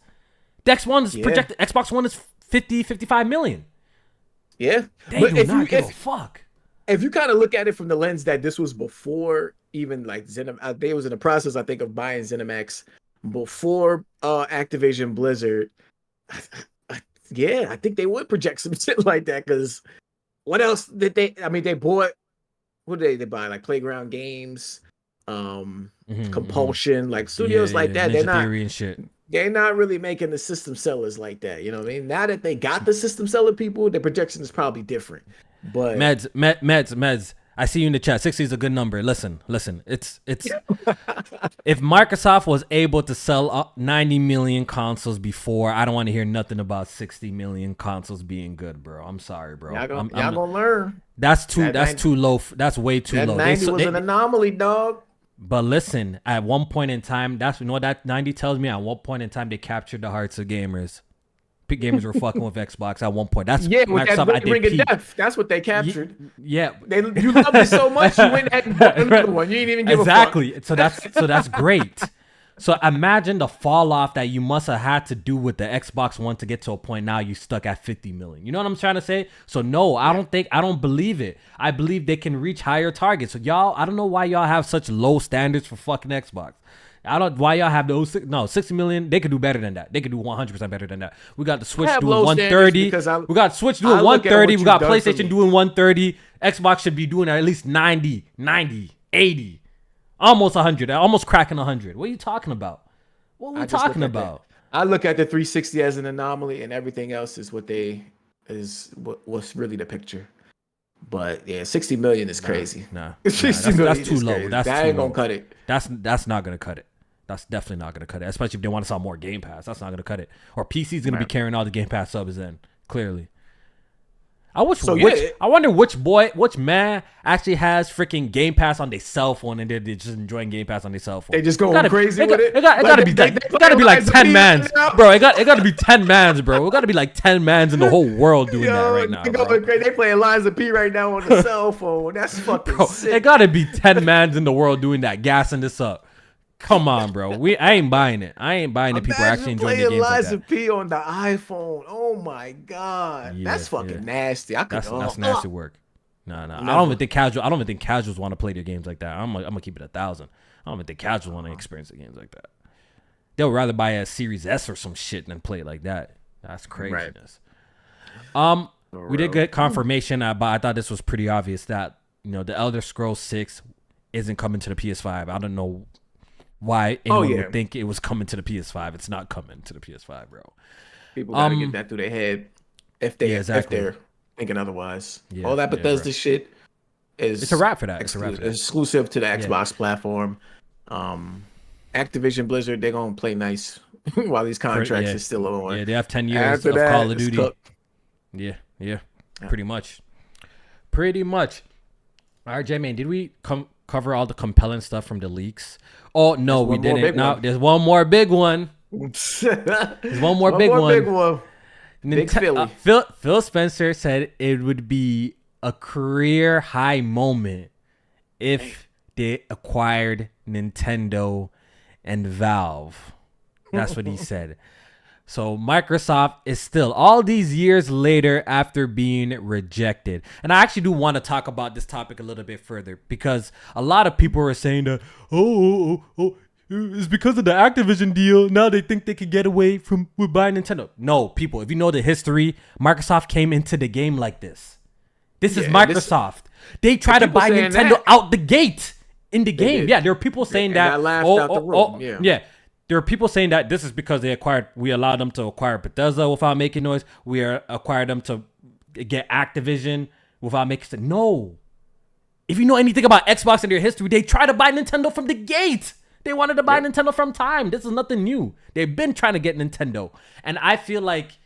The Xbox One is projected. Xbox One is 55 million. Yeah, they do not give a fuck. If you kind of look at it from the lens that this was before even like they was in the process, I think, of buying ZeniMax before Activision Blizzard. I think they would project some shit like that, because what else did they? I mean, they bought. What did they buy? Like Playground Games, Compulsion, like studios like that. Ninja Theory and shit. They're not really making the system sellers like that. You know what I mean? Now that they got the system seller people, the projection is probably different. But Meds. I see you in the chat. 60 is a good number. Listen. It's if Microsoft was able to sell 90 million consoles before, I don't want to hear nothing about 60 million consoles being good, bro. I'm sorry, bro. Y'all gonna learn. That's too low. That's way too low. 90 was an anomaly, dog. But listen, at one point in time, what that 90 tells me. At one point in time, they captured the hearts of gamers. Gamers were fucking with Xbox at one point. That's with Microsoft that Ring of Death. That's what they captured. Yeah, you loved it so much you went ahead and bought another one. You didn't even give a fuck. So that's great. So imagine the fall off that you must have had to do with the Xbox One to get to a point now you stuck at 50 million. You know what I'm trying to say? So no, I don't believe it. I believe they can reach higher targets. So I don't know why y'all have such low standards for fucking Xbox. Why y'all have those 60 million. They could do better than that. They could do 100% better than that. We got the Switch doing 130. We got Switch doing 130. We got PlayStation doing 130. Xbox should be doing at least 90, 80, almost 100, almost cracking 100. What are you talking about? What are we talking about? I look at the 360 as an anomaly, and everything else is what's really the picture. But yeah, 60 million is crazy. That's too low. That ain't gonna cut it. That's not gonna cut it. That's definitely not gonna cut it. Especially if they want to sell more Game Pass. That's not gonna cut it. Or PC's gonna be carrying all the Game Pass subs then. Clearly. I wonder which man actually has freaking Game Pass on their cell phone and they're just enjoying Game It just going crazy with it. It gotta be like 10 mans, bro. It gotta be 10 mans, bro. It gotta be like 10 mans in the whole world doing that right now. They playing Lines of P right now on the cell phone. That's fucking sick. It gotta be 10 mans in the world doing that, gassing this up. Come on, bro. I ain't buying it. I ain't buying it. People are actually enjoying the games like that. Lies of P on the iPhone. Oh my god, that's fucking nasty. That's nasty work. No. I don't even think casuals want to play their games like that. I'm gonna keep it 1,000. I don't even think casuals want to experience the games like that. They'll rather buy a Series S or some shit than play it like that. That's craziness. Right. We did get confirmation, but I thought this was pretty obvious that the Elder Scrolls 6 isn't coming to the PS5. I don't know why anyone would think it was coming to the PS5. It's not coming to the PS5, bro. People gotta get that through their head if they're thinking otherwise. Yeah, all that Bethesda shit it's a wrap for that. Exclusive to the Xbox platform. Activision Blizzard, they're gonna play nice while these contracts are still on. Yeah, they have 10 years of Call of Duty. Yeah. Pretty much. All right, JMaine, did we cover all the compelling stuff from the leaks? Oh no, we didn't. No, there's one more big one. There's one more big one. Big Philly. Phil Spencer said it would be a career high moment if they acquired Nintendo and Valve. That's what he said. So Microsoft is still all these years later after being rejected. And I actually do want to talk about this topic a little bit further because a lot of people are saying that, it's because of the Activision deal. Now they think they could get away with buying Nintendo. No, people, if you know the history, Microsoft came into the game like this. This is Microsoft. They try to buy Nintendo out the gate in the game. Yeah, there are people saying that. There are people saying that this is because we allowed them to acquire Bethesda without making noise. We acquired them to get Activision without making no. If you know anything about Xbox and their history, they try to buy Nintendo from the gate. They wanted to buy Nintendo from time. This is nothing new. They've been trying to get Nintendo. And I feel like,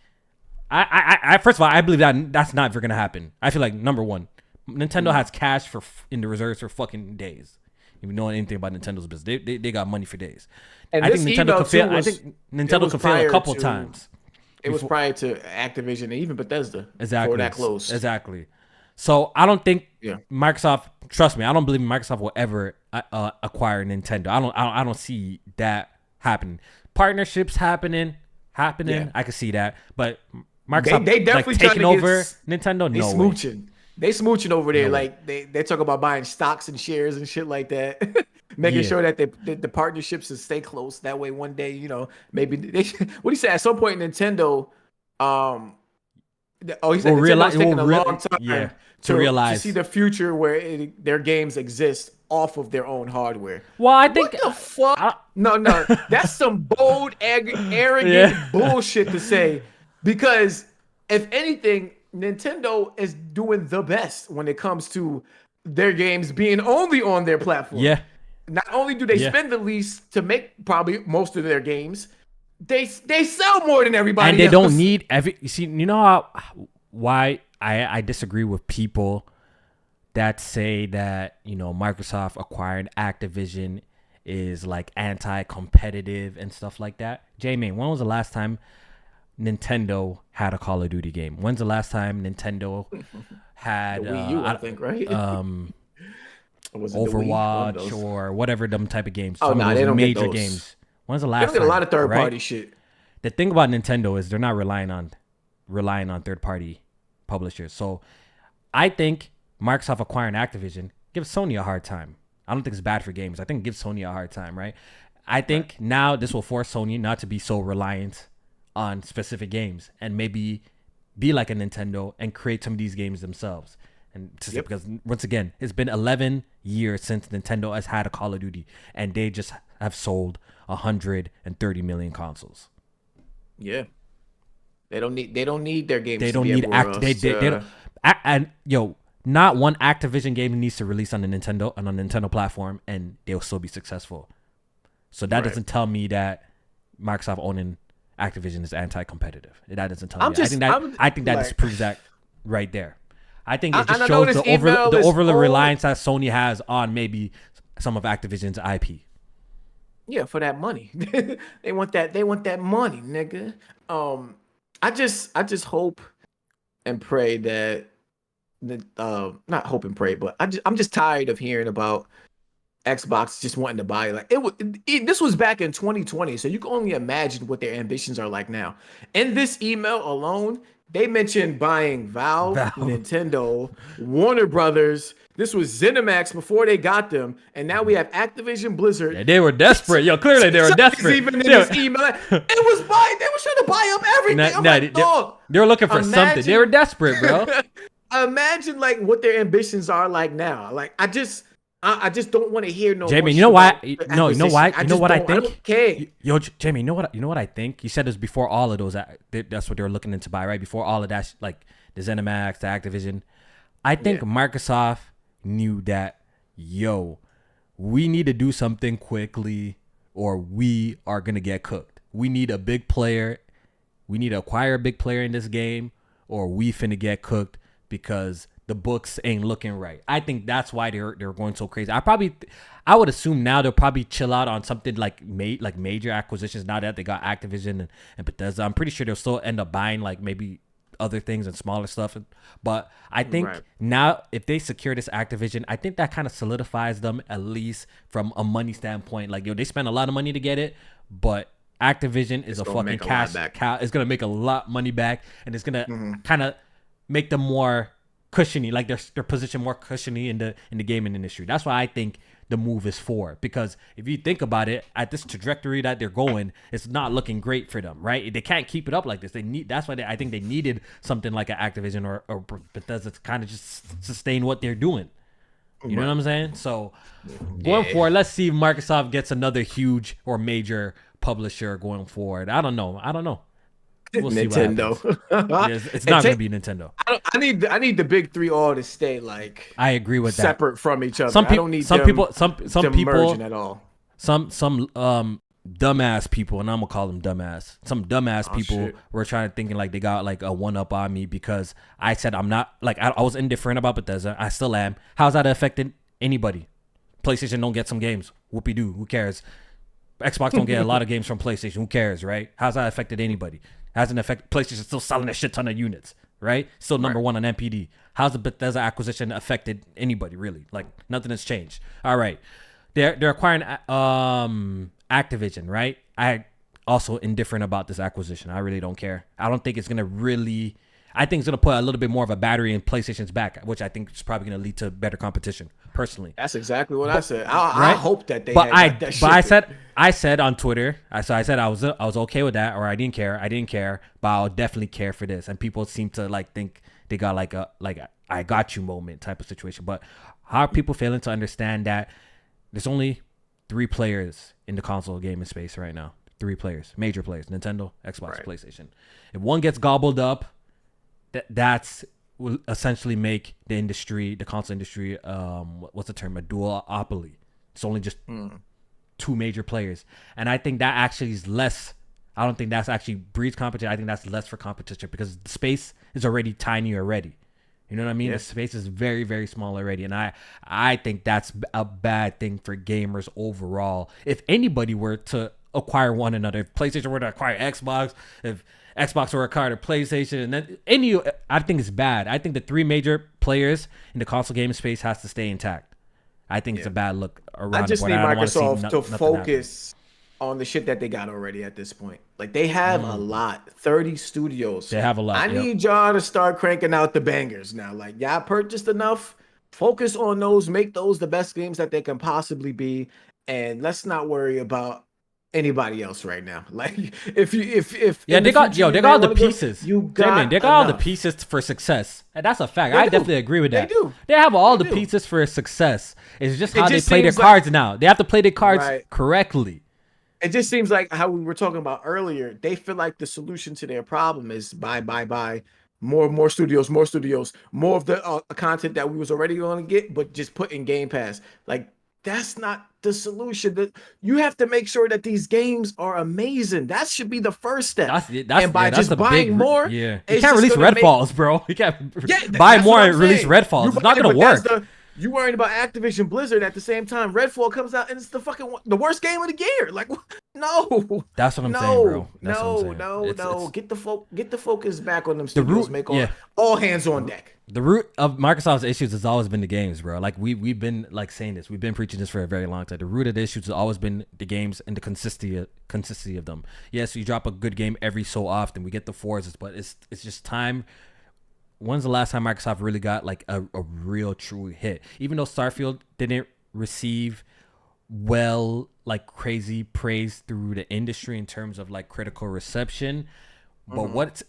I first of all, I believe that's not ever going to happen. I feel like, number one, Nintendo has cash in the reserves for fucking days. If you know anything about Nintendo's business, they got money for days. And I think Nintendo could fail a couple times. It was prior to Activision and even Bethesda. Exactly. Before that close. Exactly. So I don't think Microsoft. Trust me, I don't believe Microsoft will ever acquire Nintendo. I don't see that happening. Partnerships happening. Yeah. I can see that, but Microsoft they definitely taking over Nintendo. No smooching. Way. They smooching over there. Like they talk about buying stocks and shares and shit like that. Making sure that the partnerships stay close. That way, one day, maybe what he said at some point, Nintendo. He said Nintendo's taking a long time to see the future where their games exist off of their own hardware. Well, I think what the fuck? No, that's some bold, arrogant bullshit to say. Because if anything, Nintendo is doing the best when it comes to their games being only on their platform. Yeah. Not only do they spend the least to make probably most of their games, they sell more than everybody and they else. don't need you see, you know why I disagree with people that say that, you know, Microsoft acquiring Activision is like anti-competitive and stuff like that. JMaine, when was the last time Nintendo had a Call of Duty game? When's the last time Nintendo had the Wii U, I think, right? Was it Overwatch or whatever them type of games? Oh no, they don't major get those. games. When's the last? They don't get time, a lot of third right? party shit. The thing about Nintendo is they're not relying on third party publishers. So I think Microsoft acquiring Activision gives Sony a hard time. I don't think it's bad for games. I think it gives Sony a hard time, right? I think now this will force Sony not to be so reliant on specific games and maybe be like a Nintendo and create some of these games themselves. And because once again, it's been 11 years since Nintendo has had a Call of Duty, and they just have sold 130 million consoles. Yeah, they don't need their games. They don't need not one Activision game needs to release on the Nintendo platform, and they'll still be successful. So that doesn't tell me that Microsoft owning Activision is anti-competitive. That doesn't tell me. I think that just proves that right there. I think it just shows the overly reliance that Sony has on maybe some of Activision's IP. Yeah, for that money. They want that money, nigga. I just hope and pray that not hope and pray, but I'm just tired of hearing about Xbox just wanting to buy. Like this was back in 2020, so you can only imagine what their ambitions are like now. In this email alone, they mentioned buying Valve, Nintendo, Warner Brothers. This was ZeniMax before they got them, and now we have Activision Blizzard. Yeah, they were desperate. Yo, clearly they were desperate. Even in this email, they were trying to buy up everything. They were looking for something. They were desperate, bro. Imagine like what their ambitions are like now. Like I just don't want to hear no. JMaine, you know why? No, you know why? You know what I think? Yo, JMaine, you know what I think? You said this before all of those. That's what they were looking into buy, right? Before all of that, like the ZeniMax, the Activision. I think Microsoft knew that, we need to do something quickly, or we are gonna get cooked. We need a big player. We need to acquire a big player in this game, or we finna get cooked because the books ain't looking right. I think that's why they're going so crazy. I would assume now they'll probably chill out on something like major acquisitions now that they got Activision and Bethesda. I'm pretty sure they'll still end up buying like maybe other things and smaller stuff. But I think now if they secure this Activision, I think that kind of solidifies them at least from a money standpoint. Like, they spend a lot of money to get it, but Activision is a fucking cash cow. It's going to make a lot of money back, and it's going to kind of make them more cushiony, like their position more cushiony in the gaming industry. That's why I think the move is for, because if you think about it, at this trajectory that they're going, it's not looking great for them, right? They can't keep it up like this. That's why I think they needed something like an Activision or Bethesda to kind of just sustain what they're doing. You know what I'm saying? So going forward, let's see if Microsoft gets another huge or major publisher going forward. I don't know. We'll Nintendo. It's not going to be Nintendo. I need the big three all to stay like. I agree with separate from each other. I don't need some people merging at all. Some dumbass people, and I'm gonna call them dumbass. Some dumbass people were trying to thinking like they got like a one up on me because I said I'm not like I was indifferent about Bethesda. I still am. How's that affected anybody? PlayStation don't get some games. Whoopie doo. Who cares? Xbox don't get a lot of games from PlayStation. Who cares, right? How's that affected anybody? Hasn't affected PlayStation. Still selling a shit ton of units, right? Still number one on NPD. How's the Bethesda acquisition affected anybody really? Like nothing has changed. All right, they're acquiring Activision, right? I also indifferent about this acquisition. I really don't care. I don't think it's gonna really. I think it's gonna put a little bit more of a battery in PlayStation's back, which I think is probably gonna lead to better competition. Personally, that's exactly what I said. I hope that they. I said on Twitter. I said I was okay with that, or I didn't care, but I'll definitely care for this. And people seem to like think they got like a I got you moment type of situation. But how are people failing to understand that there's only 3 players in the console gaming space right now? 3 players, major players: Nintendo, Xbox, PlayStation. If one gets gobbled up, that's will essentially make the console industry, what's the term, a duopoly. It's only just two major players, and I think that actually is less. I don't think that's actually breeds competition. I think that's less for competition because the space is already tiny already. You know what I mean? The space is very, very small already, and I think that's a bad thing for gamers overall. If anybody were to acquire one another, if PlayStation were to acquire Xbox, if Xbox were to acquire PlayStation, and then I think it's bad. I think the three major players in the console game space has to stay intact. I think it's a bad look around. I just need Microsoft to focus on the shit that they got already at this point. Like, they have a lot, 30 studios. They have a lot. I need y'all to start cranking out the bangers now. Like, y'all purchased enough. Focus on those. Make those the best games that they can possibly be. And let's not worry about anybody else right now. Like, if they got all the pieces. They got all the pieces for success, and that's a fact. I definitely agree with that. They do. They have all the pieces for success. It's just how they play their cards now. They have to play their cards correctly. It just seems like how we were talking about earlier. They feel like the solution to their problem is buy more studios, more of the content that we was already going to get, but just put in Game Pass. Like, that's not the solution. That you have to make sure that these games are amazing. That should be the first step. And by just buying more, you can't release Redfalls, bro. You can't buy more and release Redfalls. It's not gonna work. You worried about Activision Blizzard at the same time. Redfall comes out and it's the worst game of the year. Like, no. That's what I'm saying, bro. No. Get the focus back on them studios. Make all hands on deck. The root of Microsoft's issues has always been the games, bro. Like, we've been like saying this. We've been preaching this for a very long time. The root of the issues has always been the games and the consistency of them. Yes, you drop a good game every so often. We get the Forzas, but it's just time. When's the last time Microsoft really got like a real true hit? Even though Starfield didn't receive crazy praise through the industry in terms of like critical reception, but what's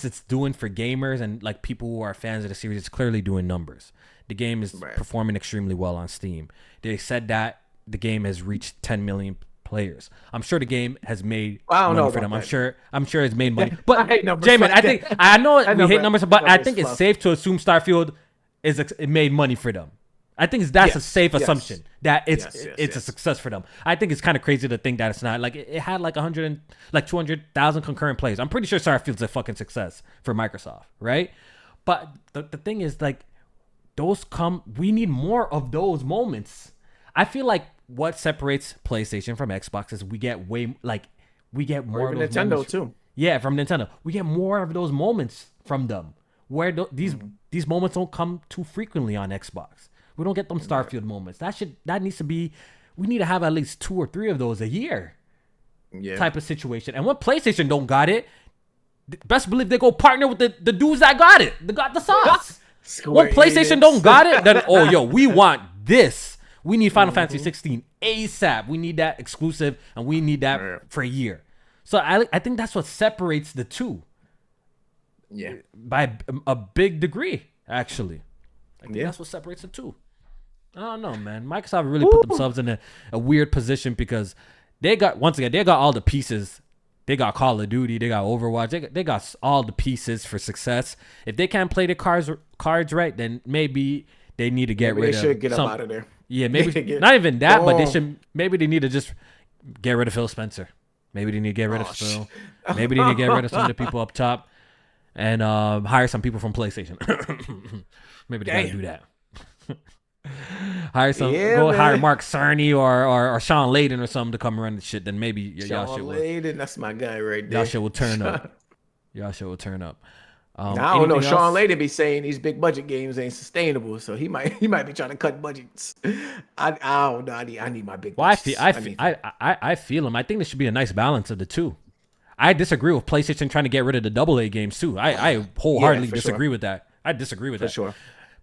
it's doing for gamers and like people who are fans of the series, it's clearly doing numbers. The game is performing extremely well on Steam. They said that the game has reached 10 million players. I'm sure the game has made money for them. I'm sure it's made money. But JMaine, I know we hate numbers, but I think it's safe to assume Starfield it made money for them. I think that's a safe assumption that it's a success for them. I think it's kind of crazy to think that it's not. Like, it had like 200,000 concurrent players. I'm pretty sure Starfield's a fucking success for Microsoft, right? But the thing is, like, we need more of those moments. I feel like what separates PlayStation from Xbox is we get more of those Nintendo moments. Too. Yeah, from Nintendo. We get more of those moments from them where these moments don't come too frequently on Xbox. We don't get them Starfield moments. That needs to be, we need to have at least 2 or 3 of those a year type of situation. And when PlayStation don't got it, best believe they go partner with the dudes that got it. They got the sauce. When PlayStation don't got it, then, we want this. We need Final Fantasy 16 ASAP. We need that exclusive, and we need that for a year. So I think that's what separates the two. Yeah. By a big degree, actually. I think that's what separates the two. I don't know, man. Microsoft really put themselves in a weird position because they got all the pieces. They got Call of Duty. They got Overwatch. They got all the pieces for success. If they can't play the cards right, then maybe they need to get rid of. They should get them out of there. Yeah, maybe not even that, but they should. Maybe they need to just get rid of Phil Spencer. Maybe they need to get rid of Phil. Maybe they need to get rid of some of the people up top and hire some people from PlayStation. Maybe they gotta do that. Hire Mark Cerny or Sean Layden or something to come run the shit. Then maybe y'all shit will. Layden, that's my guy right there. Y'all shit will turn up. Y'all shit will turn up. I don't know. Sean Layden be saying these big budget games ain't sustainable, so he might be trying to cut budgets. I don't know. I need my big. Well, I feel him. I think there should be a nice balance of the two. I disagree with PlayStation trying to get rid of the AA games too. I wholeheartedly disagree with that. I disagree with that. For sure.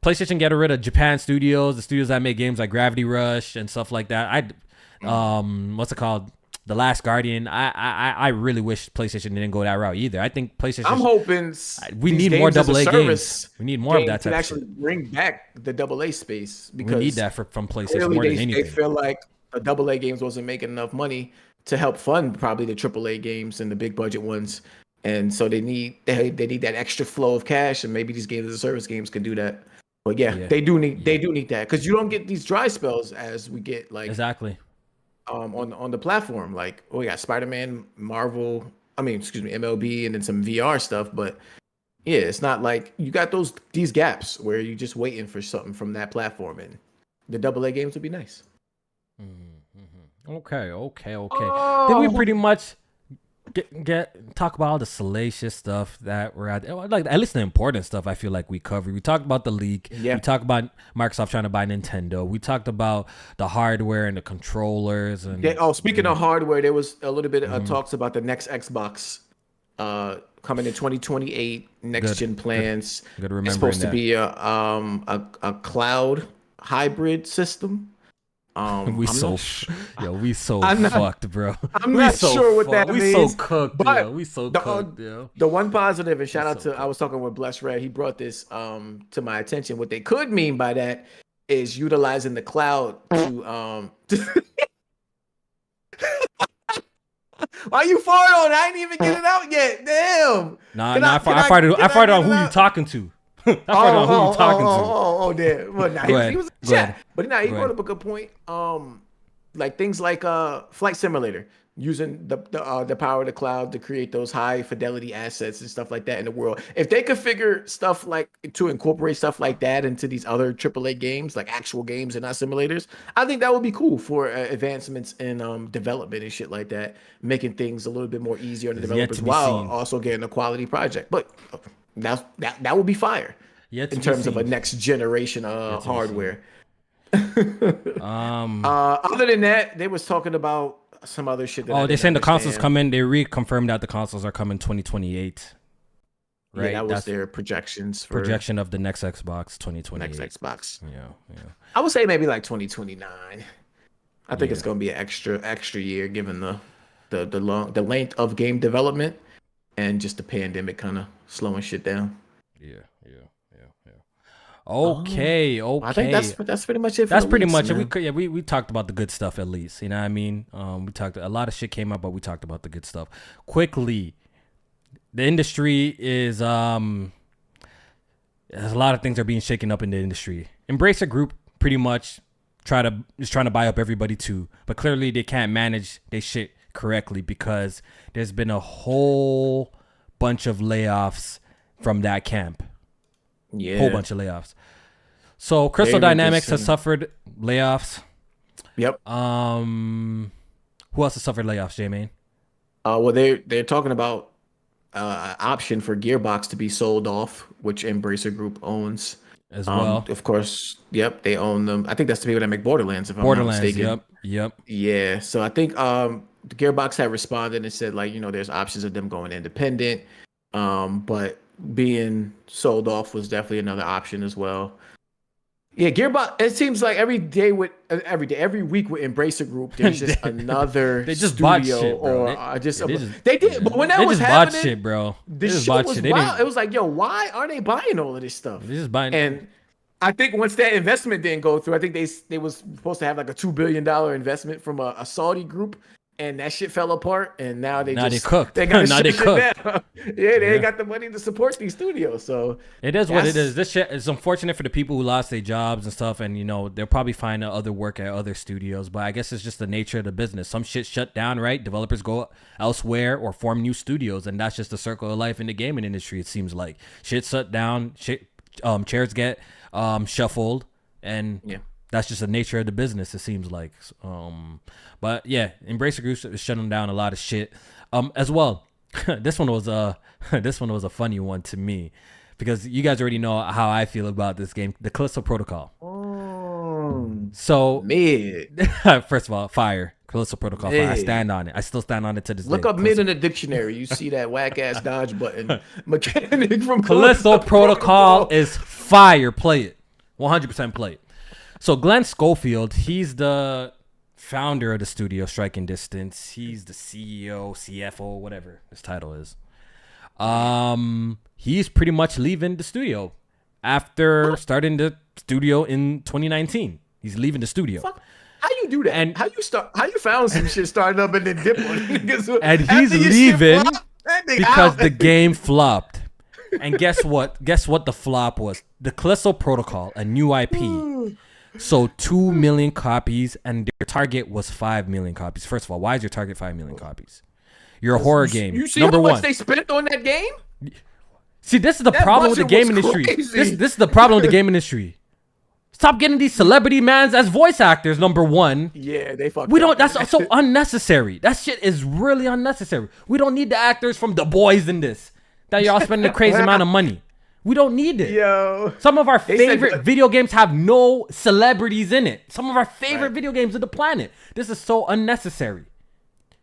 PlayStation get rid of Japan studios, the studios that make games like Gravity Rush and stuff like that. What's it called? The Last Guardian. I really wish PlayStation didn't go that route either. I think PlayStation. I'm hoping we need more AA games. We need more of that type of actually bring back the AA space because we need that from PlayStation more than anything. They feel like the AA games wasn't making enough money to help fund probably the AAA games and the big budget ones. and so they need that extra flow of cash, and maybe these games as a service games can do that. But yeah, they do need that because you don't get these dry spells as we get like exactly on the platform. Like we got Spider-Man, Marvel, MLB, and then some VR stuff. But yeah, it's not like you got these gaps where you're just waiting for something from that platform, and the AA games would be nice. Okay. Did we pretty much talk about all the salacious stuff that we're at? Like at least the important stuff. I feel like we covered. We talked about the leak. Yeah. We talked about Microsoft trying to buy Nintendo. We talked about the hardware and the controllers. And speaking of hardware, there was a little bit of talks about the next Xbox coming in 2028. Next gen plans. Good remembering it's supposed to be a cloud hybrid system. We so fucked, bro. I'm not sure what that means. We so cooked, but we so cooked. The one positive, and shout out to I was talking with Bless Red. He brought this to my attention. What they could mean by that is utilizing the cloud to Why you farted on? I ain't even get it out yet. Damn. I farted on who you talking to. Who you talking to? Damn. Well, he was in chat. But he brought up a good point. Like things like Flight Simulator, using the power of the cloud to create those high fidelity assets and stuff like that in the world. If they could figure stuff like to incorporate stuff like that into these other AAA games, like actual games and not simulators, I think that would be cool for advancements in development and shit like that, making things a little bit more easier on the developers while also getting a quality project. But that would be fire in terms of a next generation hardware. Other than that, they was talking about some other shit. They're saying the consoles coming. They reconfirmed that the consoles are coming 2028. Right, yeah, that's their projections for projection of the next Xbox 2028. Next Xbox. Yeah. I would say maybe like 2029. I think it's gonna be an extra year given the length of game development and just the pandemic kind of slowing shit down. Yeah. Okay. I think that's pretty much it. That's pretty much it. We talked about the good stuff at least. You know what I mean? We talked a lot of shit came up, but we talked about the good stuff. Quickly, the industry is there's a lot of things are being shaken up in the industry. Embracer Group pretty much trying to buy up everybody too, but clearly they can't manage their shit correctly because there's been a whole bunch of layoffs from that camp. Yeah, whole bunch of layoffs. So Crystal Dynamics has suffered layoffs. Yep. Who else has suffered layoffs, JMaine? Well, they're talking about an option for Gearbox to be sold off, which Embracer Group owns as well. Of course, yep, they own them. I think that's the people that make Borderlands, if I'm not mistaken. Yep. Yeah. So I think the Gearbox had responded and said, like, there's options of them going independent, but being sold off was definitely another option as well. Yeah, Gearbox. It seems like every week with Embracer Group, there's just another they just studio bought shit, bro. They did. But when that was happening, bought shit, bro. The shit was wild. It was like, yo, why are they buying all of this stuff? They just buying. And I think once that investment didn't go through, I think they was supposed to have like a $2 billion investment from a Saudi group. And that shit fell apart, and now they cooked. They got they cooked. They ain't got the money to support these studios. So it is what it is. This shit is unfortunate for the people who lost their jobs and stuff, and they'll probably find other work at other studios. But I guess it's just the nature of the business. Some shit shut down, right? Developers go elsewhere or form new studios, and that's just the circle of life in the gaming industry. It seems like shit shut down, chairs get shuffled, and that's just the nature of the business, it seems like. But yeah, Embracer Group is shutting down a lot of shit. As well, this one was a funny one to me because you guys already know how I feel about this game, the Callisto Protocol. So mid. First of all, fire. Callisto Protocol fire. I stand on it. I still stand on it to this day. Look up mid in the dictionary. You see that whack ass dodge button mechanic from Callisto Protocol is fire. Play it. 100% play it. So Glenn Schofield, he's the founder of the studio Striking Distance. He's the CEO, CFO, whatever his title is. He's pretty much leaving the studio after starting the studio in 2019. He's leaving the studio. How you do that? And how you found some shit starting up and then dip on it? And he's leaving. because the game flopped. And guess what? Guess what the flop was? The Callisto Protocol, a new IP, sold 2 million copies, and their target was 5 million copies. First of all, why is your target 5 million copies? You're a horror game. You see Number how much one. they spent on that game? See, this is the problem with the game industry. This is the problem with the game industry. Stop getting these celebrity mans as voice actors. Number one. Yeah, they fucked. We don't. That's so unnecessary. That shit is really unnecessary. We don't need the actors from The Boys in this. That y'all spending a crazy amount of money. We don't need it. Yo, some of our favorite video games have no celebrities in it. Some of our favorite video games on the planet. This is so unnecessary.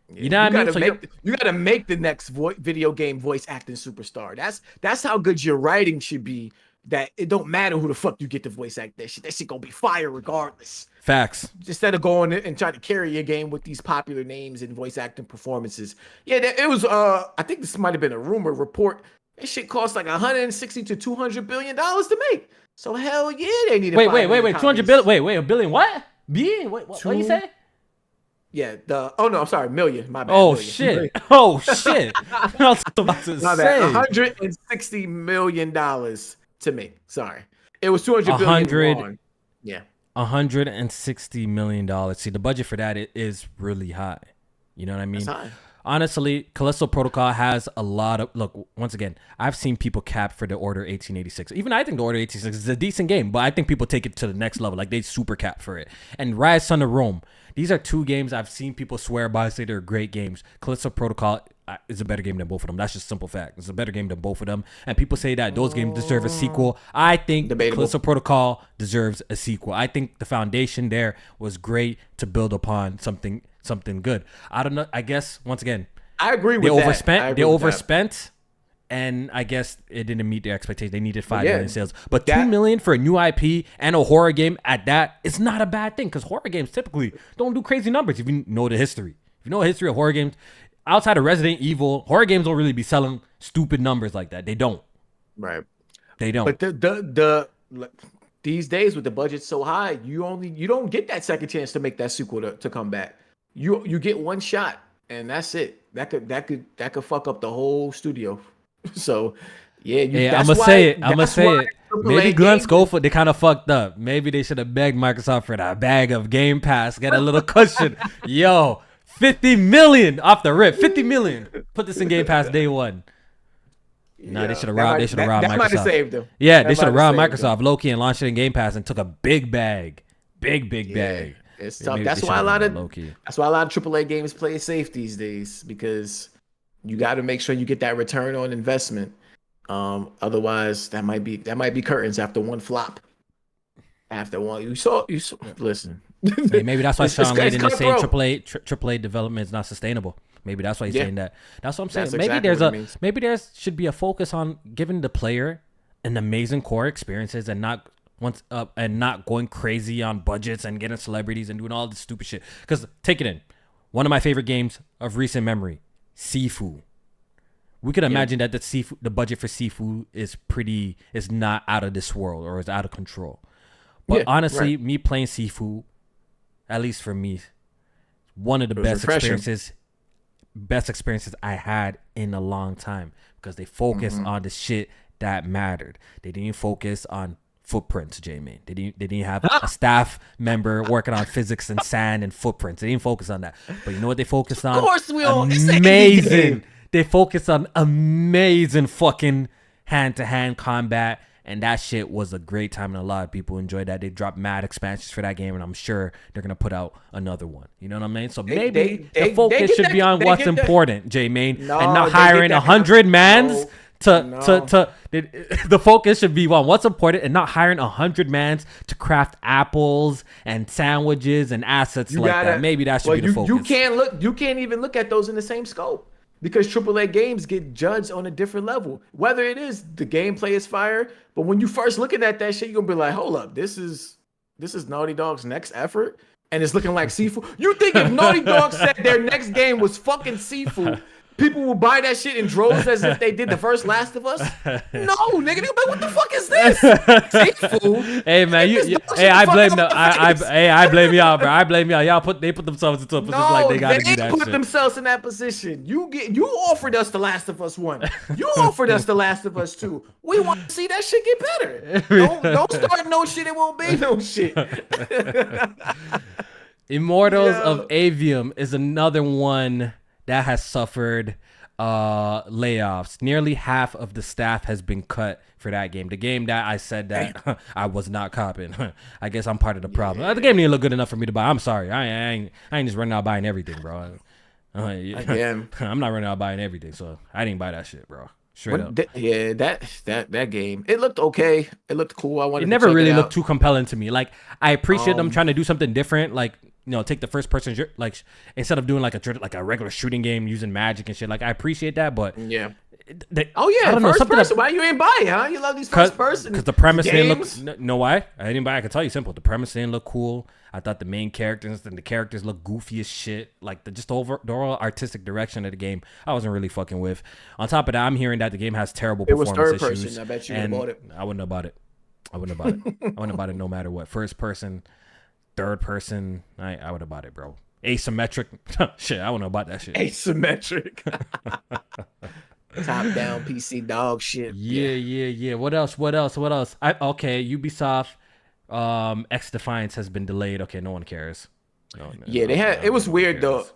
You know what I mean? So you gotta make the next video game voice acting superstar. That's how good your writing should be. That it don't matter who the fuck you get to voice act that shit. That shit gonna be fire regardless. Facts. Instead of going and trying to carry your game with these popular names and voice acting performances. Yeah, it was. I think this might have been a rumor report. That shit cost like 160 to 200 billion dollars to make. So hell yeah, they need. Wait, 200 billion. Wait, a billion? What? Billion? What you say? Yeah, I'm sorry, million. My bad. Oh million. Shit. Oh shit. I was about to say $160 million to make. Sorry, it was 200 billion. Wrong. Yeah, $160 million. See, the budget for that is really high. You know what I mean? That's high. Honestly, Callisto Protocol has a lot of... Look, once again, I've seen people cap for the Order 1886. Even I think the Order 1886 is a decent game, but I think people take it to the next level. Like, they super cap for it. And Rise Son of Rome. These are two games I've seen people swear by, say they're great games. Callisto Protocol is a better game than both of them. That's just a simple fact. It's a better game than both of them. And people say that those games deserve a sequel. I think Callisto Protocol deserves a sequel. I think the foundation there was great to build upon something good. I don't know. I guess once again, I agree with that. They overspent, and I guess it didn't meet their expectations. They needed 5 million sales, but 2 million for a new IP and a horror game at that is not a bad thing, because horror games typically don't do crazy numbers. If you know the history, if you know the history of horror games, outside of Resident Evil, horror games don't really be selling stupid numbers like that. They don't. Right. They don't. But the these days with the budget so high, you don't get that second chance to make that sequel to come back. You get one shot and that's it. That could fuck up the whole studio. So yeah, I'm gonna say it. Maybe Glenn Schofield, they kind of fucked up. Maybe they should have begged Microsoft for that bag of Game Pass, get a little cushion. Yo, 50 million off the rip. 50 million. Put this in Game Pass day one. No, they should have robbed. They should have robbed Microsoft. That might have saved them. Yeah, they should have robbed Microsoft low-key and launched it in Game Pass and took a big bag, big bag. It's tough. That's why a lot of AAA games play it safe these days, because you got to make sure you get that return on investment. Otherwise, that might be curtains after one flop. After one, you saw. Listen. Hey, maybe that's why Sean Layden is saying AAA development is not sustainable. Maybe that's why he's saying that. That's what I'm saying. Maybe there should be a focus on giving the player an amazing core experiences and not going crazy on budgets and getting celebrities and doing all this stupid shit. Because take it in, one of my favorite games of recent memory, Sifu. We could imagine that the budget for Sifu is not out of this world or is out of control. But honestly, me playing Sifu, at least for me, one of the best experiences I had in a long time, because they focused on the shit that mattered. They didn't focus on footprints, JMaine. They didn't have a staff member working on physics and sand and footprints. They didn't focus on that. But you know what they focused on? Of course we all amazing. They focused on amazing fucking hand-to-hand combat. And that shit was a great time, and a lot of people enjoyed that. They dropped mad expansions for that game, and I'm sure they're going to put out another one. You know what I mean? So maybe the focus should be on what's important, JMaine, and not hiring 100 mans the focus should be on what's important and not hiring 100 mans to craft apples and sandwiches and assets that. Maybe that should be the focus. You can't even look at those in the same scope, because AAA games get judged on a different level. Whether it is the gameplay is fire, but when you first looking at that shit, you're gonna be like, hold up, this is Naughty Dog's next effort, and it's looking like Sifu. You think if Naughty Dog said their next game was fucking Sifu, People will buy that shit in droves as if they did the first Last of Us. No, nigga, they like, what the fuck is this? See, fool. Hey man, I blame y'all, bro. I blame y'all. They put themselves into a position like they gotta do that shit. They put themselves in that position. You offered us the Last of Us 1. You offered us the Last of Us 2. We want to see that shit get better. Don't start no shit. It won't be no shit. Immortals of Avium is another one that has suffered layoffs. Nearly half of the staff has been cut for that game. The game that I said that I was not copping. I guess I'm part of the problem. The game didn't look good enough for me to buy. I'm sorry. I ain't just running out buying everything, bro. Again, I'm not running out buying everything, so I didn't buy that shit, bro. Straight up. That game. It looked okay. It looked cool. I wanted. It never really looked too compelling to me. Like I appreciate them trying to do something different. Like take the first person, like instead of doing like a regular shooting game using magic and shit. Like I appreciate that, but yeah. I don't know, something person. Why you ain't buy it, huh? You love these first person. Because the premise didn't look. No, why? I didn't buy it. I can tell you simple. The premise didn't look cool. I thought the main characters and the characters looked goofy as shit. Like the overall artistic direction of the game, I wasn't really fucking with. On top of that, I'm hearing that the game has terrible performance issues. It was third person. I bet you would have bought it. I wouldn't have bought it. I wouldn't have bought it no matter what. First person, third person, I would have bought it, bro. Asymmetric, shit, I wouldn't have bought that shit. Asymmetric. Top down PC dog shit. Yeah. What else? Okay, Ubisoft, X Defiance has been delayed. Okay, no one cares. It was weird though.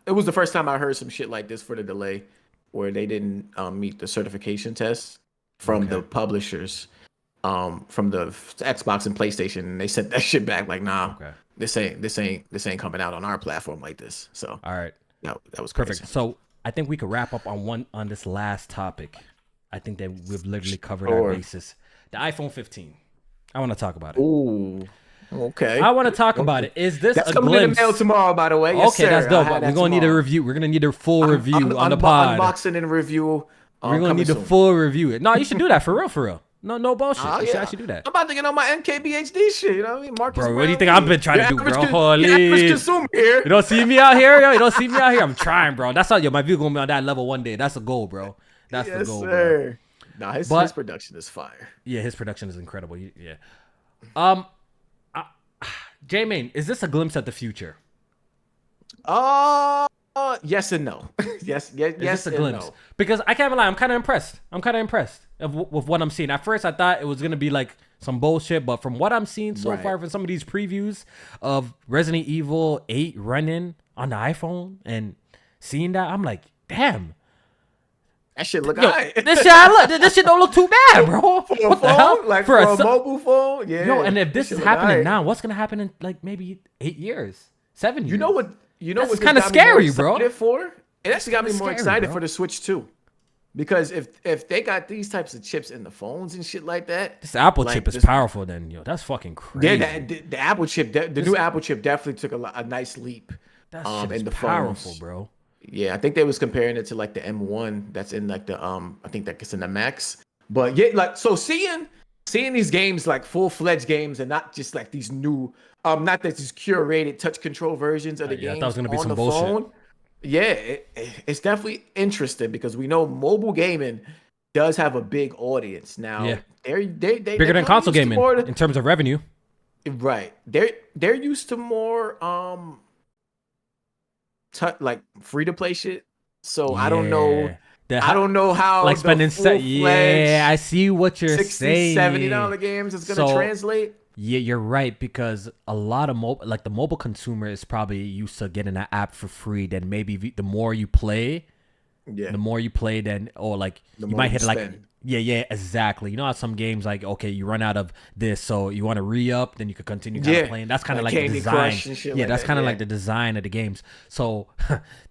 It was the first time I heard some shit like this for the delay, where they didn't meet the certification tests from the publishers, from the Xbox and PlayStation, and they sent that shit back like, nah, this ain't coming out on our platform like this. So all right, no, that was crazy. Perfect. So I think we could wrap up on this last topic. I think that we've literally covered our bases. The iPhone 15. I want to talk about it. Ooh, okay. I want to talk about it. Is this That's a coming glimpse? in the mail tomorrow, by the way. Yes, okay, sir. that's dope. We're gonna need a review. We're gonna need a full review on the pod. Unboxing and review. We're gonna need a full review. No, you should do that for real. No bullshit. You should actually do that. I'm about to get on my NKBHD shit. You know what I mean? Marcus bro, Brown, what do you think I've been trying to do, bro? Holy. Consumer here. You don't see me out here, yo? You don't see me out here? I'm trying, bro. That's how my view gonna be on that level one day. That's the goal, bro. That's the goal, sir. Bro. Nah, his production is fire. Yeah, his production is incredible. Yeah. JMaine, is this a glimpse at the future? Yes and no. yes, a glimpse. No. Because I can't lie, I'm kind of impressed. With what I'm seeing. At first, I thought it was gonna be like some bullshit, but from what I'm seeing so far, from some of these previews of Resident Evil 8 running on the iPhone and seeing that, I'm like, damn. That shit look alright. This shit don't look too bad, bro. What the hell? Like for a mobile phone? Yeah. Yo, and if this is happening now, what's gonna happen in like maybe 8 years, 7 years? You know what's kind of scary, bro. It actually got me more excited for the Switch too, because if they got these types of chips in the phones and shit like that, this Apple chip is powerful. Then that's fucking crazy. Yeah, the Apple chip, the new Apple chip definitely took a nice leap. That shit is powerful, phones. Bro. Yeah, I think they was comparing it to like the M1 that's in like the I think that gets in the Max. But yeah, like so seeing these games like full-fledged games and not just like these new not that these curated touch control versions of the games. That was gonna be some bullshit. Phone. Yeah, it's definitely interesting because we know mobile gaming does have a big audience now. Yeah, they bigger than console gaming in terms of revenue. Right, they're used to more like free to play shit. So I don't know. I don't know how like spending I see what you're saying. $60-$70 games is gonna translate. Yeah, you're right, because a lot of the mobile consumer is probably used to getting an app for free. Then maybe the more you play, then you might hit like Yeah, exactly. You know how some games like, okay, you run out of this, so you want to re-up, then you could continue kind of playing. That's kind of like the design. Yeah, that's kind of like the design of the games. So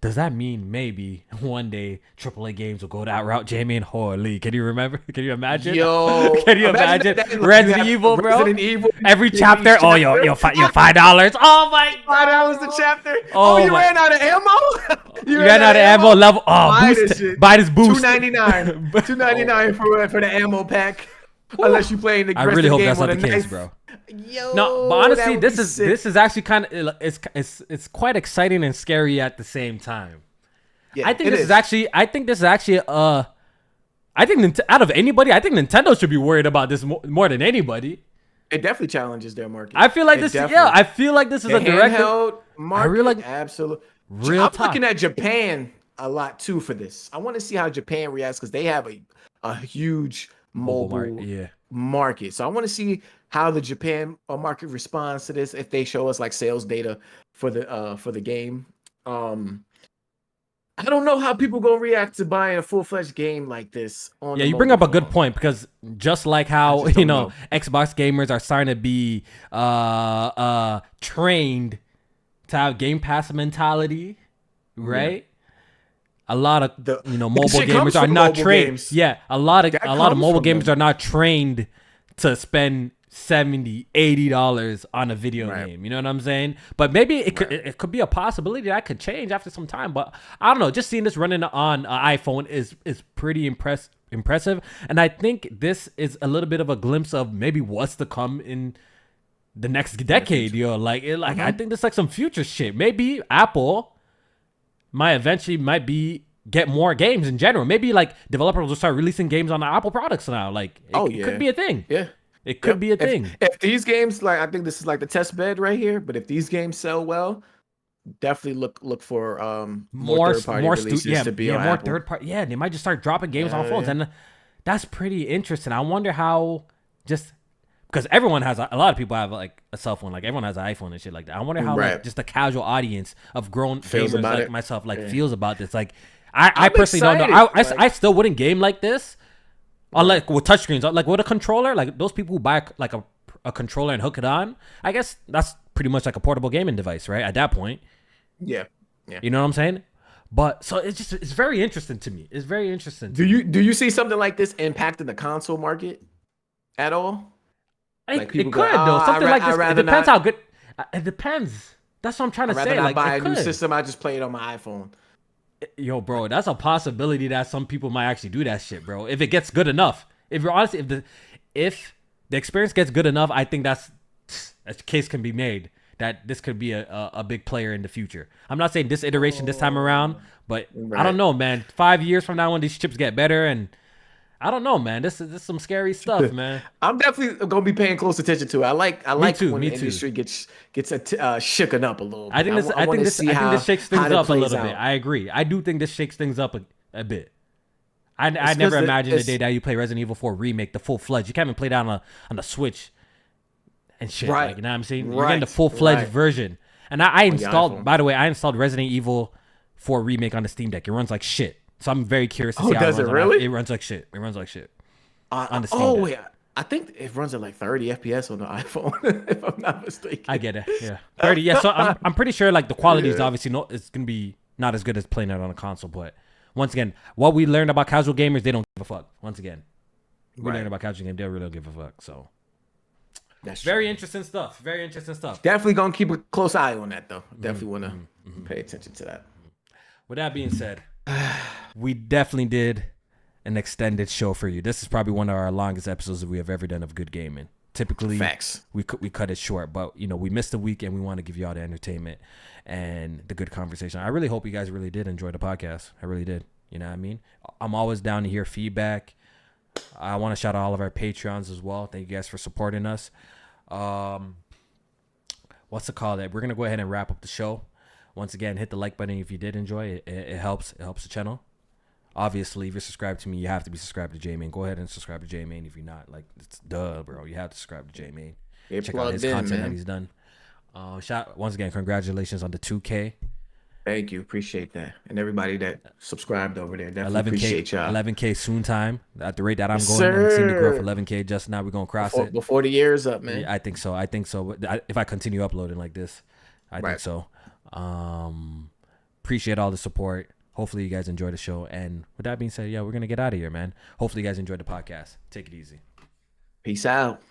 does that mean maybe one day AAA games will go that route? JMaine, holy, can you remember? Can you imagine? Yo, can you imagine Resident Evil, bro? Resident Evil. Every chapter, yo, $5. Oh my God. $5 a chapter. Oh, you ran out of ammo? You ran out of ammo level. Oh, buy this boost. $2.99. $2.99 for the ammo pack. Unless you play in the I really hope that's not the case, bro. Yo, no, but honestly, this is actually kind of it's quite exciting and scary at the same time. Yeah, I think this is actually. I think out of anybody, I think Nintendo should be worried about this more than anybody. It definitely challenges their market. I feel like this. Yeah, I feel like this is a direct handheld market. I really like absolutely. real I'm talk. looking at Japan a lot too for this. I want to see how Japan reacts because they have a huge mobile market. So I want to see how the Japan market responds to this if they show us like sales data for the game. I don't know how people gonna react to buying a full-fledged game like this on you bring up a good point because just like how know Xbox gamers are starting to be trained to have Game Pass mentality, right? A lot of mobile gamers are not trained. Games. Yeah, a lot of mobile gamers are not trained to spend $70-$80 on a video game. You know what I'm saying? But maybe it could be a possibility that could change after some time. But I don't know. Just seeing this running on iPhone is pretty impressive. And I think this is a little bit of a glimpse of maybe what's to come in the next decade. I think this is like some future shit. Maybe Apple might get more games in general. Maybe like developers will start releasing games on the Apple products now. Like it could be a thing. Yeah. It could be a thing. If these games, like I think this is like the test bed right here, but if these games sell well, definitely look for more third-party releases to be on more Apple. third-party. Yeah, they might just start dropping games on phones, and that's pretty interesting. I wonder how because everyone has a lot of people have like a cell phone, like everyone has an iPhone and shit like that. I wonder how like just the casual audience of grown gamers like myself feels about this. Like I personally don't know. I still wouldn't game like this. Like with touchscreens, like with a controller, like those people who buy like a controller and hook it on, I guess that's pretty much like a portable gaming device, right? At that point. Yeah. You know what I'm saying? But so it's very interesting to me. It's very interesting. Do you see something like this impacting the console market at all? It could though. Something like this. It depends how good. It depends. That's what I'm trying to say. Like buy a new system, I just play it on my iPhone. Yo, bro, that's a possibility that some people might actually do that shit, bro. If it gets good enough, if the experience gets good enough, I think that's a case can be made that this could be a big player in the future. I'm not saying this iteration this time around, but I don't know, man. 5 years from now, when these chips get better, and I don't know, man. This is some scary stuff, man. I'm definitely gonna be paying close attention to it. I like when the industry gets shooken up a little bit. I think this shakes things up a little bit. I agree. I do think this shakes things up a bit. I never imagined the day that you play Resident Evil 4 Remake, the full-fledged. You can't even play that on the Switch and shit. Right. Like, you know what I'm saying? You're getting the full-fledged version. And I installed, by the way, Resident Evil 4 Remake on the Steam Deck. It runs like shit. So I'm very curious to see how it runs. Does it really? It runs like shit. It runs like shit on the Steam Deck. Yeah. I think it runs at like 30 FPS on the iPhone, if I'm not mistaken. I get it. Yeah. 30. Yeah. So I'm pretty sure like the quality is obviously it's going to be not as good as playing it on a console. But once again, what we learned about casual gamers, they don't give a fuck. Once again, we learned about casual gamers, they really don't give a fuck. So that's very interesting stuff. Very interesting stuff. Definitely going to keep a close eye on that, though. Definitely want to pay attention to that. With that being said, we definitely did an extended show for you. This is probably one of our longest episodes that we have ever done of Good Gaming. Typically, we cut it short, but we missed a week and we want to give you all the entertainment and the good conversation. I really hope you guys really did enjoy the podcast. I really did. You know what I mean? I'm always down to hear feedback. I want to shout out all of our Patreons as well. Thank you guys for supporting us. What's it called? We're gonna go ahead and wrap up the show. Once again, hit the like button if you did enjoy it. It helps. It helps the channel. Obviously, if you're subscribed to me, you have to be subscribed to JMaine. Go ahead and subscribe to JMaine if you're not. Like, it's duh, bro. You have to subscribe to JMaine. Check out his content that he's done. Once again, congratulations on the 2K. Thank you. Appreciate that. And everybody that subscribed over there. Definitely appreciate y'all. 11K soon time. At the rate that I'm going, I'm seeing the growth 11K just now. We're going to cross it. Before the year's up, man. Yeah, I think so. If I continue uploading like this, I think so. Appreciate all the support. Hopefully you guys enjoy the show. And with that being said, we're going to get out of here, man. Hopefully you guys enjoyed the podcast. Take it easy. Peace out.